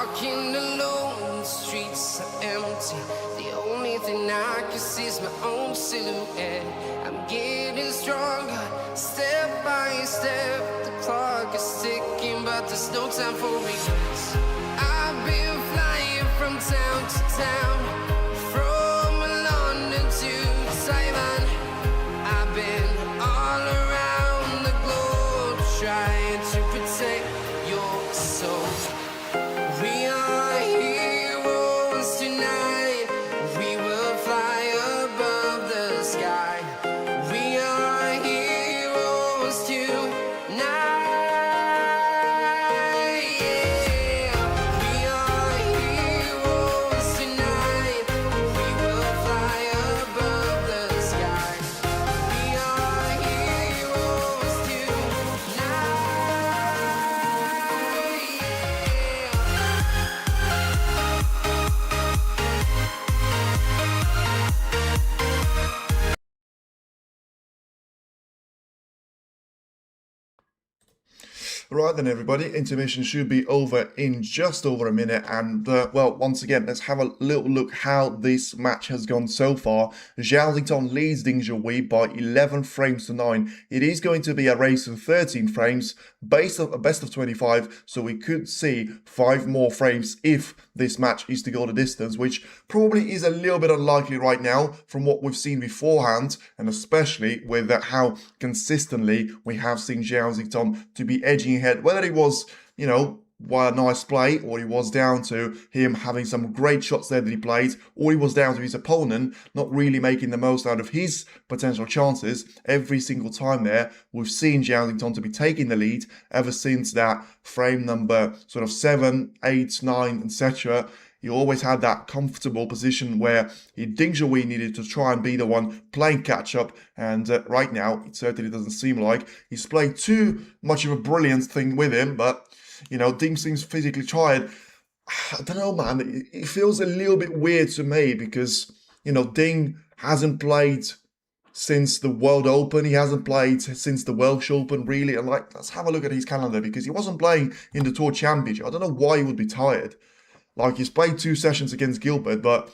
walking alone, the streets are empty. The only thing I can see is my own silhouette. I'm getting stronger, step by step. The clock is ticking, but there's no time for regrets. I've been flying from town to town, from London to Taiwan. I've been all around the globe trying to protect your soul. We are heroes tonight. We will fly above the sky. We are heroes tonight. Yeah. We are heroes tonight. We will fly above the sky. We are heroes tonight. Right then, everybody, intermission should be over in just over a minute, and well, once again, let's have a little look how this match has gone so far. Zhao leads Ding Zhuo by 11 frames to 9. It is going to be a race of 13 frames, best of 25, so we could see 5 more frames if this match is to go the distance, which probably is a little bit unlikely right now from what we've seen beforehand, and especially with how consistently we have seen Zhao to be edging ahead, whether it was, you know, a nice play, or it was down to him having some great shots there that he played, or it was down to his opponent not really making the most out of his potential chances. Every single time there, we've seen Zhao to be taking the lead ever since that frame number sort of 7, 8, 9, etc. He always had that comfortable position where Ding Zhuo needed to try and be the one playing catch-up, and right now, it certainly doesn't seem like he's played too much of a brilliant thing with him, but, you know, Ding seems physically tired. I don't know, man, it feels a little bit weird to me because, you know, Ding hasn't played since the World Open, he hasn't played since the Welsh Open, really, and like, let's have a look at his calendar, because he wasn't playing in the Tour Championship. I don't know why he would be tired. Like, he's played 2 sessions against Gilbert, but,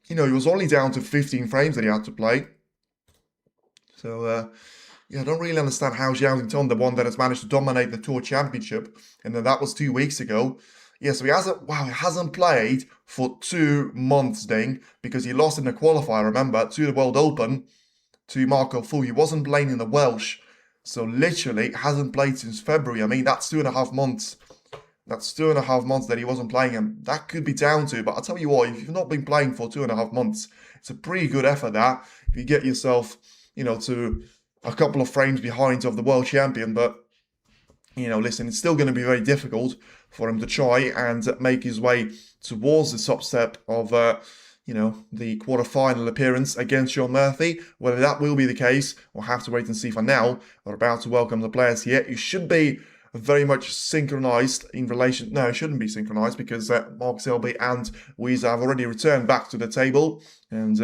you know, he was only down to 15 frames that he had to play. So, yeah, I don't really understand how Zhao, the one that has managed to dominate the Tour Championship, and then that was 2 weeks ago. Yeah, so he hasn't played for 2 months, Ding, because he lost in the qualifier, remember, to the World Open, to Marco Fu. He wasn't playing in the Welsh, so literally hasn't played since February. I mean, that's 2.5 months. That's 2.5 months that he wasn't playing, and that could be down to, but I'll tell you what, if you've not been playing for 2.5 months, it's a pretty good effort that, if you get yourself, you know, to a couple of frames behind of the world champion. But, you know, listen, it's still going to be very difficult for him to try and make his way towards the top step of, you know, the quarter-final appearance against John Murphy. Whether that will be the case, we'll have to wait and see. For now, we're about to welcome the players here. You should be very much synchronized in relation. No, it shouldn't be synchronized because Mark Selby and Weezer have already returned back to the table, and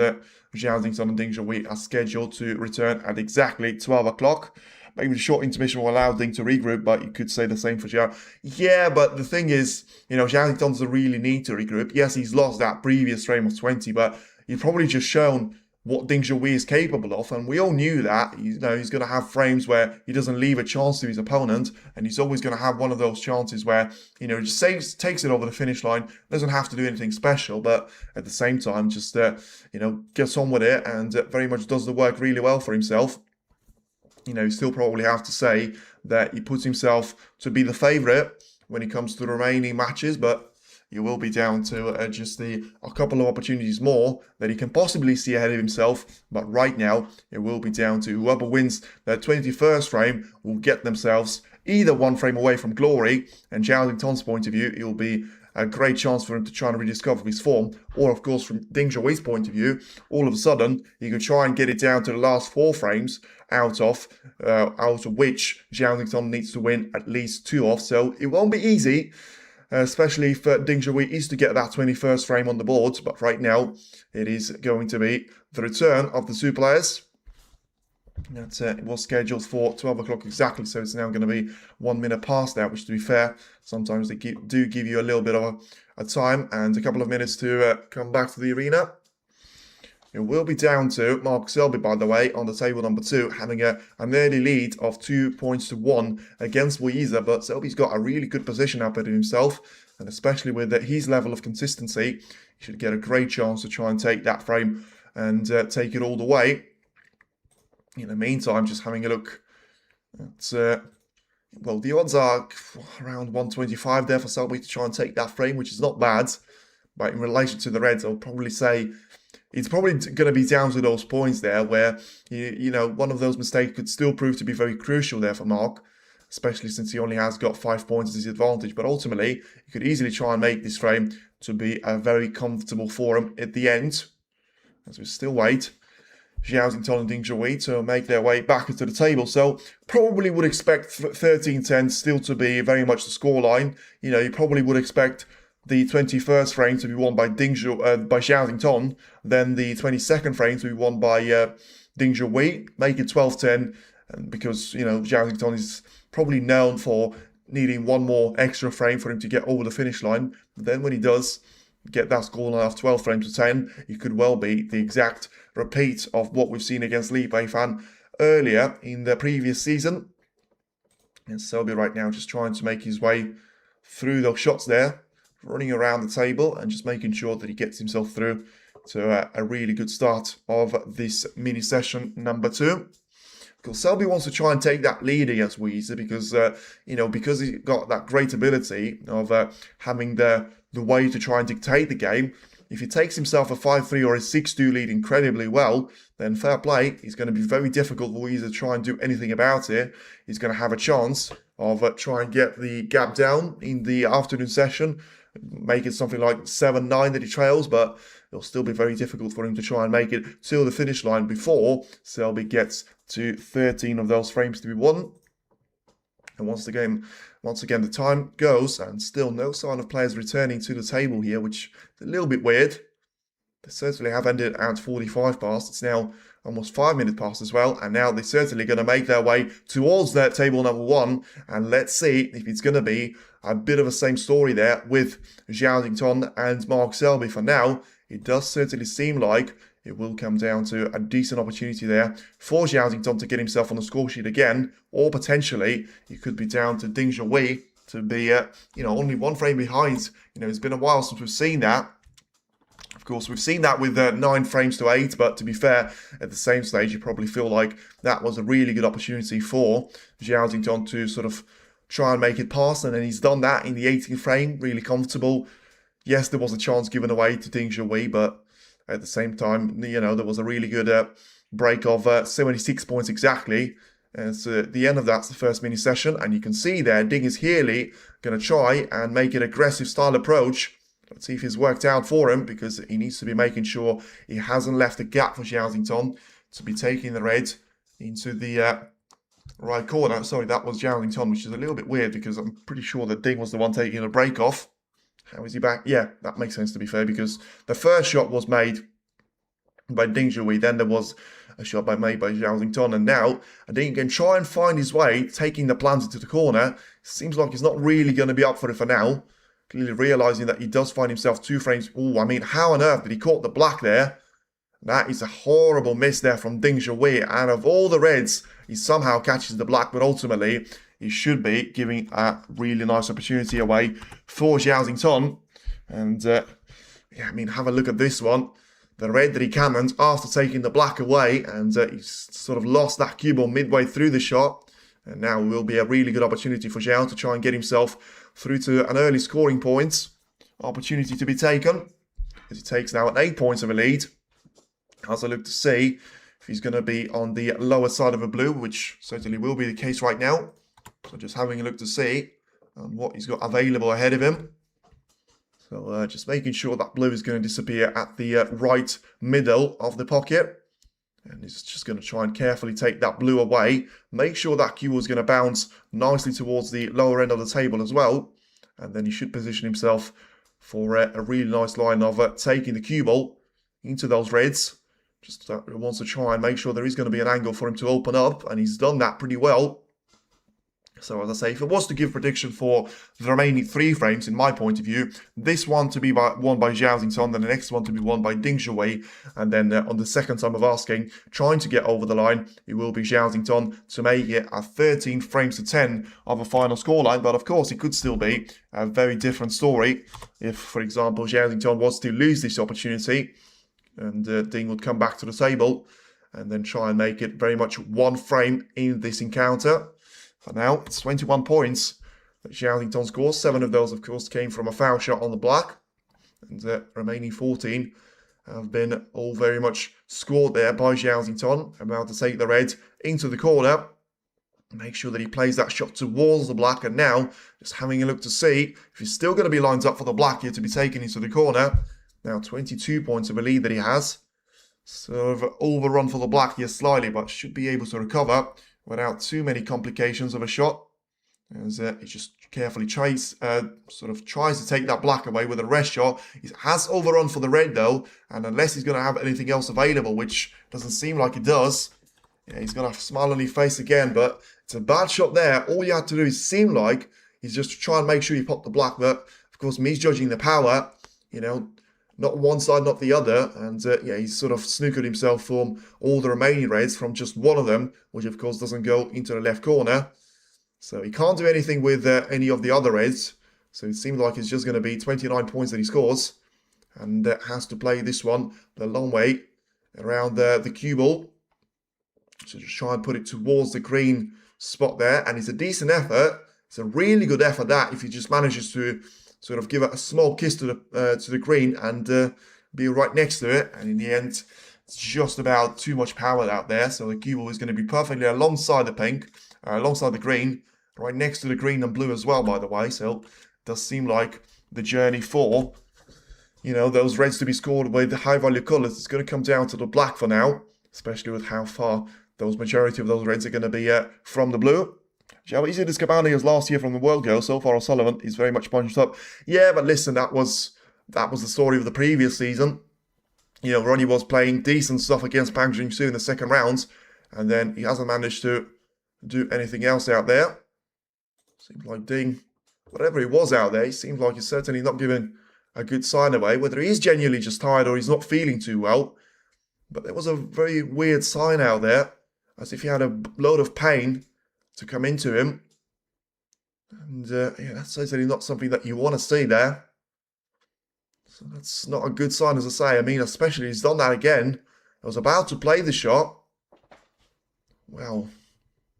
Zhao and Ding Zhuo are scheduled to return at exactly 12 o'clock. Maybe the short intermission will allow Ding to regroup, but you could say the same for Zhao. Yeah, but the thing is, you know, Zhao doesn't really need to regroup. Yes, he's lost that previous frame of 20, but he's probably just shown what Ding Zhuo is capable of, and we all knew that. You know, he's going to have frames where he doesn't leave a chance to his opponent, and he's always going to have one of those chances where, you know, just takes it over the finish line, doesn't have to do anything special, but at the same time, just, you know, gets on with it and very much does the work really well for himself. You know, you still probably have to say that he puts himself to be the favourite when it comes to the remaining matches, but you will be down to just a couple of opportunities more that he can possibly see ahead of himself. But right now, it will be down to whoever wins their 21st frame will get themselves either 1 frame away from glory, and Zhao point of view, it will be a great chance for him to try and rediscover his form. Or, of course, from Ding Zhuo's point of view, all of a sudden, he could try and get it down to the last 4 frames, out of which Zhao needs to win at least 2 off. So it won't be easy, especially if Ding Zhuo is to get that 21st frame on the board. But right now, it is going to be the return of the 2 players. It was scheduled for 12 o'clock exactly, so it's now going to be 1 minute past that, which, to be fair, sometimes they do give you a little bit of a time and a couple of minutes to come back to the arena. It will be down to Mark Selby, by the way, on the table number 2, having an early lead of 2 points to 1 against Weezer, but Selby's got a really good position up at himself, and especially with his level of consistency, he should get a great chance to try and take that frame and take it all the way. In the meantime, just having a look at, well, the odds are around 125 there for Selby to try and take that frame, which is not bad. But in relation to the Reds, I'll probably say it's probably going to be down to those points there where, you know, one of those mistakes could still prove to be very crucial there for Mark, especially since he only has got 5 points as his advantage. But ultimately, he could easily try and make this frame to be a very comfortable for him at the end. As we still wait, Zhao and Ding Zhuyi to make their way back into the table. So probably would expect 13-10 still to be very much the scoreline. You know, you probably would expect the 21st frame to be won by Zhao Ton, then the 22nd frame to be won by Ding Zhuyi, make it 12-10, because, you know, Zhao Ton is probably known for needing one more extra frame for him to get over the finish line. But then when he does get that scoreline of 12 frames to 10, it could well be the exact repeat of what we've seen against Li Beifan earlier in the previous season. And Selby right now just trying to make his way through those shots there, running around the table and just making sure that he gets himself through to a really good start of this mini session number 2. Because Selby wants to try and take that lead against Weezer because, you know, because he's got that great ability of having the way to try and dictate the game. If he takes himself a 5-3 or a 6-2 lead incredibly well, then fair play. It's going to be very difficult for Weezer to try and do anything about it. He's going to have a chance of trying and get the gap down in the afternoon session, make it something like 7-9 that he trails, but it'll still be very difficult for him to try and make it till the finish line before Selby gets to 13 of those frames to be won. And once again, the time goes, and still no sign of players returning to the table here, which is a little bit weird. They certainly have ended at 45 past. It's now almost 5 minutes past as well, and now they're certainly going to make their way towards their table number 1. And let's see if it's going to be a bit of the same story there with Zhao Ton and Mark Selby. For now, it does certainly seem like it will come down to a decent opportunity there for Zhao Ton to get himself on the score sheet again, or potentially it could be down to Ding Zhuyi to be, you know, only 1 frame behind. You know, it's been a while since we've seen that. Of course, we've seen that with 9 frames to 8, but to be fair, at the same stage, you probably feel like that was a really good opportunity for Zhao Ton to sort of try and make it past, and then he's done that in the 18th frame, really comfortable. Yes, there was a chance given away to Ding Zhuyi, but at the same time, you know, there was a really good break of 76 points exactly. And so at the end of that's the first mini session, and you can see there, Ding is really going to try and make an aggressive style approach. Let's see if it's worked out for him, because he needs to be making sure he hasn't left a gap for Zhao Ton to be taking the red into the right corner. Sorry, that was Zhao Ton, which is a little bit weird because I'm pretty sure that Ding was the one taking a break off. How is he back? Yeah, that makes sense to be fair, because the first shot was made by Ding Zhuyi, then there was a shot made by Zhao Ton, and now Ding can try and find his way, taking the plans into the corner. Seems like he's not really going to be up for it for now. Clearly realising that he does find himself 2 frames. Oh, I mean, how on earth did he caught the black there? That is a horrible miss there from Ding Zhuyi. And of all the reds, he somehow catches the black, but ultimately he should be giving a really nice opportunity away for Zhao Ton. And yeah, I mean, have a look at this one. The red that he cannoned after taking the black away, and he's sort of lost that cue ball midway through the shot. And now will be a really good opportunity for Zhao to try and get himself through to an early scoring point. Opportunity to be taken, as he takes now 8 points of a lead. As I look to see if he's going to be on the lower side of a blue, which certainly will be the case right now. So just having a look to see what he's got available ahead of him. So just making sure that blue is going to disappear at the right middle of the pocket. And he's just going to try and carefully take that blue away. Make sure that cue is going to bounce nicely towards the lower end of the table as well. And then he should position himself for a really nice line of taking the cue ball into those reds. Just wants to try and make sure there is going to be an angle for him to open up, and he's done that pretty well. So as I say, if it was to give prediction for the remaining 3 frames, in my point of view, this one to be won by Zhao Xingtong, then the next one to be won by Ding Zhuwei, and then on the second time of asking, trying to get over the line, it will be Zhao Xingtong to make it a 13 frames to 10 of a final scoreline. But of course, it could still be a very different story if, for example, Zhao Xingtong was to lose this opportunity, and Ding would come back to the table and then try and make it very much 1 frame in this encounter. For now, it's 21 points that Zhao Xingtong scores. 7 of those, of course, came from a foul shot on the black. And the remaining 14 have been all very much scored there by Zhao Xingtong. About to take the red into the corner. Make sure that he plays that shot towards the black. And now, just having a look to see if he's still going to be lined up for the black here to be taken into the corner. Now, 22 points of a lead that he has. Sort of overrun for the black here slightly, but should be able to recover without too many complications of a shot, as he just carefully tries to take that black away with a rest shot. He has overrun for the red though, and unless he's going to have anything else available, which doesn't seem like he does, yeah, he's going to smile on his face again. But it's a bad shot there. All you had to do is seem like he's just to try and make sure you pop the black, but of course misjudging the power, you know, not one side, not the other, and yeah, he's sort of snookered himself from all the remaining reds from just one of them, which of course doesn't go into the left corner. So he can't do anything with any of the other reds. So it seems like it's just going to be 29 points that he scores, and has to play this one the long way around the cue ball. So just try and put it towards the green spot there, and it's a decent effort. It's a really good effort that if he just manages to sort of give it a small kiss to the green and be right next to it. And in the end, it's just about too much power out there. So the cue ball is going to be perfectly alongside the pink, alongside the green, right next to the green and blue as well, by the way. So it does seem like the journey for, you know, those reds to be scored with the high value colours is going to come down to the black for now, especially with how far those majority of those reds are going to be from the blue. How easy this Cavani as last year from the World Girl. So far, O'Sullivan is very much punched up. Yeah, but listen, that was the story of the previous season. You know, Ronnie was playing decent stuff against Pang Jingsu in the second rounds, and then he hasn't managed to do anything else out there. Seems like Ding, whatever he was out there, he seems like he's certainly not giving a good sign away. Whether he is genuinely just tired or he's not feeling too well, but there was a very weird sign out there, as if he had a load of pain to come into him, and yeah, that's certainly not something that you want to see there. So that's not a good sign, as I say. I mean, especially he's done that again. I was about to play the shot. Well,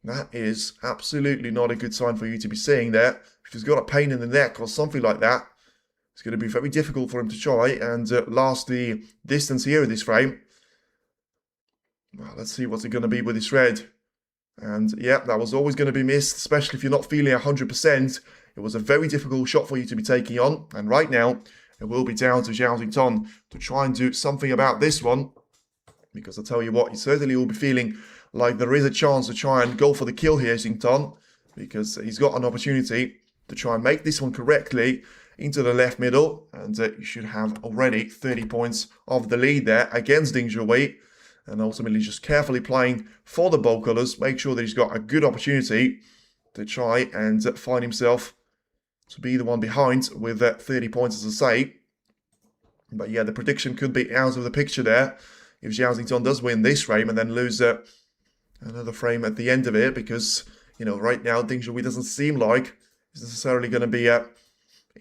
that is absolutely not a good sign for you to be seeing there. If he's got a pain in the neck or something like that, it's going to be very difficult for him to try and last the distance here in this frame. Well, let's see what's it going to be with this red. And yeah, that was always going to be missed, especially if you're not feeling 100%. It was a very difficult shot for you to be taking on. And right now, it will be down to Zhao Xingtong to try and do something about this one. Because I tell you what, he certainly will be feeling like there is a chance to try and go for the kill here, Xingtong. Because he's got an opportunity to try and make this one correctly into the left middle. And you should have already 30 points of the lead there against Ding Zhuwei. And ultimately just carefully playing for the bold colours. Make sure that he's got a good opportunity to try and find himself to be the one behind with 30 points, as I say. But yeah, the prediction could be out of the picture there if Zhao Xingtong does win this frame and then lose another frame at the end of it. Because, you know, right now Ding Zhuwei doesn't seem like he's necessarily going to be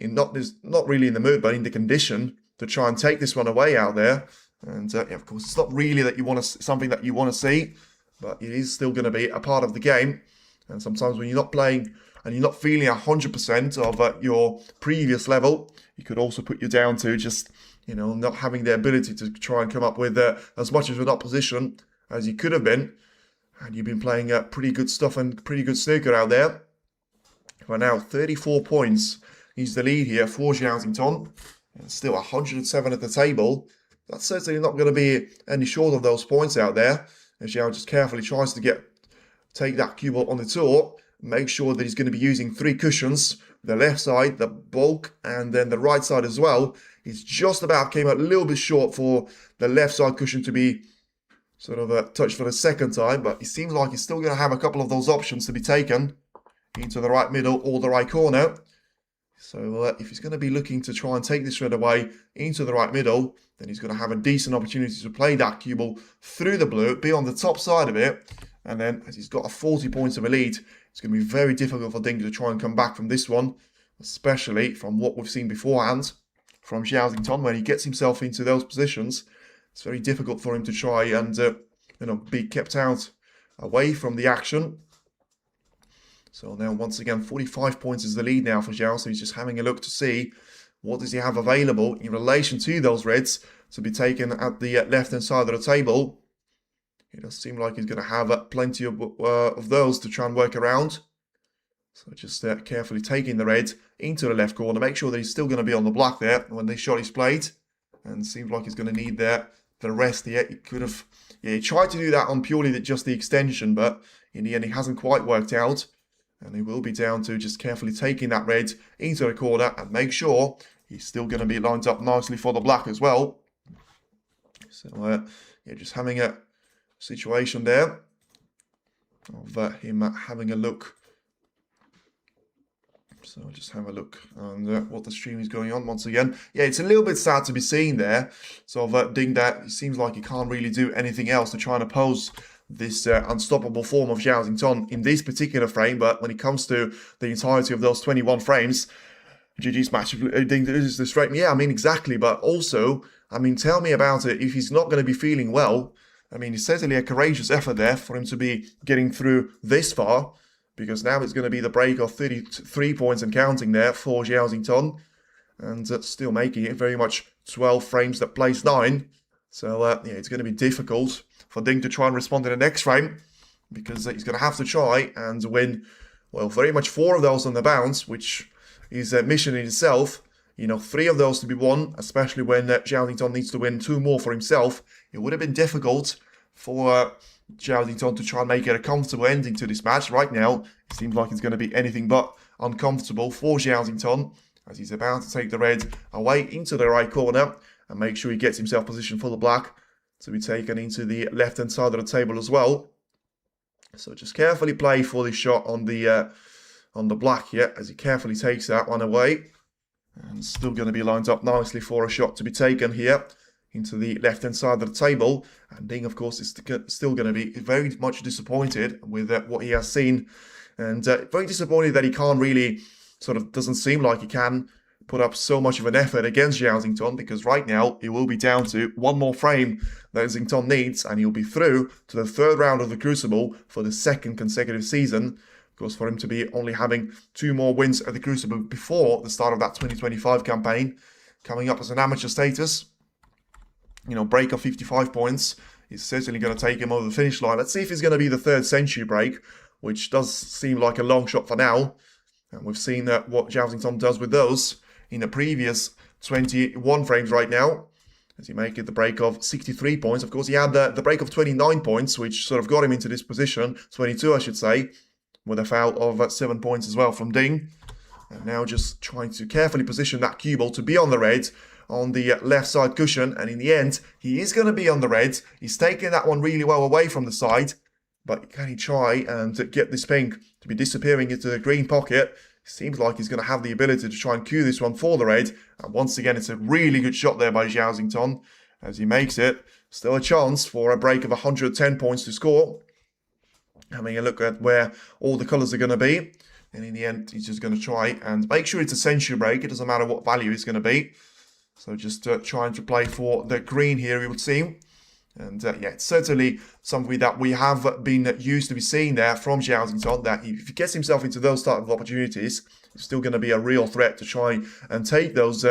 not really in the mood, but in the condition to try and take this one away out there. And yeah, of course, it's not really that you want to something that you want to see, but it is still going to be a part of the game. And sometimes when you're not playing and you're not feeling 100% of your previous level, it could also put you down to just, you know, not having the ability to try and come up with as much of an opposition as you could have been. And you've been playing pretty good stuff and pretty good snooker out there. Right now, 34 points is the lead here for Zhao Xingtong. And still 107 at the table. That's certainly not going to be any short of those points out there. And Zhao just carefully tries to take that cue ball on the tour. Make sure that he's going to be using 3 cushions. The left side, the bulk, and then the right side as well. He's just about came out a little bit short for the left side cushion to be sort of touch for the second time, but it seems like he's still going to have a couple of those options to be taken into the right middle or the right corner. So if he's going to be looking to try and take this red away into the right middle, then he's going to have a decent opportunity to play that cue ball through the blue, be on the top side of it, and then as he's got a 40 points of a lead, it's going to be very difficult for Ding to try and come back from this one, especially from what we've seen beforehand from Zhao when he gets himself into those positions. It's very difficult for him to try and be kept out away from the action. So now once again 45 points is the lead now for Zhao, so he's just having a look to see what does he have available in relation to those reds to be taken at the left hand side of the table. It does seem like he's going to have plenty of those to try and work around. So just carefully taking the red into the left corner. Make sure that he's still going to be on the block there when the shot is played. And seems like he's going to need the rest here. He could have, he tried to do that on purely just the extension, but in the end it hasn't quite worked out. And he will be down to just carefully taking that red into the corner and make sure he's still going to be lined up nicely for the black as well. So yeah, just having a situation there of him having a look. So I'll just have a look on what the stream is going on once again. Yeah, it's a little bit sad to be seeing there. So Ding that it seems like he can't really do anything else to try and oppose this unstoppable form of Zhao in this particular frame. But when it comes to the entirety of those 21 frames, GG's match, Ding loses this frame. Yeah, I mean, exactly. But also, I mean, tell me about it. If he's not going to be feeling well, I mean, it's certainly a courageous effort there for him to be getting through this far. Because now it's going to be the break of 33 points and counting there for Zhao and still making it very much 12 frames that plays 9. So yeah, it's going to be difficult for Ding to try and respond in the next frame, because he's going to have to try and win, well, very much 4 of those on the bounce, which is a mission in itself. You know, 3 of those to be won, especially when Zhao needs to win 2 more for himself. It would have been difficult for Zhao to try and make it a comfortable ending to this match. Right now, it seems like it's going to be anything but uncomfortable for Zhao as he's about to take the red away into the right corner and make sure he gets himself positioned for the black to be taken into the left-hand side of the table as well. So just carefully play for this shot on the black here as he carefully takes that one away. And still going to be lined up nicely for a shot to be taken here into the left-hand side of the table. And Ding, of course, is still going to be very much disappointed with what he has seen. And very disappointed that he can't really, doesn't seem like he can put up so much of an effort against Zhao because right now it will be down to one more frame that Xington needs, and he'll be through to the 3rd round of the Crucible for the 2nd consecutive season. Of course, for him to be only having 2 more wins at the Crucible before the start of that 2025 campaign, coming up as an amateur status. You know, break of 55 points is certainly going to take him over the finish line. Let's see if he's going to be the 3rd century break, which does seem like a long shot for now. And we've seen what Zhao does with those in the previous 21 frames right now, as he make it the break of 63 points. Of course, he had the break of 29 points, which sort of got him into this position, 22 I should say, with a foul of 7 points as well from Ding. And now just trying to carefully position that cue ball to be on the red, on the left side cushion, and in the end, he is going to be on the red. He's taking that one really well away from the side, but can he try and get this pink to be disappearing into the green pocket? Seems like he's going to have the ability to try and cue this one for the red, and once again, it's a really good shot there by Zhao as he makes it. Still a chance for a break of 110 points to score. Having a look at where all the colours are going to be, and in the end, he's just going to try and make sure it's a century break. It doesn't matter what value it's going to be. So just trying to play for the green here, it would seem. And yeah, it's certainly something that we have been used to be seeing there from Zhao that if he gets himself into those type of opportunities, it's still going to be a real threat to try and take those,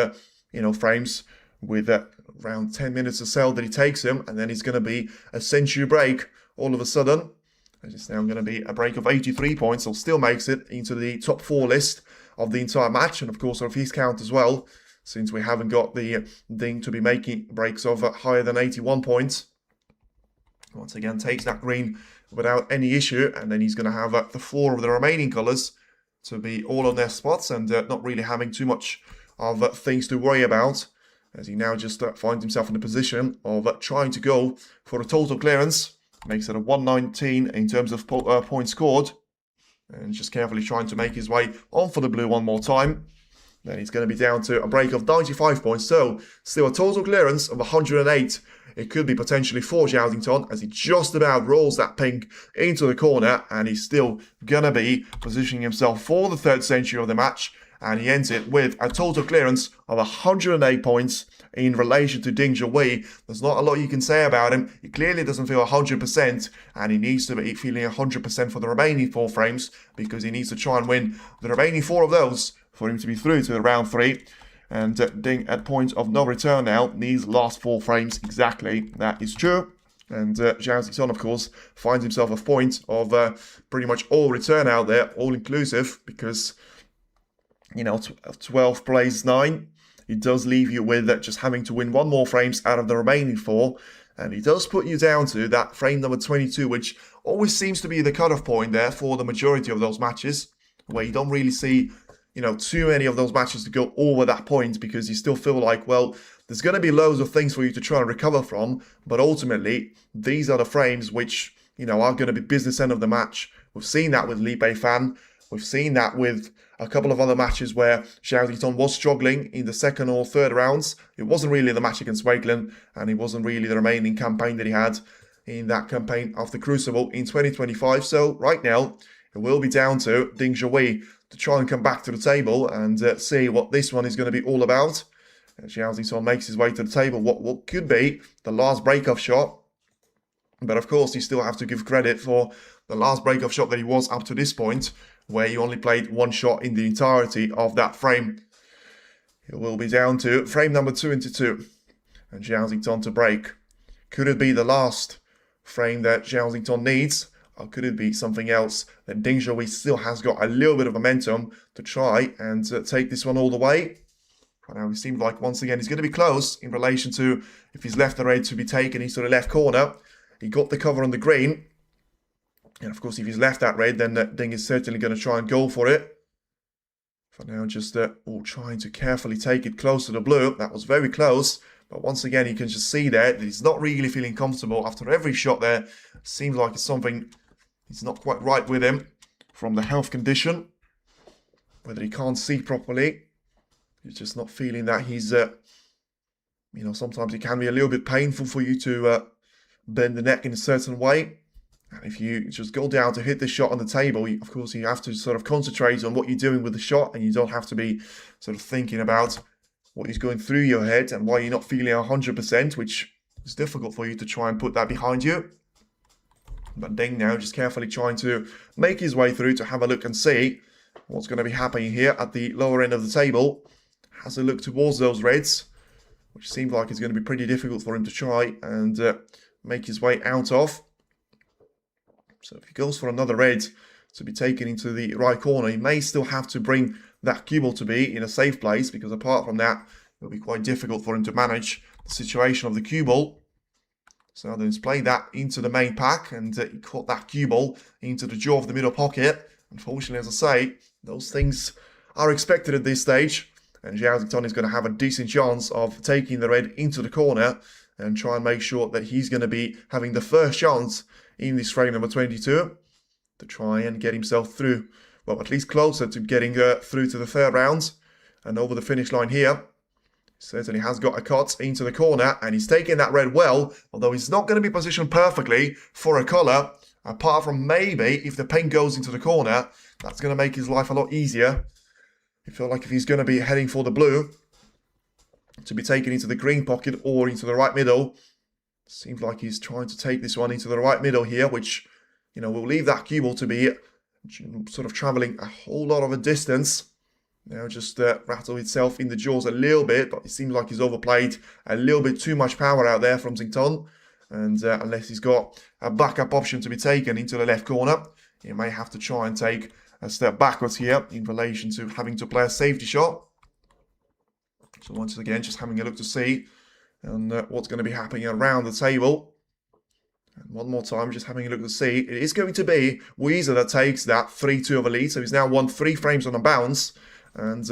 frames with around 10 minutes or so that he takes him. And then it's going to be a century break all of a sudden. And it's now going to be a break of 83 points, so still makes it into the top 4 list of the entire match. And of course, of his count as well, since we haven't got the Ding to be making breaks of higher than 81 points. Once again, takes that green without any issue, and then he's going to have the 4 of the remaining colours to be all on their spots and not really having too much of things to worry about. as he now just finds himself in a position of trying to go for a total clearance. Makes it a 119 in terms of points scored. And just carefully trying to make his way on for the blue one more time. Then he's going to be down to a break of 95 points. So still a total clearance of 108. It could be potentially for Zhao as he just about rolls that pink into the corner. And he's still going to be positioning himself for the third century of the match. And he ends it with a total clearance of 108 points in relation to Ding Zhuo. There's not a lot you can say about him. He clearly doesn't feel 100%, and he needs to be feeling 100% for the remaining 4 frames, because he needs to try and win the remaining 4 of those for him to be through to the round 3. And Ding, at point of no return now, needs last 4 frames exactly. That is true. And Zhao Zixon, of course, finds himself a point of pretty much all return out there, all inclusive, because, you know, 12 plays 9. It does leave you with just having to win 1 more frames out of the remaining 4. And it does put you down to that frame number 22, which always seems to be the cutoff point there for the majority of those matches, where you don't really see, you know, too many of those matches to go over that point, because you still feel like, well, there's going to be loads of things for you to try and recover from. But ultimately, these are the frames which, you know, are going to be business end of the match. We've seen that with Li Beifan. We've seen that with a couple of other matches where Zhao Zixon was struggling in the second or third rounds. It wasn't really the match against Wakelin, and it wasn't really the remaining campaign that he had in that campaign of the Crucible in 2025. So right now, it will be down to Ding Zhuo to try and come back to the table and see what this one is going to be all about. Zhao Zixon makes his way to the table, what could be the last break-off shot. But of course, you still have to give credit for the last break-off shot that he was up to this point, where he only played 1 shot in the entirety of that frame. It will be down to frame number 2 into 2. And Zhao Zixon to break. Could it be the last frame that Zhao Zixon needs? Or could it be something else that Ding Zhuo still has got a little bit of momentum to try and take this one all the way? Right now, it seems like once again he's going to be close in relation to if he's left the red to be taken into the left corner. He got the cover on the green. And of course, if he's left that red, then Ding is certainly going to try and go for it. For now, just trying to carefully take it close to the blue. That was very close. But once again, you can just see there that he's not really feeling comfortable after every shot there. Seems like it's something he's not quite right with him from the health condition. Whether he can't see properly. He's just not feeling that he's, you know, sometimes it can be a little bit painful for you to bend the neck in a certain way. And if you just go down to hit the shot on the table, of course, you have to sort of concentrate on what you're doing with the shot, and you don't have to be sort of thinking about what is going through your head and why you're not feeling 100%, which is difficult for you to try and put that behind you. But Ding now just carefully trying to make his way through to have a look and see what's going to be happening here at the lower end of the table. Has a look towards those reds, which seems like it's going to be pretty difficult for him to try and make his way out of. So if he goes for another red to be taken into the right corner, he may still have to bring that cue ball to be in a safe place, because apart from that, it'll be quite difficult for him to manage the situation of the cue ball. So then he's played that into the main pack, and he caught that cue ball into the jaw of the middle pocket. Unfortunately, as I say, those things are expected at this stage, and Zhao Zixon is going to have a decent chance of taking the red into the corner and try and make sure that he's going to be having the first chance in this frame number 22 to try and get himself through, well, at least closer to getting through to the third round and over the finish line here. Certainly has got a cut into the corner, and he's taking that red well, although he's not going to be positioned perfectly for a colour, apart from maybe if the pink goes into the corner, that's going to make his life a lot easier. I feel like if he's going to be heading for the blue, to be taken into the green pocket or into the right middle, seems like he's trying to take this one into the right middle here, which, you know, will leave that cue ball to be sort of travelling a whole lot of a distance. Now just rattle itself in the jaws a little bit, but it seems like he's overplayed a little bit too much power out there from Zixon. And unless he's got a backup option to be taken into the left corner, he may have to try and take a step backwards here in relation to having to play a safety shot. So once again, just having a look to see and what's going to be happening around the table. And one more time, just having a look to see. It is going to be Weezer that takes that 3-2 of a lead. So he's now won 3 frames on a bounce. And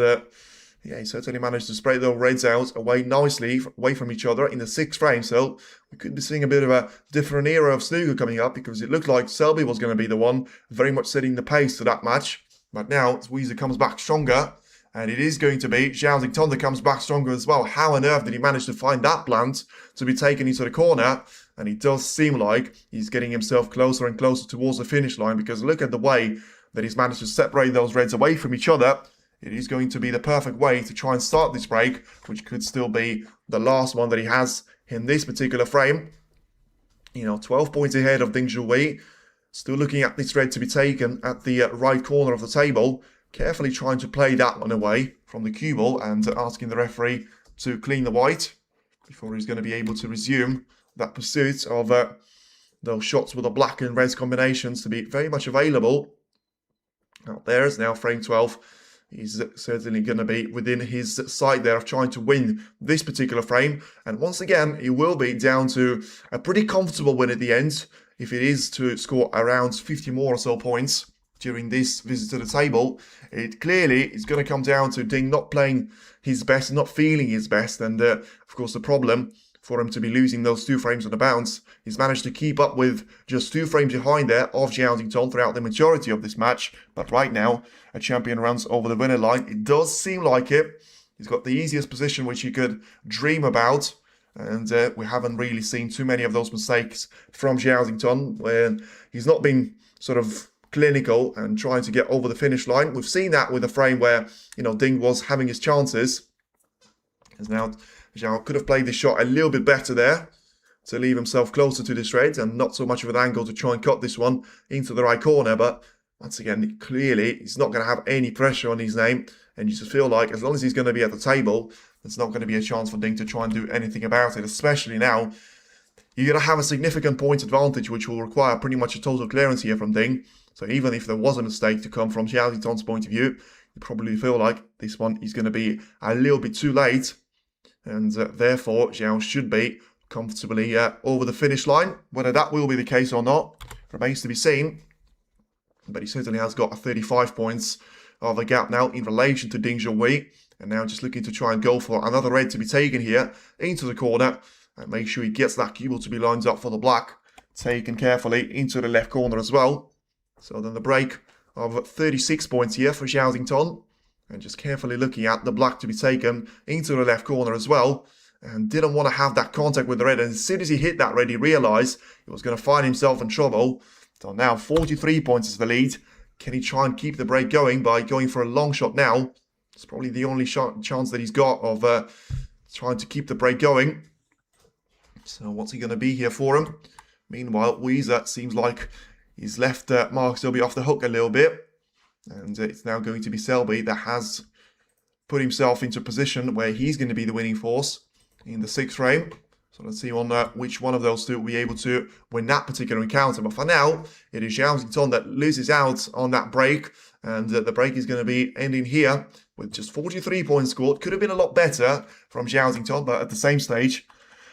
Yeah, he certainly managed to spread those reds out away nicely, away from each other in the 6th frame. So we could be seeing a bit of a different era of snooker coming up, because it looked like Selby was going to be the one very much setting the pace to that match. But now Weezer comes back stronger, and it is going to be Zhao Xingtong that comes back stronger as well. How on earth did he manage to find that blunt to be taken into the corner? And it does seem like he's getting himself closer and closer towards the finish line, because look at the way that he's managed to separate those reds away from each other. It is going to be the perfect way to try and start this break, which could still be the last one that he has in this particular frame. 12 points ahead of Ding Junhui. Still looking at this red to be taken at the right corner of the table. Carefully trying to play that one away from the cue ball and asking the referee to clean the white before he's going to be able to resume that pursuit of those shots with the black and red combinations to be very much available. Now there's now frame 12. He's certainly going to be within his sight there of trying to win this particular frame. And once again, he will be down to a pretty comfortable win at the end if it is to score around 50 more or so points during this visit to the table. It clearly is going to come down to Ding not playing his best, not feeling his best. And of course, the problem for him to be losing those 2 frames on the bounce, he's managed to keep up with just 2 frames behind there of Zhao Xingtong throughout the majority of this match. But right now, a champion runs over the winner line. It does seem like it. He's got the easiest position which you could dream about. And we haven't really seen too many of those mistakes from Zhao Xingtong, where he's not been sort of clinical and trying to get over the finish line. We've seen that with a frame where, Ding was having his chances. As now, Zhao could have played this shot a little bit better there to leave himself closer to this red and not so much of an angle to try and cut this one into the right corner. But once again, clearly, he's not going to have any pressure on his name. And you just feel like as long as he's going to be at the table, there's not going to be a chance for Ding to try and do anything about it, especially now. You're going to have a significant point advantage, which will require pretty much a total clearance here from Ding. So even if there was a mistake to come from Zhao Xingtong's point of view, you probably feel like this one is going to be a little bit too late. And therefore, Zhao should be comfortably over the finish line. Whether that will be the case or not remains to be seen. But he certainly has got a 35 points of a gap now in relation to Ding Junhui. And now just looking to try and go for another red to be taken here into the corner. And make sure he gets that cue ball to be lined up for the black. Taken carefully into the left corner as well. So then the break of 36 points here for Zhao Xingtong. And just carefully looking at the black to be taken into the left corner as well. And didn't want to have that contact with the red. And as soon as he hit that red, he realised he was going to find himself in trouble. So now 43 points is the lead. Can he try and keep the break going by going for a long shot now? It's probably the only chance that he's got of trying to keep the break going. So what's he going to be here for him? Meanwhile, Weezer seems like he's left Mark Selby off the hook a little bit. And it's now going to be Selby that has put himself into a position where he's going to be the winning force in the 6th frame. So let's see on which one of those two will be able to win that particular encounter. But for now, it is Zhao Xingtong that loses out on that break. And the break is going to be ending here with just 43 points scored. Could have been a lot better from Zhao Xingtong, but at the same stage,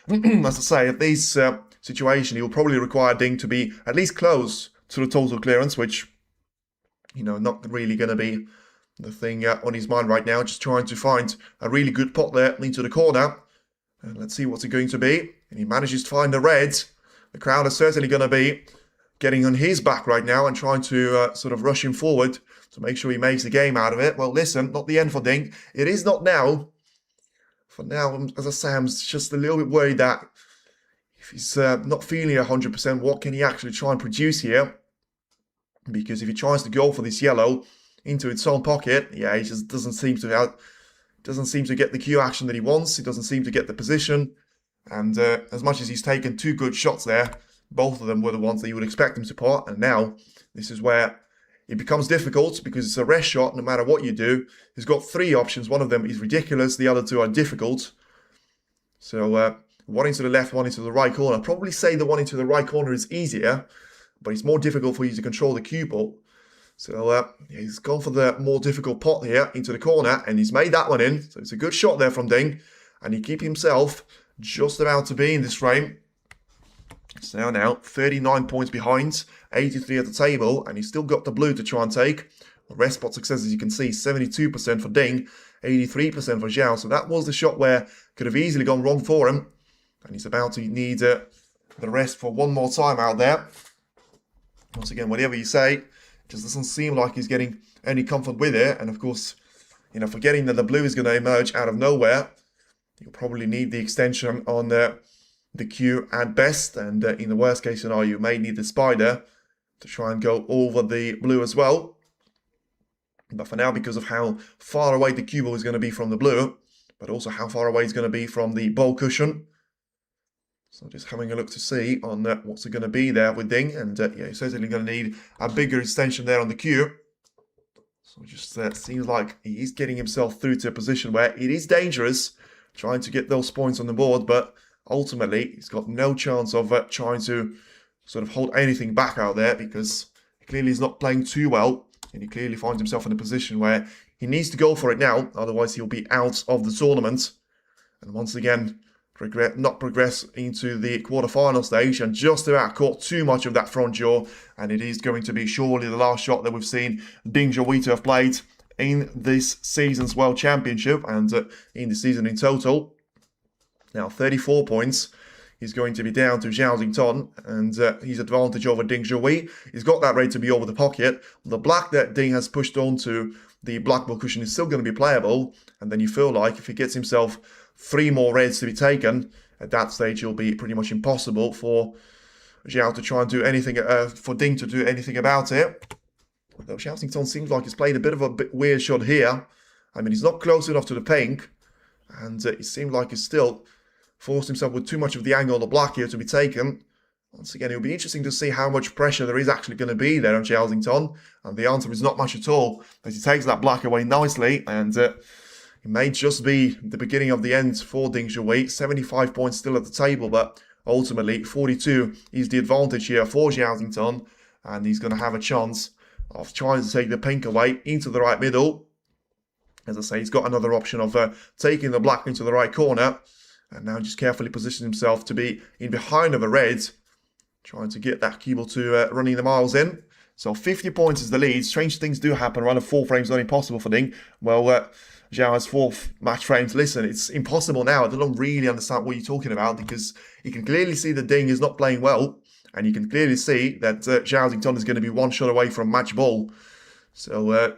as I say, at this situation, he will probably require Ding to be at least close to the total clearance, which, not really going to be the thing on his mind right now. Just trying to find a really good pot there into the corner. And let's see what's it going to be. And he manages to find the red. The crowd is certainly going to be getting on his back right now and trying to sort of rush him forward to make sure he makes the game out of it. Well, listen, not the end for Ding. It is not now. For now, as I say, I'm just a little bit worried that if he's not feeling 100%, what can he actually try and produce here? Because if he tries to go for this yellow into its own pocket, yeah, he just doesn't seem to get the cue action that he wants. He doesn't seem to get the position. And as much as he's taken 2 good shots there, both of them were the ones that you would expect him to put. And now this is where it becomes difficult because it's a rest shot no matter what you do. He's got 3 options. One of them is ridiculous. The other 2 are difficult. So one into the left, one into the right corner. I'd probably say the one into the right corner is easier, but it's more difficult for you to control the cue ball. So he's gone for the more difficult pot here into the corner, and he's made that one in. So it's a good shot there from Ding, and he keeps himself just about to be in this frame. So now 39 points behind, 83 at the table, and he's still got the blue to try and take. Rest spot success, as you can see, 72% for Ding, 83% for Zhao. So that was the shot where could have easily gone wrong for him. And he's about to need the rest for one more time out there. Once again, whatever you say, it just doesn't seem like he's getting any comfort with it. And of course, you know, forgetting that the blue is going to emerge out of nowhere, you'll probably need the extension on the Q at best. And in the worst case scenario, you may need the spider to try and go over the blue as well. But for now, because of how far away the cue ball is going to be from the blue, but also how far away it's going to be from the ball cushion. So just having a look to see on what's it going to be there with Ding. And yeah, you're certainly going to need a bigger extension there on the cue. So it just seems like he's getting himself through to a position where it is dangerous trying to get those points on the board. But ultimately, he's got no chance of trying to sort of hold anything back out there, because clearly he's not playing too well. And he clearly finds himself in a position where he needs to go for it now. Otherwise, he'll be out of the tournament. And once again, not progress into the quarterfinal stage, and just about caught too much of that front jaw. And it is going to be surely the last shot that we've seen Ding Zhao have played in this season's World Championship and in the season in total. Now, 34 points. He's going to be down to Zhao Xington, and his advantage over Ding Zhao. He's got that ready to be over the pocket. The black that Ding has pushed onto the black ball cushion is still going to be playable. And then you feel like if he gets himself 3 more reds to be taken, at that stage it'll be pretty much impossible for Zhao to try and do anything, for Ding to do anything about it. Although Zhao Xington seems like he's played a bit of a weird shot here. I mean, he's not close enough to the pink, and it seemed like he's still forced himself with too much of the angle on the black here to be taken. Once again, it'll be interesting to see how much pressure there is actually going to be there on Zhao Xington. And the answer is not much at all, as he takes that black away nicely. And it may just be the beginning of the end for Ding Zhao. 75 points still at the table, but ultimately 42 is the advantage here for Zhao Xington. And he's going to have a chance of trying to take the pink away into the right middle. As I say, he's got another option of taking the black into the right corner. And now just carefully position himself to be in behind of a red, trying to get that cue ball to running the miles in. So 50 points is the lead. Strange things do happen. Around 4 frames not impossible for Ding. Well, Zhao has 4 match frames. Listen, it's impossible now. I don't really understand what you're talking about, because you can clearly see that Ding is not playing well. And you can clearly see that Zhao Xington is going to be 1 shot away from match ball. So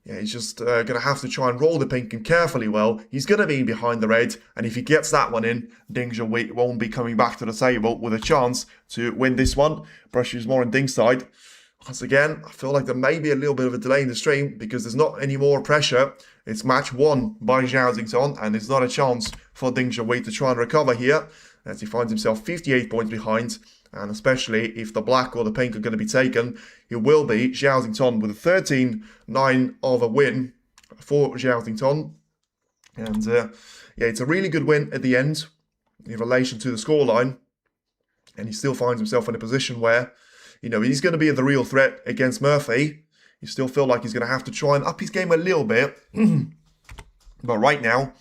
yeah, he's just going to have to try and roll the pink and carefully well. He's going to be behind the red, and if he gets that one in, Ding Zhao won't be coming back to the table with a chance to win this one. Pressure is more on Ding's side. Once again, I feel like there may be a little bit of a delay in the stream, because there's not any more pressure. It's match 1 by Zhao Xington, and there's not a chance for Ding Zhao to try and recover here, as he finds himself 58 points behind. And especially if the black or the pink are going to be taken, it will be Zhao Xington with a 13-9 of a win for Zhao Xington. And yeah, it's a really good win at the end in relation to the scoreline. And he still finds himself in a position where, you know, he's going to be the real threat against Murphy. You still feel like he's going to have to try and up his game a little bit. But right now,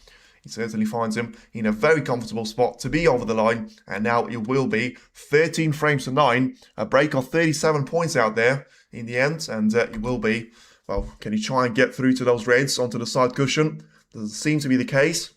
he certainly finds him in a very comfortable spot to be over the line. And now it will be 13 frames to 9. A break of 37 points out there in the end. And it will be, well, can he try and get through to those reds onto the side cushion? Doesn't seem to be the case.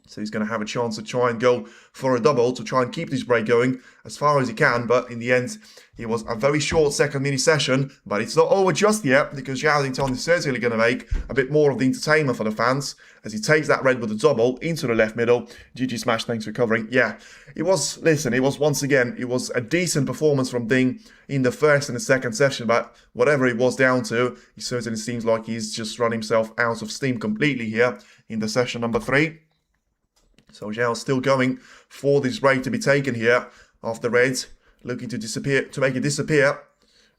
So he's going to have a chance to try and go for a double to try and keep this break going as far as he can. But in the end, it was a very short second mini session. But it's not over just yet, because Zhao Xington is certainly going to make a bit more of the entertainment for the fans as he takes that red with a double into the left middle. GG Smash, thanks for covering. Yeah, it was, listen, it was once again, it was a decent performance from Ding in the first and the second session. But whatever it was down to, it certainly seems like he's just run himself out of steam completely here in the session number 3. So Zhao's still going for this break to be taken here off the red, looking to disappear, to make it disappear.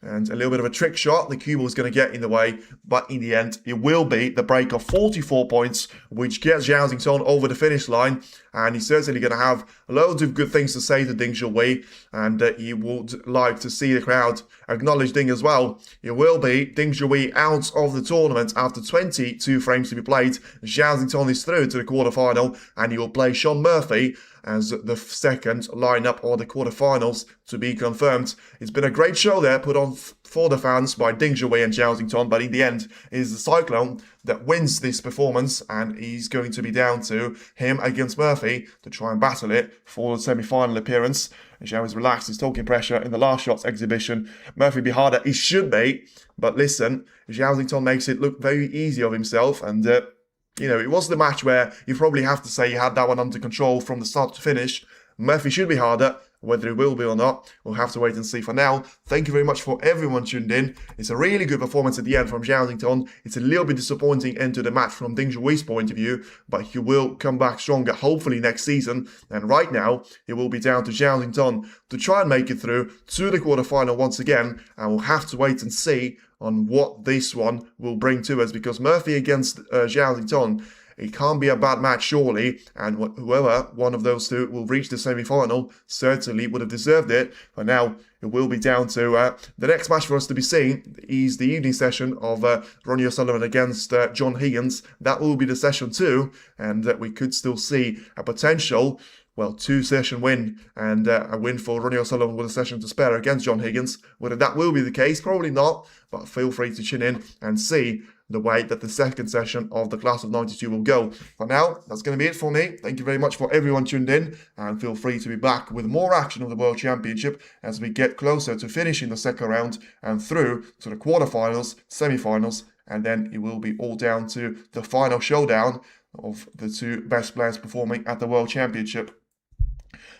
And a little bit of a trick shot. The cue ball is going to get in the way. But in the end, it will be the break of 44 points, which gets Zhao Xington over the finish line. And he's certainly going to have loads of good things to say to Ding Zhao. And he would like to see the crowd acknowledge Ding as well. It will be Ding Zhao out of the tournament after 22 frames to be played. Zhao Xington is through to the quarterfinal. And he will play Sean Murphy as the second lineup or the quarterfinals to be confirmed. It's been a great show there put on for the fans by Ding Zhuo and Zhao Xingtong, but in the end, it is the Cyclone that wins this performance, and he's going to be down to him against Murphy to try and battle it for the semi-final appearance. And Zhao is relaxed, he's talking pressure in the last shots exhibition. Murphy be harder, he should be, but listen, Zhao Xingtong makes it look very easy of himself, and you know, it was the match where you probably have to say he had that one under control from the start to finish. Murphy should be harder. Whether it will be or not, we'll have to wait and see. For now, thank you very much for everyone tuned in. It's a really good performance at the end from Zhao Xingtong. It's a little bit disappointing end to the match from Ding Zhuo's point of view, but he will come back stronger, hopefully next season. And right now, it will be down to Zhao Xingtong to try and make it through to the quarterfinal once again, and we'll have to wait and see on what this one will bring to us, because Murphy against Zhao Xingtong, it can't be a bad match, surely, and whoever one of those two will reach the semi-final certainly would have deserved it. But now it will be down to the next match for us to be seen is the evening session of Ronnie O'Sullivan against John Higgins. That will be the session 2, and we could still see a potential, well, 2-session win and a win for Ronnie O'Sullivan with a session to spare against John Higgins. Whether that will be the case, probably not, but feel free to tune in and see the way that the second session of the class of 92 will go. For now, that's going to be it for me. Thank you very much for everyone tuned in, and feel free to be back with more action of the World Championship as we get closer to finishing the second round and through to the quarterfinals, semi-finals, and then it will be all down to the final showdown of the two best players performing at the World Championship.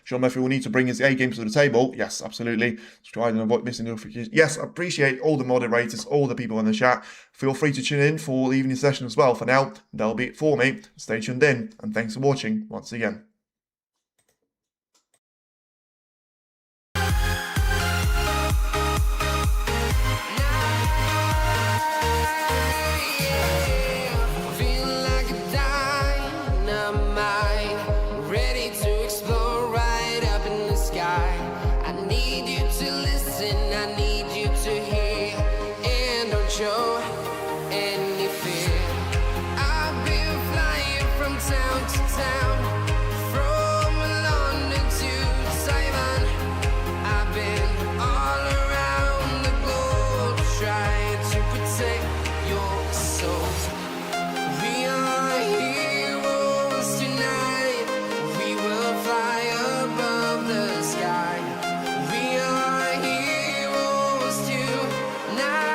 Sean Murphy will need to bring his A game to the table. Yes, absolutely. Try and avoid missing notifications. Yes, I appreciate all the moderators, all the people in the chat. Feel free to tune in for the evening session as well. For now, that'll be it for me. Stay tuned in, and thanks for watching once again. Show any fear. I've been flying from town to town, from London to Taiwan. I've been all around the globe trying to protect your soul. We are heroes tonight. We will fly above the sky. We are heroes tonight.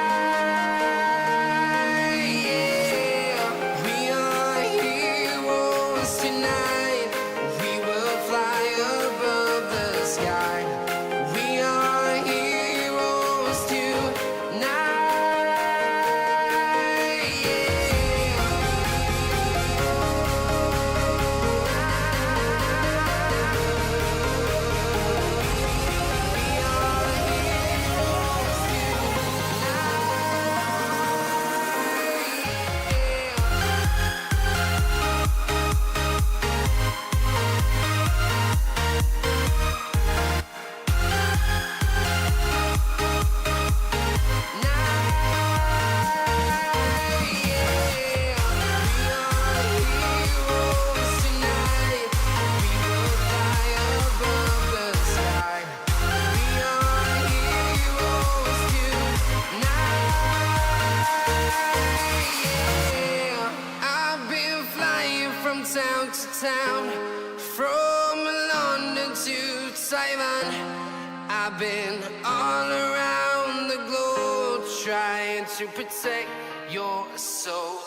Town to town, from London to Taiwan. I've been all around the globe trying to protect your soul.